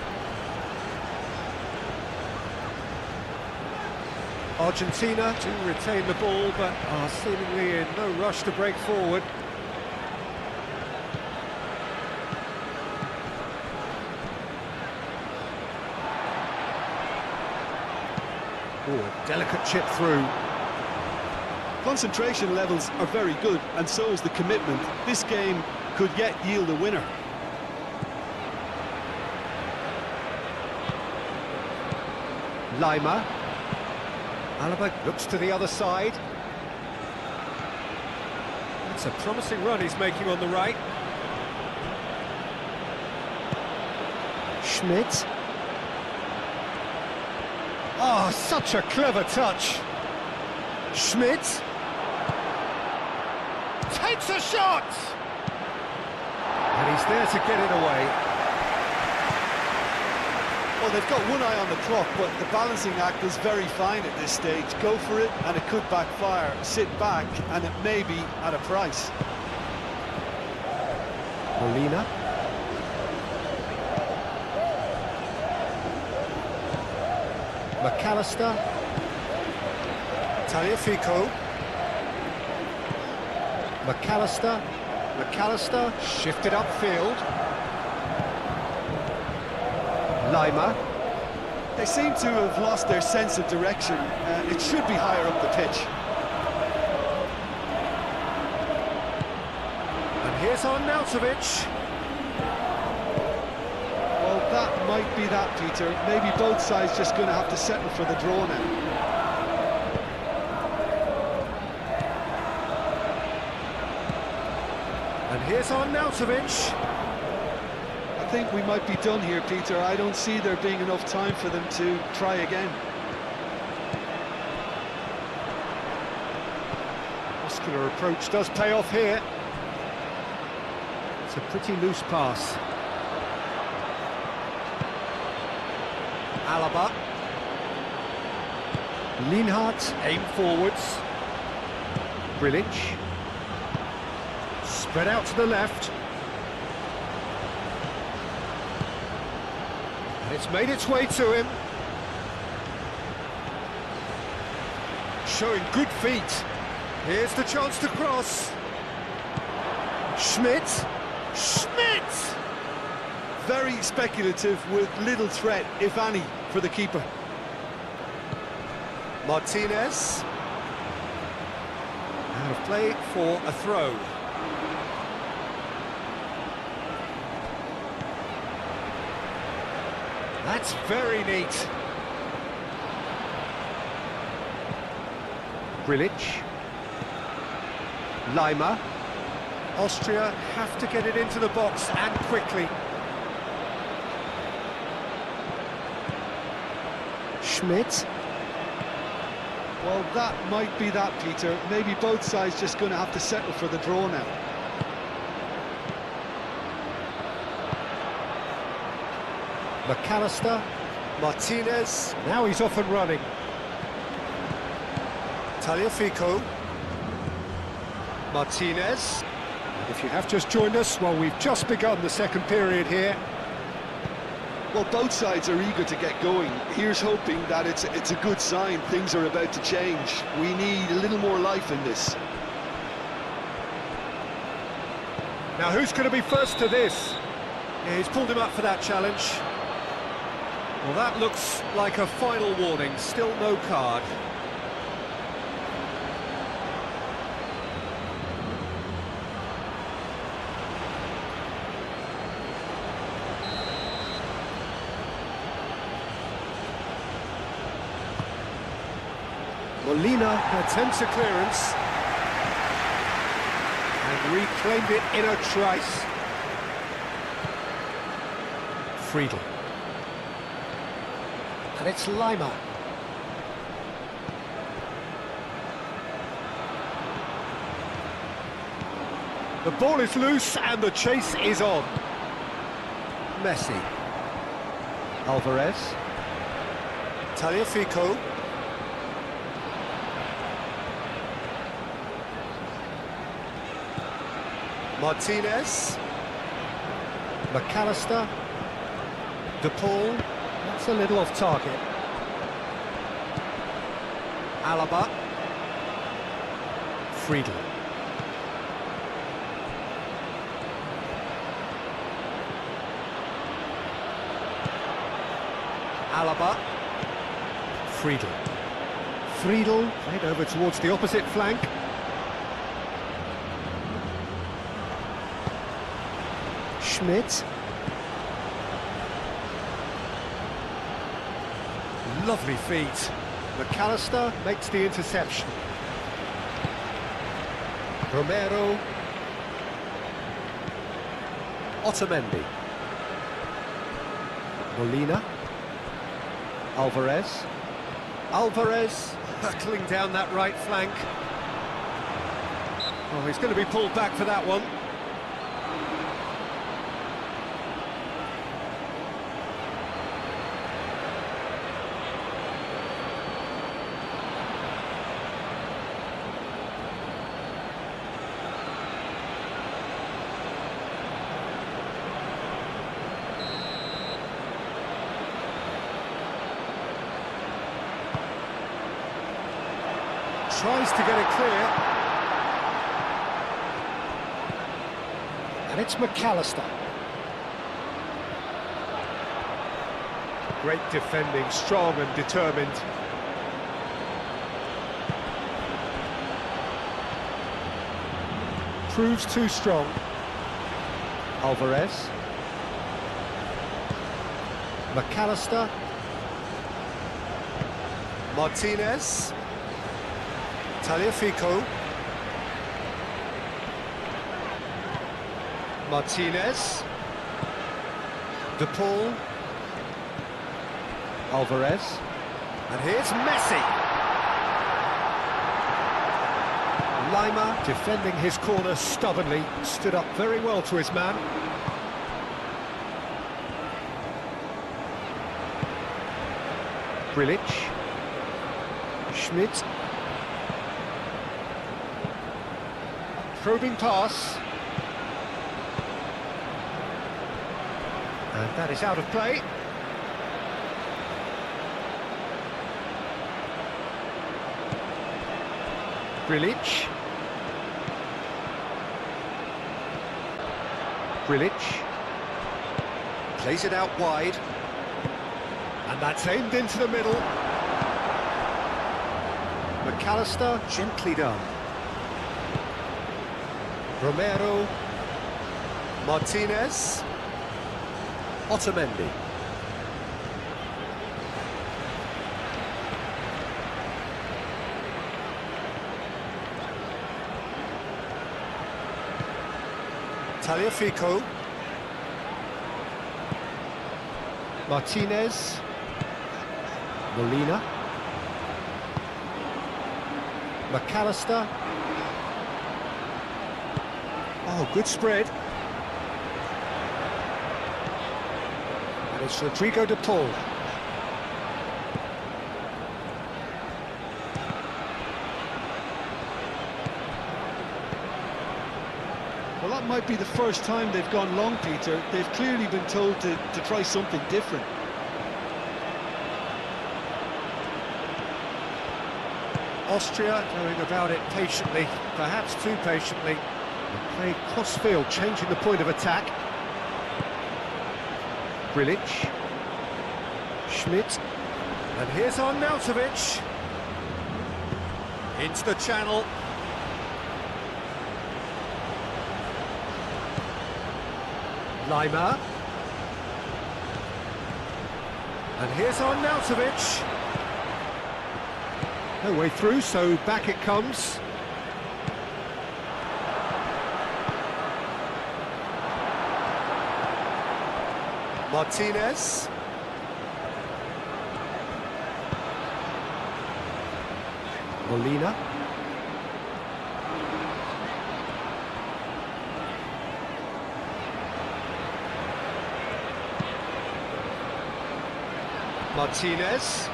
Argentina to retain the ball, but are seemingly in no rush to break forward. Oh, a delicate chip through. Concentration levels are very good, and so is the commitment. This game could yet yield a winner. Lima. Alaba looks to the other side. It's a promising run he's making on the right. Schmidt. Oh, such a clever touch. Schmidt. Takes a shot! And he's there to get it away. Well, they've got one eye on the clock, but the balancing act is very fine at this stage. Go for it, and it could backfire. Sit back, and it may be at a price. Molina. McAllister. Tagliafico. McAllister shifted upfield. Lima. They seem to have lost their sense of direction. It should be higher up the pitch. And here's Arnautovic. Well, that might be that, Peter. Maybe both sides just going to have to settle for the draw now. And here's Arnautovic. I think we might be done here, Peter. I don't see there being enough time for them to try again. Muscular approach does pay off here. It's a pretty loose pass. Alaba. Linhart, aim forwards. Grilic. Spread out to the left. And it's made its way to him. Showing good feet. Here's the chance to cross. Schmidt. Very speculative with little threat, if any, for the keeper. Martinez. Out of play for a throw. That's very neat. Grilic. Lima. Austria have to get it into the box, and quickly. Schmidt. Well, that might be that, Peter. Maybe both sides just going to have to settle for the draw now. McAllister. Martinez. Now he's off and running. Tagliafico. Martinez. If you have just joined us, well, we've just begun the second period here. Well, both sides are eager to get going. Here's hoping that it's a good sign. Things are about to change. We need a little more life in this. Now, who's going to be first to this? He's pulled him up for that challenge. Well, that looks like a final warning. Still no card. Molina attempts a clearance and reclaimed it in a trice. Friedel. And it's Lima. The ball is loose and the chase is on. Messi. Alvarez. Tagliafico. Martinez. McAllister. De Paul. That's a little off target. Alaba. Friedel. Alaba. Friedel. Friedel played over towards the opposite flank. Schmidt. Lovely feet. McAllister makes the interception. Romero. Otamendi. Molina. Alvarez. Alvarez hurtling down that right flank. Oh, he's going to be pulled back for that one. Tries to get it clear. And it's McAllister. Great defending, strong and determined. Proves too strong. Alvarez. McAllister. Martinez. Tagliafico. Martinez. De Paul. Alvarez. And here's Messi. Lima defending his corner stubbornly, stood up very well to his man. Grilic. Schmidt. Probing pass. And that is out of play. Grilic. Grilic. Plays it out wide. And that's aimed into the middle. McAllister, gently done. Romero. Martinez. Otamendi. Tagliafico. Martinez. Molina. McAllister. Oh, good spread. And it's Rodrigo de Paul. Well, that might be the first time they've gone long, Peter. They've clearly been told to try something different. Austria going about it patiently, perhaps too patiently. They played cross-field, changing the point of attack. Grilic. Schmidt. And here's Arnautovic. Into the channel. Lima. And here's Arnautovic. No way through, so back it comes. Martinez. Molina. Martinez.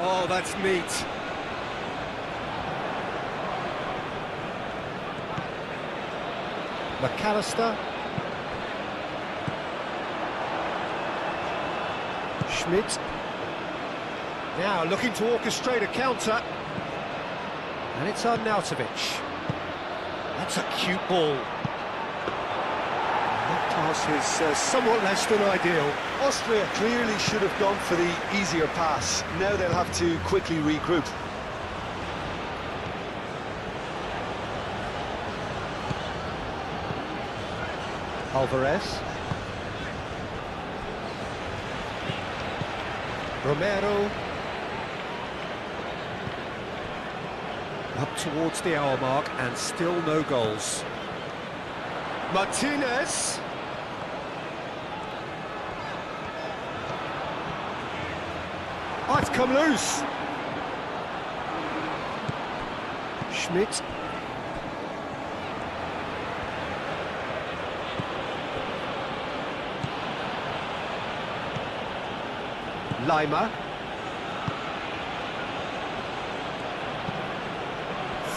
Oh, that's neat. McAllister. Schmidt. Now looking to orchestrate a counter. And it's Arnautovic. That's a cute ball. That pass is somewhat less than ideal. Austria clearly should have gone for the easier pass. Now they'll have to quickly regroup. Alvarez. Romero. Up towards the hour mark and still no goals. Martinez. Oh, it's come loose. Schmidt. Lima.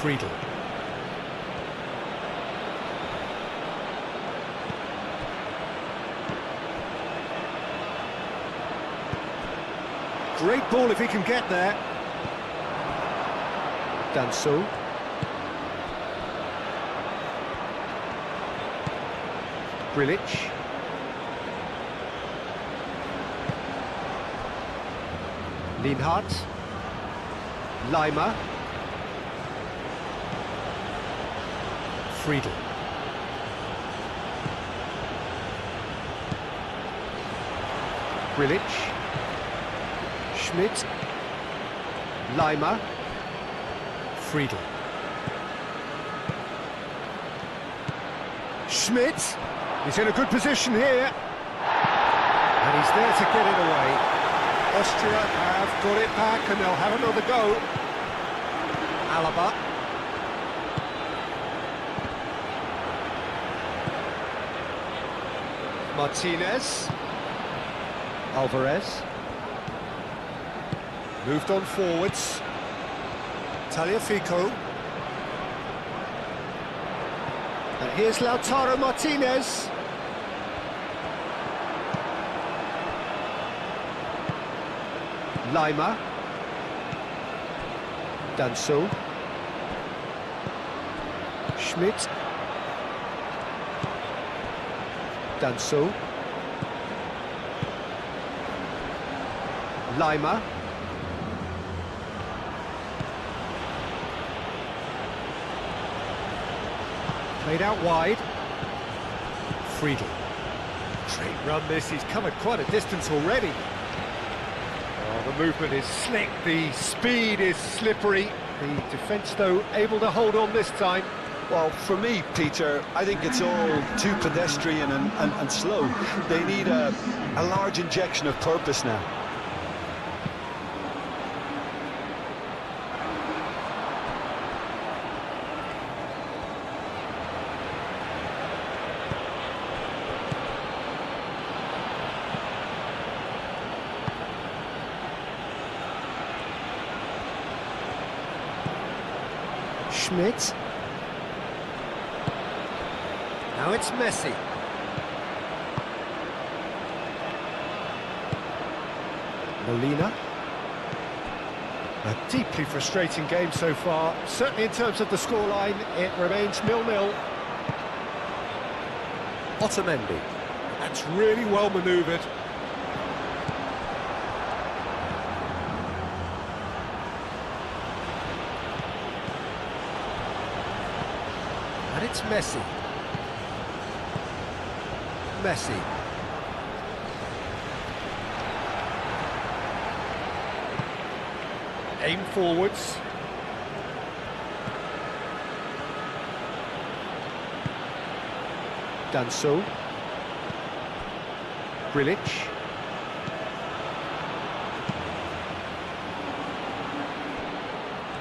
Friedel. Great ball if he can get there. Danso. Grilic. Lienhardt. Lima. Friedel. Grilic. Schmidt. Lima. Friedel. Schmidt. He's in a good position here. And he's there to get it away. Austria have got it back and they'll have another go. Alaba. Martinez. Alvarez. Moved on forwards. Tagliafico. And here's Lautaro Martinez. Lima. Danso. Schmidt. Danso. Lima. Played out wide. Friedel. Great run this, he's covered quite a distance already. Oh, the movement is slick, the speed is slippery. The defence, though, able to hold on this time. Well, for me, Peter, I think it's all too pedestrian and slow. They need a large injection of purpose now. Schmidt. Now it's Messi. Molina. A deeply frustrating game so far. Certainly in terms of the scoreline, it remains 0-0. Otamendi. That's really well manoeuvred. And it's Messi. Messi. Aim forwards. Danso. Grilic.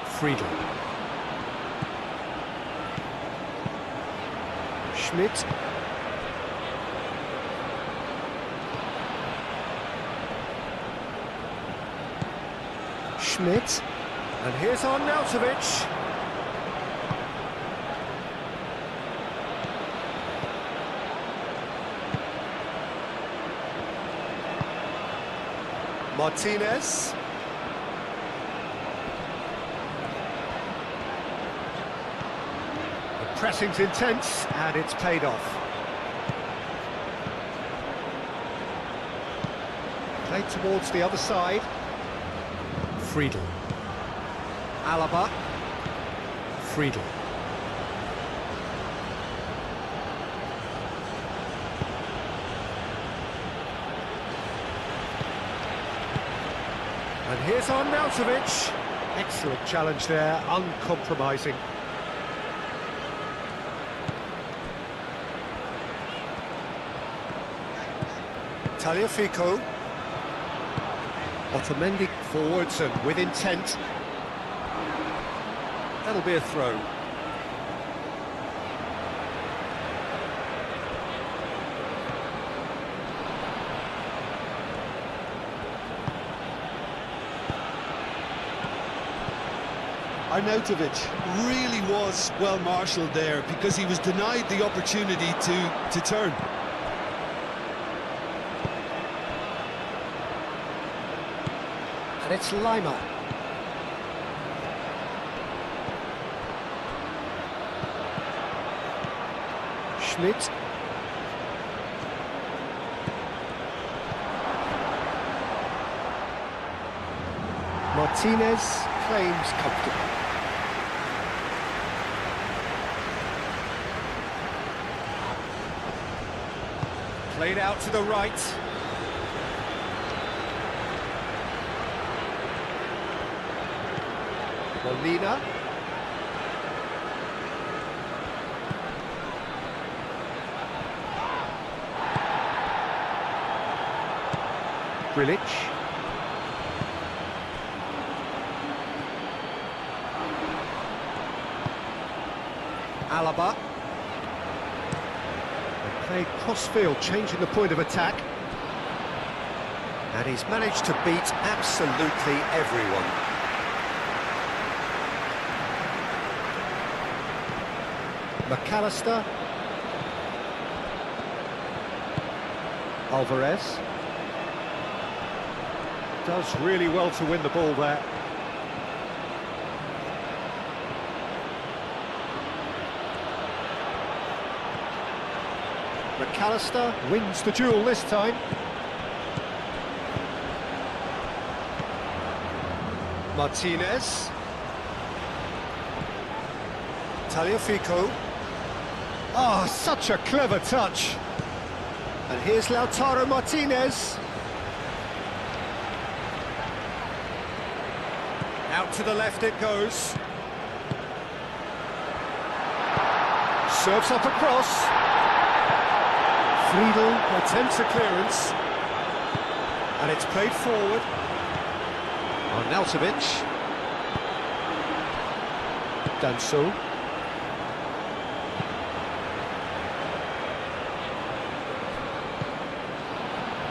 Friedel. Schmidt. Schmidt. And here's Arnautovic. Martinez. The pressing's intense, and it's paid off. Played towards the other side. Friedel. Alaba. Friedel. And here's Arnautovic. Excellent challenge there, uncompromising. Tagliafico. Otamendi forwards and with intent. That'll be a throw. Arnautovic really was well marshalled there because he was denied the opportunity to turn. And it's Lima. Schmidt. Martinez claims comfortable. Played out to the right. Molina. Grilic. Alaba. They played cross-field, changing the point of attack. And he's managed to beat absolutely everyone. McAllister. Alvarez. Does really well to win the ball there. McAllister wins the duel this time. Martinez. Tagliafico. Ah, such a clever touch. And here's Lautaro Martinez. Out to the left it goes. Serves up across. Friedel attempts a clearance. And it's played forward. Arnautovic. Danso.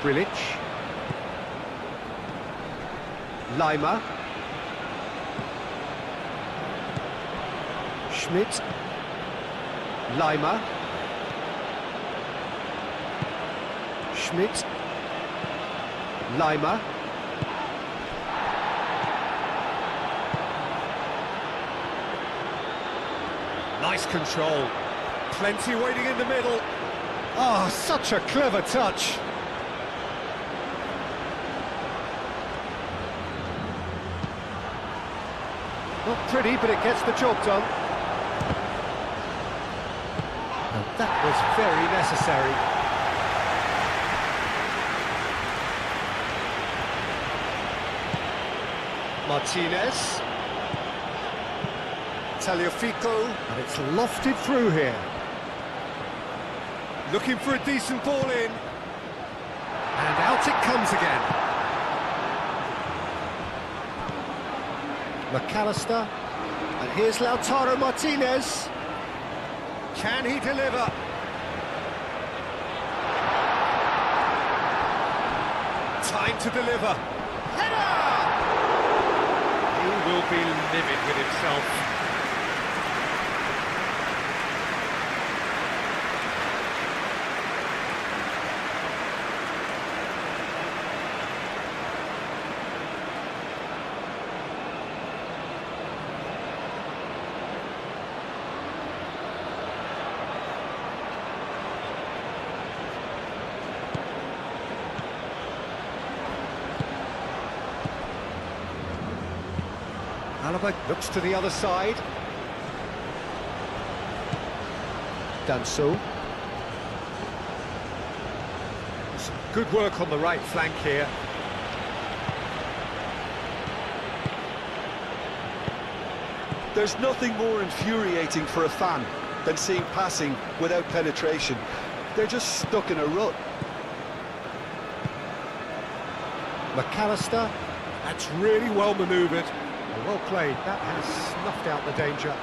Grilic. Lima. Schmidt. Lima. Schmidt. Lima. Nice control. Plenty waiting in the middle. Oh, such a clever touch. Not pretty, but it gets the job done. And that was very necessary. Martinez. Tagliafico. And it's lofted through here. Looking for a decent ball in. And out it comes again. McAllister. And here's Lautaro Martinez. Can he deliver? Time to deliver. Header! He will be livid with himself. Alaba looks to the other side. Danso. Some good work on the right flank here. There's nothing more infuriating for a fan than seeing passing without penetration. They're just stuck in a rut. McAllister. That's really well manoeuvred. Well played, that has snuffed out the danger.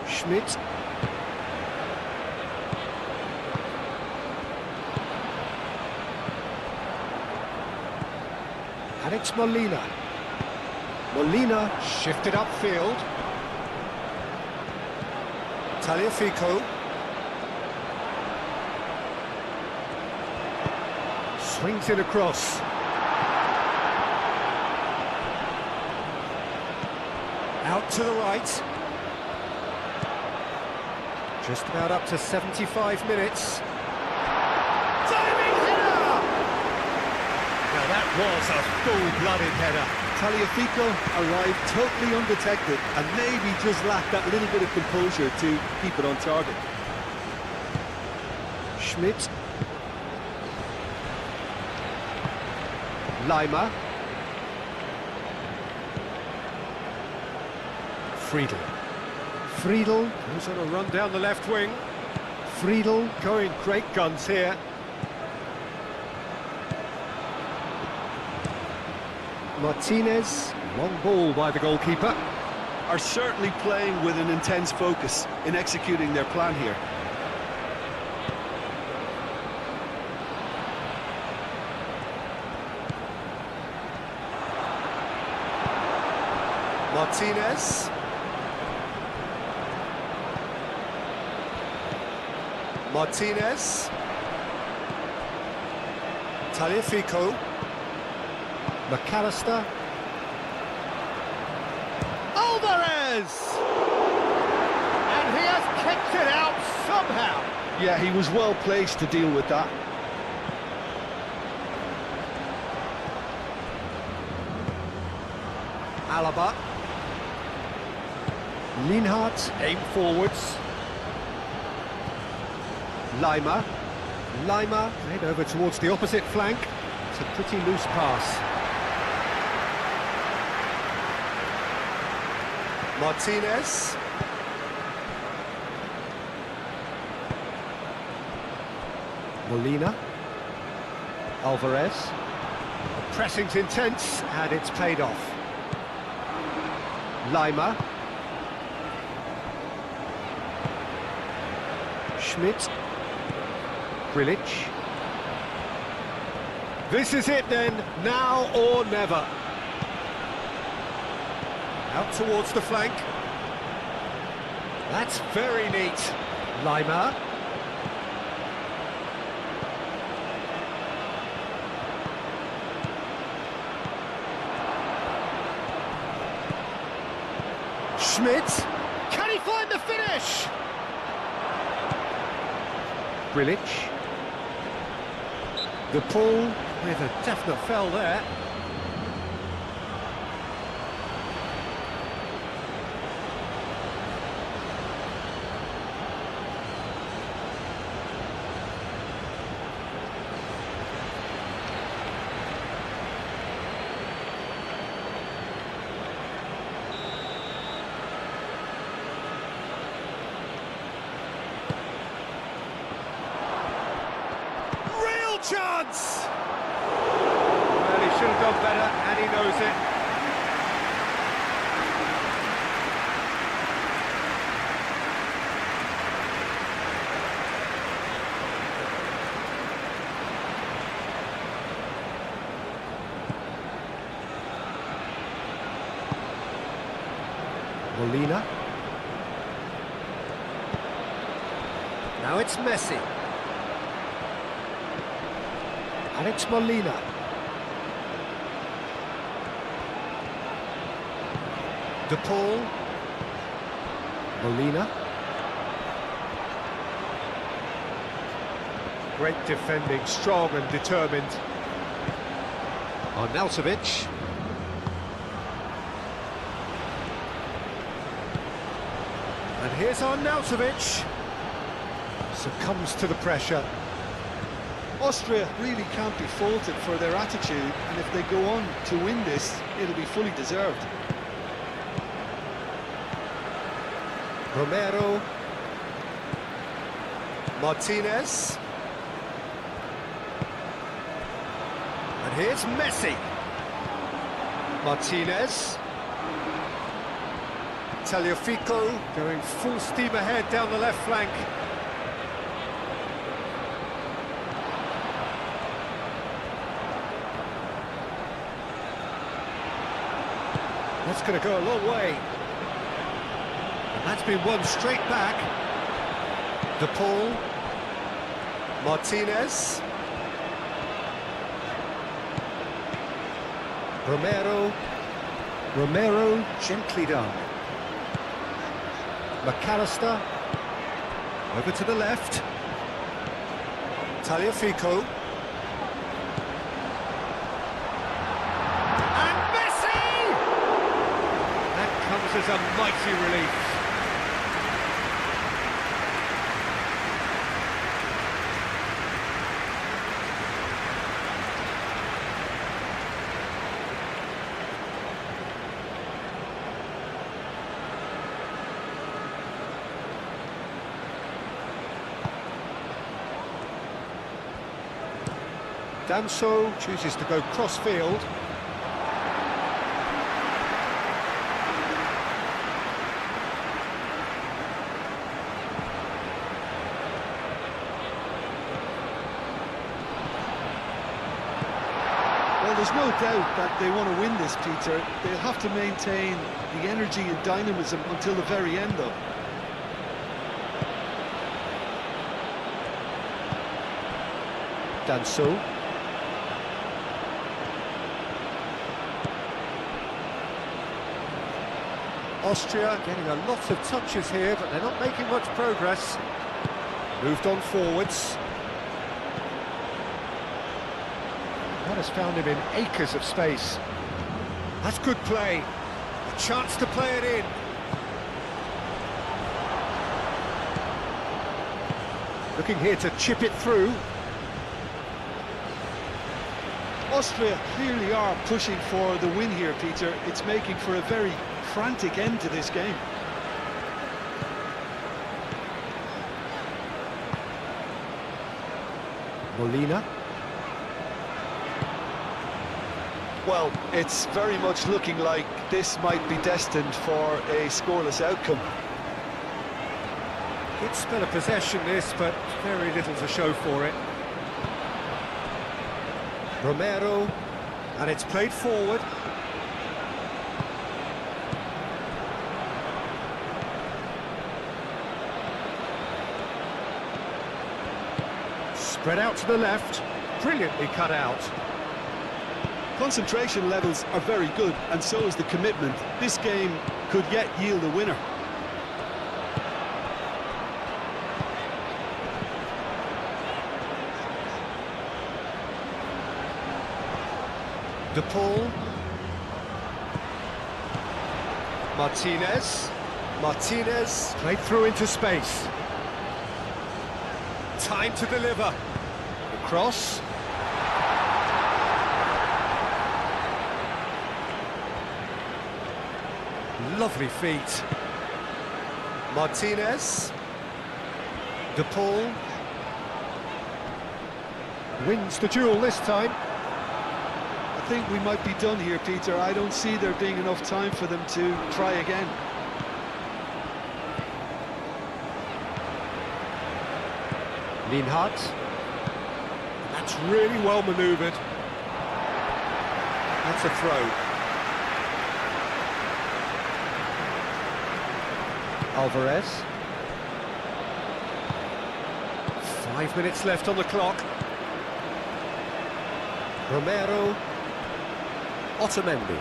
Schmidt. And it's Molina. Molina shifted upfield. Tagliafico. Swings it across. Out to the right. Just about up to 75 minutes. Diving header! Now that was a full-blooded header. Tagliafico arrived totally undetected and maybe just lacked that little bit of composure to keep it on target. Schmidt. Lima. Friedel. Friedel goes on a run down the left wing. Friedel going great guns here. Martinez, long ball by the goalkeeper. Are certainly playing with an intense focus in executing their plan here. Martinez. Martinez. Tagliafico. McAllister. Alvarez! And he has kicked it out somehow. Yeah, he was well placed to deal with that. Alaba. Lienhardt aim forwards. Lima. Lima played over towards the opposite flank. It's a pretty loose pass. Martinez. Molina. Alvarez. The pressing's intense and it's paid off. Lima. Schmidt. Grilic. This is it then, now or never. Out towards the flank. That's very neat. Lima. Schmidt. Can he find the finish? Brilic. The pull with a definite foul there. Chance! Well, he should have done better, and he knows it. Molina. Now it's Messi. Alex Molina. De Paul. Molina. Great defending, strong and determined. Arnautovic. And here's Arnautovic. Succumbs to the pressure. Austria really can't be faulted for their attitude, and if they go on to win this, it'll be fully deserved. Romero. Martinez. And here's Messi. Martinez. Tagliafico going full steam ahead down the left flank. That's going to go a long way. And that's been won straight back. De Paul. Martinez. Romero. Romero, gently done. McAllister. Over to the left. Tagliafico. As a mighty relief. Danso chooses to go cross-field. There's no doubt that they want to win this, Peter. They'll have to maintain the energy and dynamism until the very end, though. Danso. Austria getting a lot of touches here, but they're not making much progress. Moved on forwards. That has found him in acres of space. That's good play. A chance to play it in. Looking here to chip it through. Austria clearly are pushing for the win here, Peter. It's making for a very frantic end to this game. Molina. Well, it's very much looking like this might be destined for a scoreless outcome. Good spell of possession this, but very little to show for it. Romero, and it's played forward. Spread out to the left, brilliantly cut out. Concentration levels are very good, and so is the commitment. This game could yet yield a winner. De Paul. Martinez. Martinez played through into space. Time to deliver. The cross. Lovely feet. Martinez. De Paul. Wins the duel this time. I think we might be done here, Peter. I don't see there being enough time for them to try again. Lienhardt. That's really well manoeuvred. That's a throw. Alvarez. 5 minutes left on the clock. Romero. Otamendi.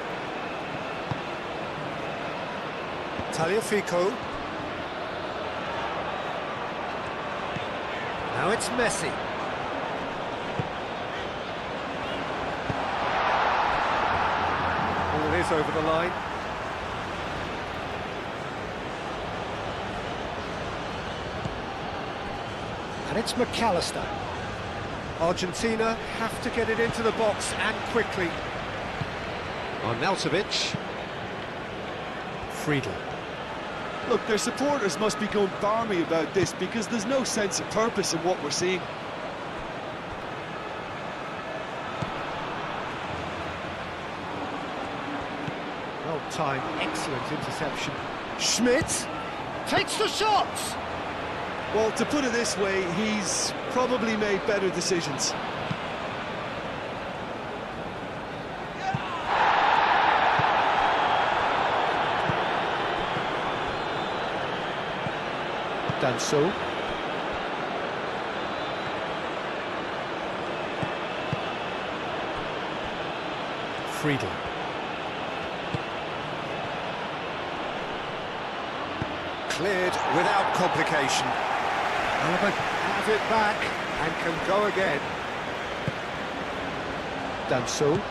Tagliafico. Now it's Messi. Ball is over the line. And it's McAllister. Argentina have to get it into the box and quickly. Arnautovic. Friedel. Look, their supporters must be going barmy about this because there's no sense of purpose in what we're seeing. Well timed, excellent interception. Schmidt takes the shot! Well, to put it this way, he's probably made better decisions. Danso. Friedel. Cleared without complication. Alaba have it back and can go again. Danso.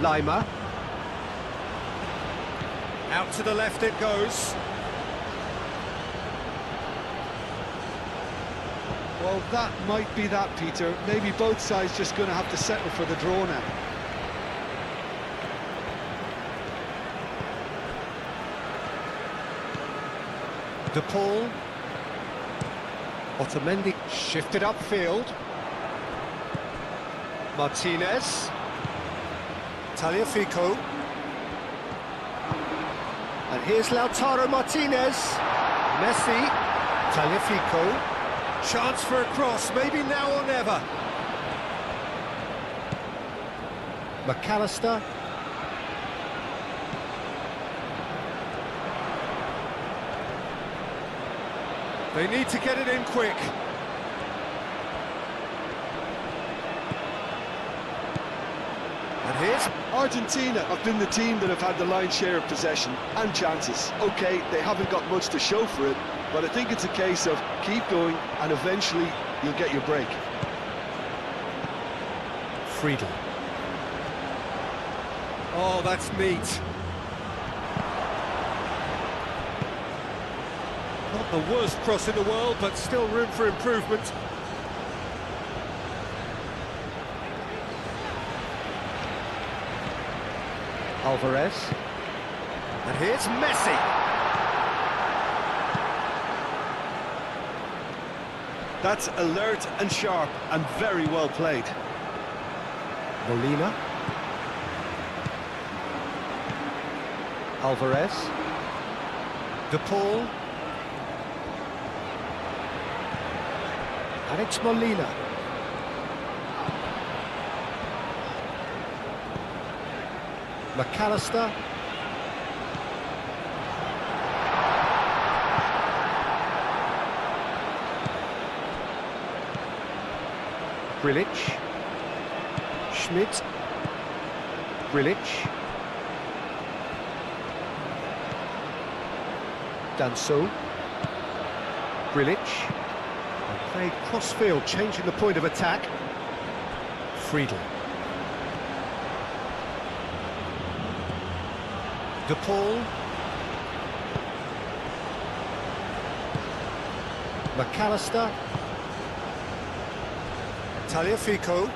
Lima. Out to the left it goes. Well, that might be that, Peter. Maybe both sides just going to have to settle for the draw now. De Paul. Otamendi shifted upfield. Martinez. Tagliafico. And here's Lautaro Martinez. Messi. Tagliafico. Chance for a cross, maybe now or never. McAllister. They need to get it in quick. And here's Argentina have been the team that have had the lion's share of possession and chances. OK, they haven't got much to show for it, but I think it's a case of keep going and eventually you'll get your break. Friedel. Oh, that's neat. Not the worst cross in the world, but still room for improvement. Alvarez. And here's Messi. That's alert and sharp and very well played. Molina. Alvarez. De Paul. And it's Molina. McAllister. Grilic. Schmidt. Grilic. Danso. Grilic. And played cross-field, changing the point of attack. Friedel. De Paul. McAllister. Tagliafico.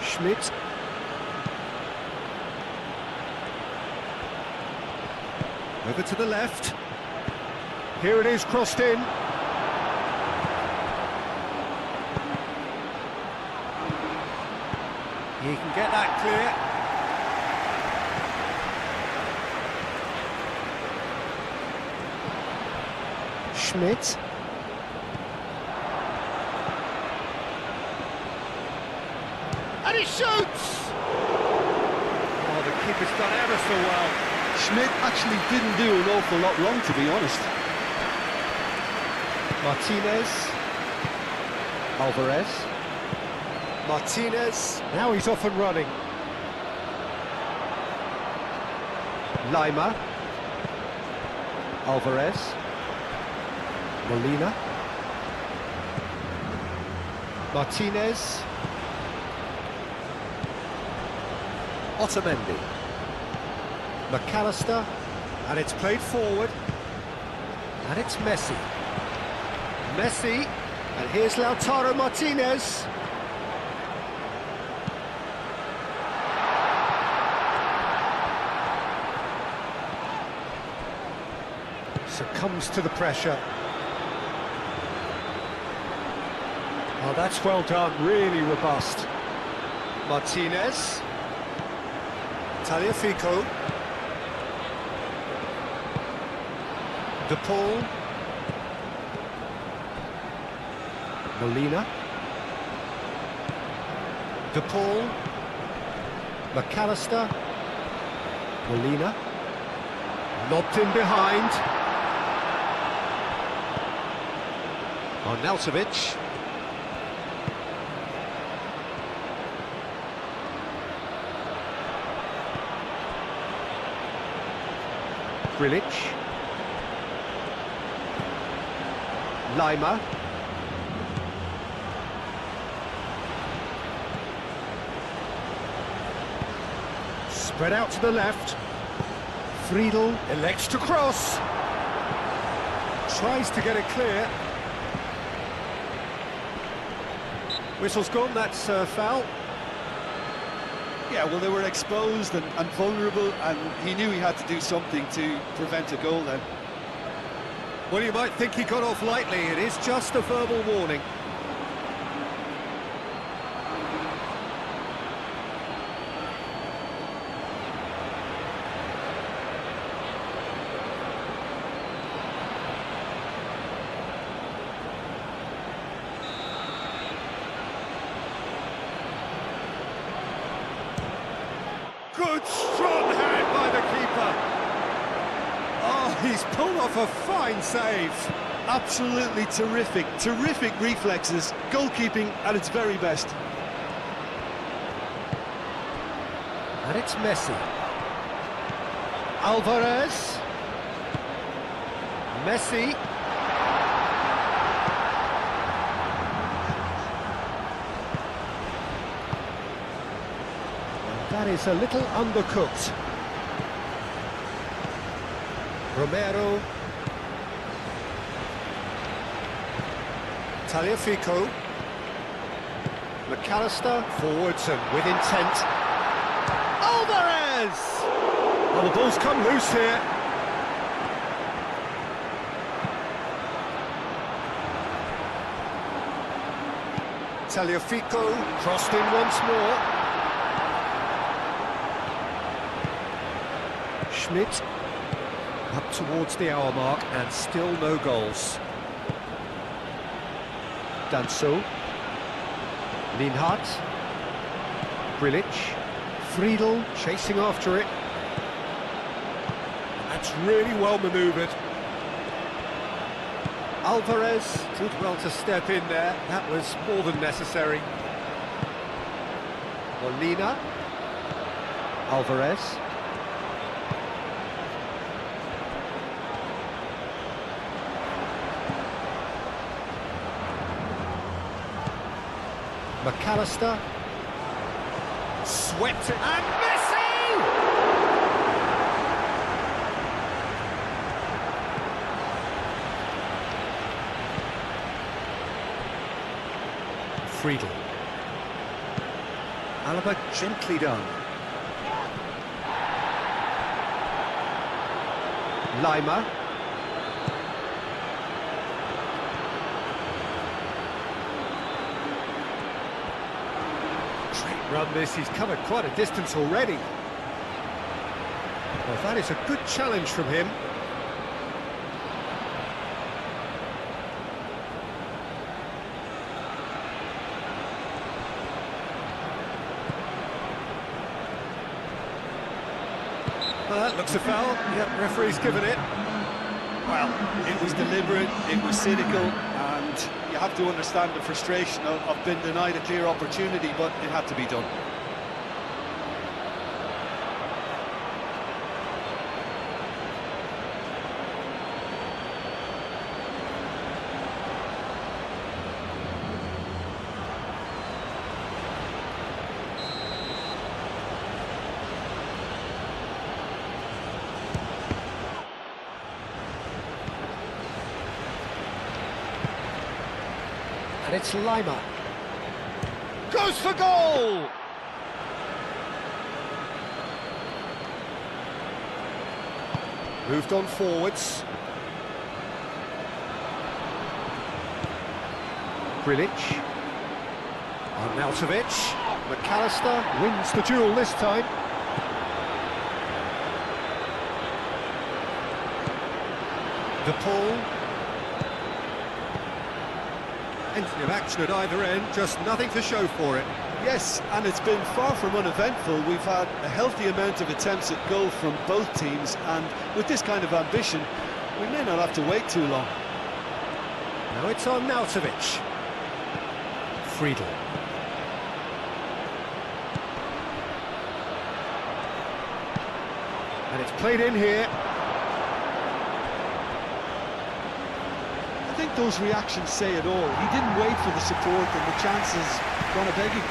Schmidt. Over to the left. Here it is, crossed in. He can get that clear. Schmidt. And he shoots! Oh, the keeper's done ever so well. Schmidt actually didn't do an awful lot wrong, to be honest. Martinez. Alvarez. Martinez. Now he's off and running. Lima. Alvarez. Molina. Martinez. Otamendi. McAllister. And it's played forward. And it's Messi. Messi. And here's Lautaro Martinez. Succumbs to the pressure. Oh, that's well done, really robust. Martinez. Tagliafico. De Paul. Molina. De Paul. McAllister. Molina. Lobbed in behind. Arnautovic. Grilic. Lima. Spread out to the left. Friedel elects to cross. Tries to get it clear. Whistle's gone, that's foul. Yeah, well, they were exposed and vulnerable, and he knew he had to do something to prevent a goal then. Well, you might think he got off lightly. It is just a verbal warning. Good, strong hand by the keeper. Oh, he's pulled off a fine save. Absolutely terrific, terrific reflexes, goalkeeping at its very best. And it's Messi. Alvarez. Messi. That is a little undercooked. Romero. Tagliafico. McAllister. Forwards and with intent. Alvarez! Well, the ball's come loose here. Tagliafico crossed in once more. Schmidt up towards the hour mark and still no goals. Danso. Linhart. Grilic. Friedel chasing after it. That's really well manoeuvred. Alvarez did well to step in there. That was more than necessary. Molina. Alvarez. McAllister. Swept it. And Messi! Friedel. Alaba gently done. Lima. Great run this, he's covered quite a distance already. Well, that is a good challenge from him. Well, that looks a foul. Yep, referee's given it. Well, it was deliberate, it was cynical, and you have to understand the frustration of being denied a clear opportunity, but it had to be done. And it's Lima. Goes for goal! Moved on forwards. Grilic. Arnautovic. McAllister wins the duel this time. De Paul. Plenty of action at either end, just nothing to show for it. Yes, and it's been far from uneventful. We've had a healthy amount of attempts at goal from both teams, and with this kind of ambition, we may not have to wait too long. Now it's Arnautovic. Friedel. And it's played in here. I think those reactions say it all. He didn't wait for the support, and the chances gone a-begging.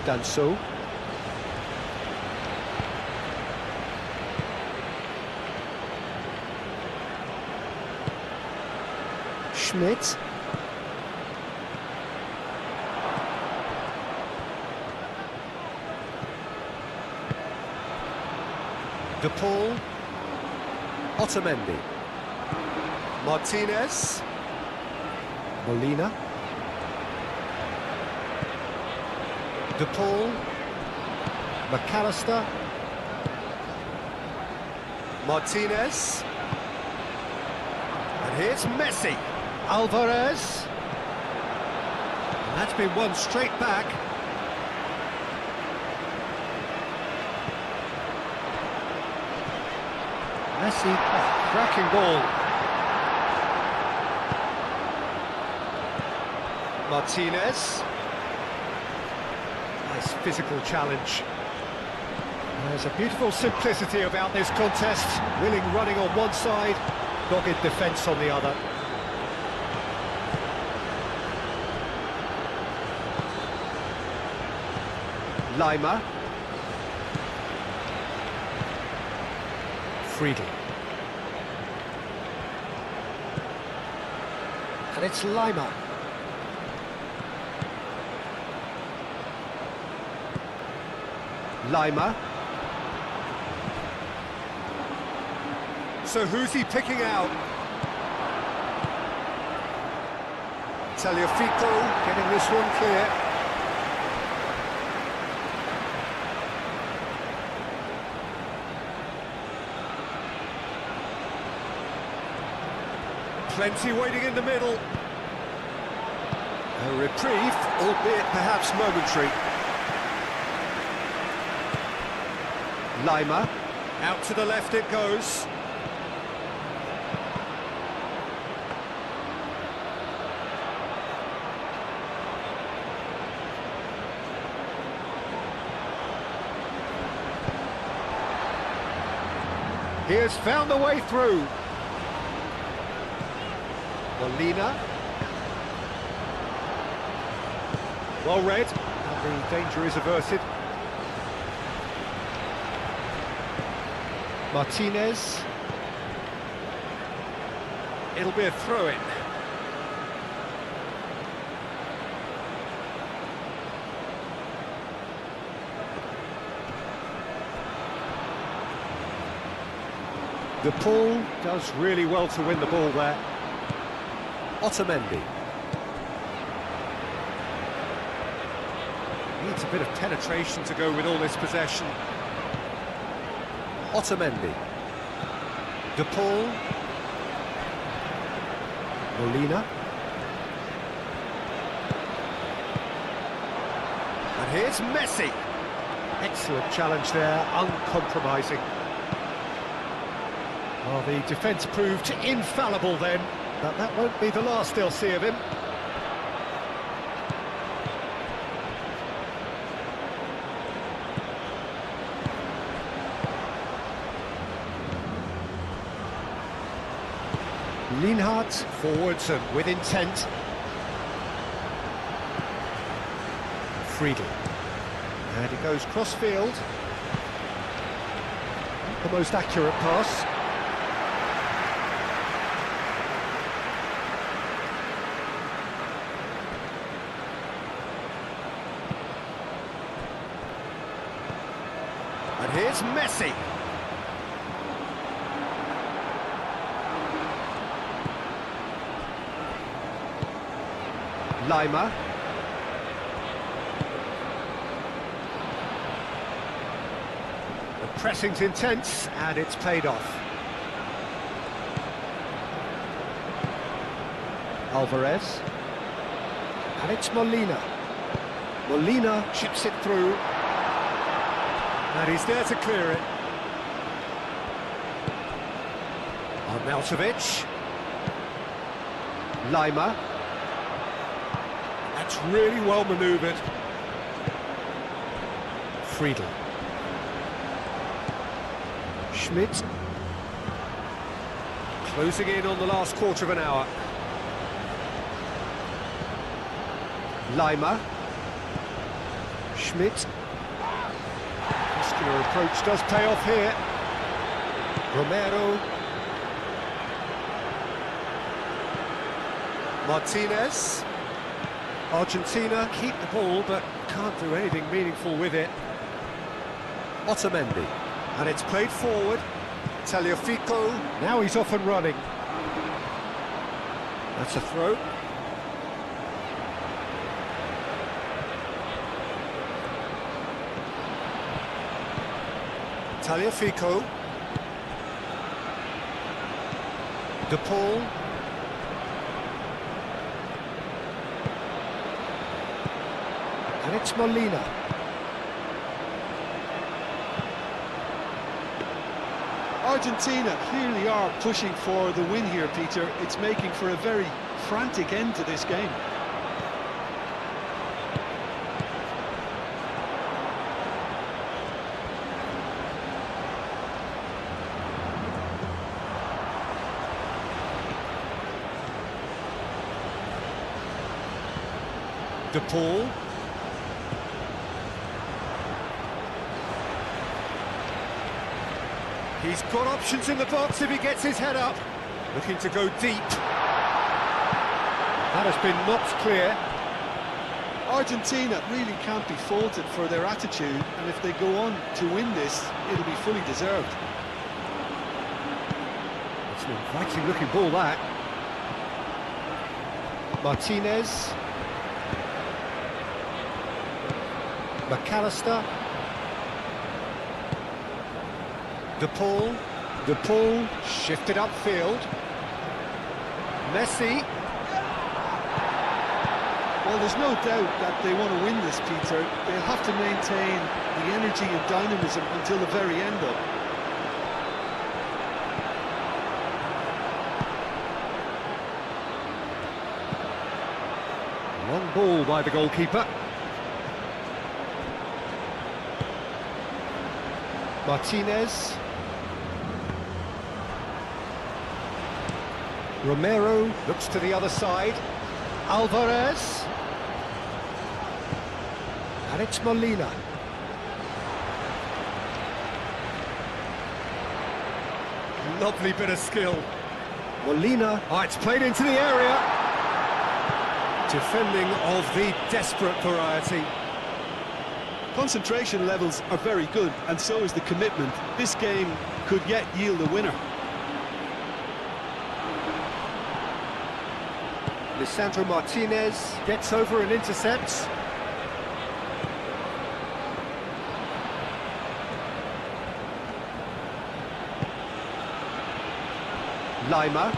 Danso. Schmidt. De Paul. Otamendi. Martinez. Molina. De Paul. McAllister. Martinez. And here's Messi. Alvarez. And that's been won straight back. Messi, cracking ball. Martinez. Nice physical challenge. There's a beautiful simplicity about this contest. Willing running on one side, dogged defence on the other. Lima. Friedel. And it's Lima. Lima. So who's he picking out? Tagliafico getting this one clear. Plenty waiting in the middle. A reprieve, albeit perhaps momentary. Lima, out to the left it goes. He has found the way through. Molina. Well read, and the danger is averted. Martinez. It'll be a throw-in. De Paul does really well to win the ball there. Otamendi. Needs a bit of penetration to go with all this possession. Otamendi. De Paul. Molina. And here's Messi. Excellent challenge there, uncompromising. Well, the defence proved infallible then, but that won't be the last they'll see of him. Lienhardt forwards and with intent. Friedel. And he goes cross-field. The most accurate pass. And here's Messi. Lima. The pressing's intense and it's paid off. Alvarez. And it's Molina. Molina chips it through. And he's there to clear it. Arnautovic. Lima. That's really well manoeuvred. Friedel. Schmidt. Closing in on the last quarter of an hour. Lima. Schmidt. Muscular approach does pay off here. Romero. Martinez. Argentina keep the ball but can't do anything meaningful with it. Otamendi. And it's played forward. Tagliafico. Now he's off and running. That's a throw. Tagliafico. De Paul. And it's Molina. Argentina clearly are pushing for the win here, Peter. It's making for a very frantic end to this game. De Paul. He's got options in the box if he gets his head up. Looking to go deep. That has been knocked clear. Argentina really can't be faulted for their attitude, and if they go on to win this, it'll be fully deserved. It's an inviting looking ball, that. Martinez. McAllister. De Paul. De Paul shifted upfield. Messi. Well, there's no doubt that they want to win this, Peter. They'll have to maintain the energy and dynamism until the very end, though. Long ball by the goalkeeper. Martinez. Romero looks to the other side. Alvarez. And it's Molina. Lovely bit of skill. Molina. Oh, it's played into the area. Defending of the desperate variety. Concentration levels are very good, and so is the commitment. This game could yet yield a winner. Lisandro Martinez gets over and intercepts. Lima.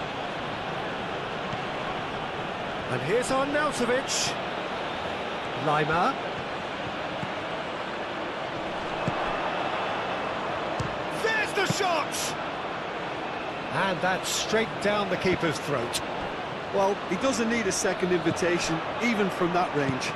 And here's Arnautovic. Lima. There's the shot! And that's straight down the keeper's throat. Well, he doesn't need a second invitation, even from that range.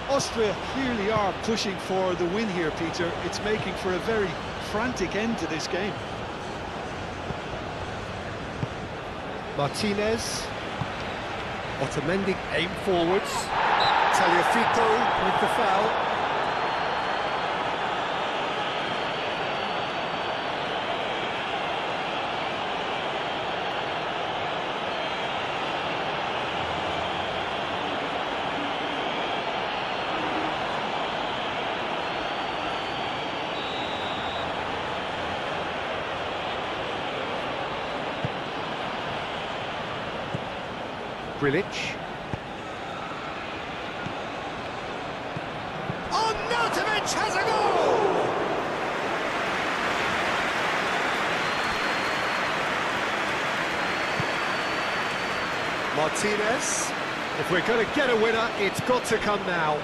Austria clearly are pushing for the win here, Peter. It's making for a very frantic end to this game. Martinez. Otamendi aim forwards. Tagliafico with the foul. Grilic. Arnautovic has a goal! Martinez. If we're going to get a winner, it's got to come now.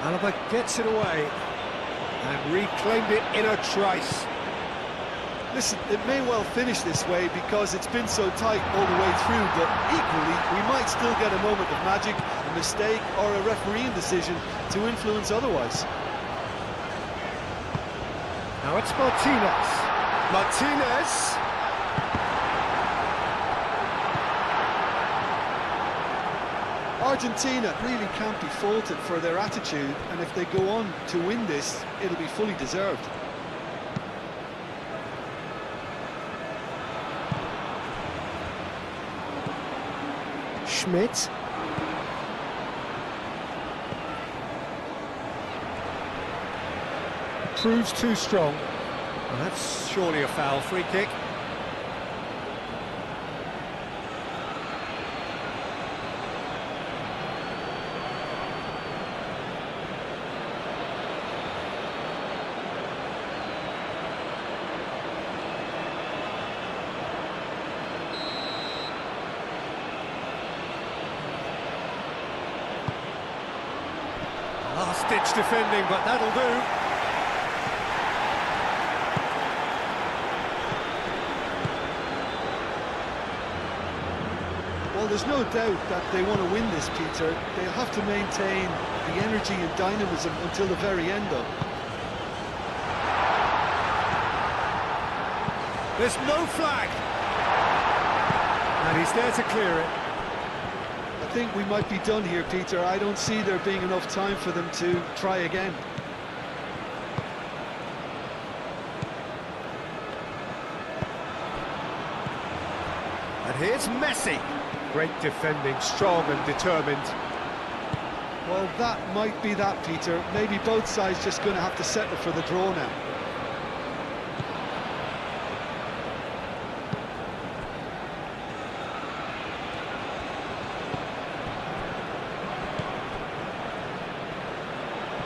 Alaba gets it away and reclaimed it in a trice. Listen, it may well finish this way because it's been so tight all the way through, but equally, we might still get a moment of magic, a mistake, or a refereeing decision to influence otherwise. Now it's Martinez. Martinez. Argentina really can't be faulted for their attitude, and if they go on to win this, it'll be fully deserved. Schmidt. Proves too strong. Well, that's surely a foul. Free kick. Last-ditch defending, but that'll do. Well, there's no doubt that they want to win this, Peter. They'll have to maintain the energy and dynamism until the very end, though. There's no flag. And he's there to clear it. I think we might be done here, Peter. I don't see there being enough time for them to try again. And here's Messi. Great defending, strong and determined. Well, that might be that, Peter. Maybe both sides just going to have to settle for the draw now.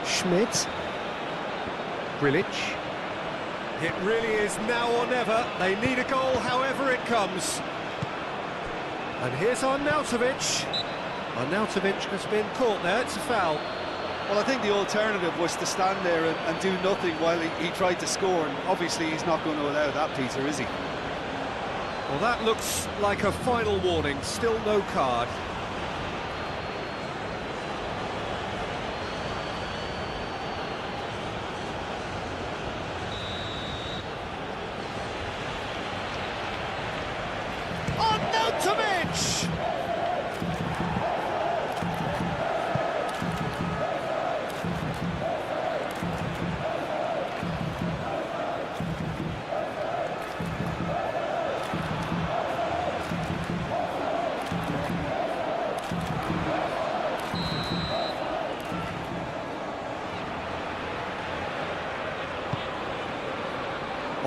Schmidt. Grilic. It really is now or never. They need a goal however it comes. And here's Arnautovic. Arnautovic has been caught there, it's a foul. Well, I think the alternative was to stand there and do nothing while he tried to score, and obviously he's not going to allow that, Peter, is he? Well, that looks like a final warning, still no card.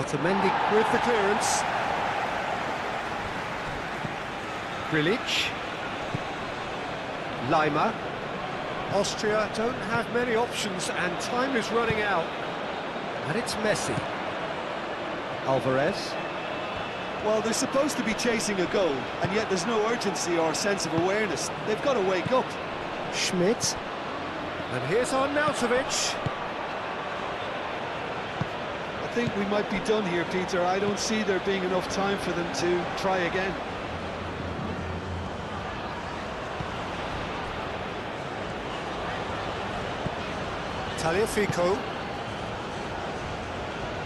Otamendi with the clearance. Grilic. Lima. Austria don't have many options and time is running out. And it's Messi. Alvarez. Well, they're supposed to be chasing a goal, and yet there's no urgency or sense of awareness. They've got to wake up. Schmidt. And here's Arnautovic. I think we might be done here, Peter. I don't see there being enough time for them to try again. Tagliafico.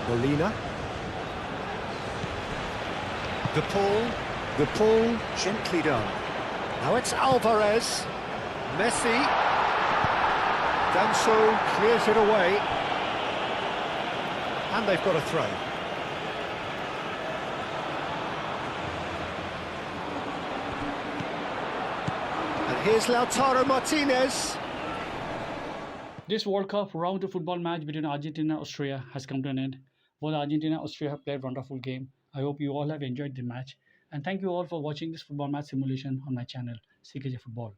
Molina. The pull gently done. Now it's Alvarez. Messi. Danso clears it away. And they've got a throw. And here's Lautaro Martinez. This World Cup round to football match between Argentina and Austria has come to an end. Both Argentina and Austria have played a wonderful game. I hope you all have enjoyed the match. And thank you all for watching this football match simulation on my channel, CKJ Football.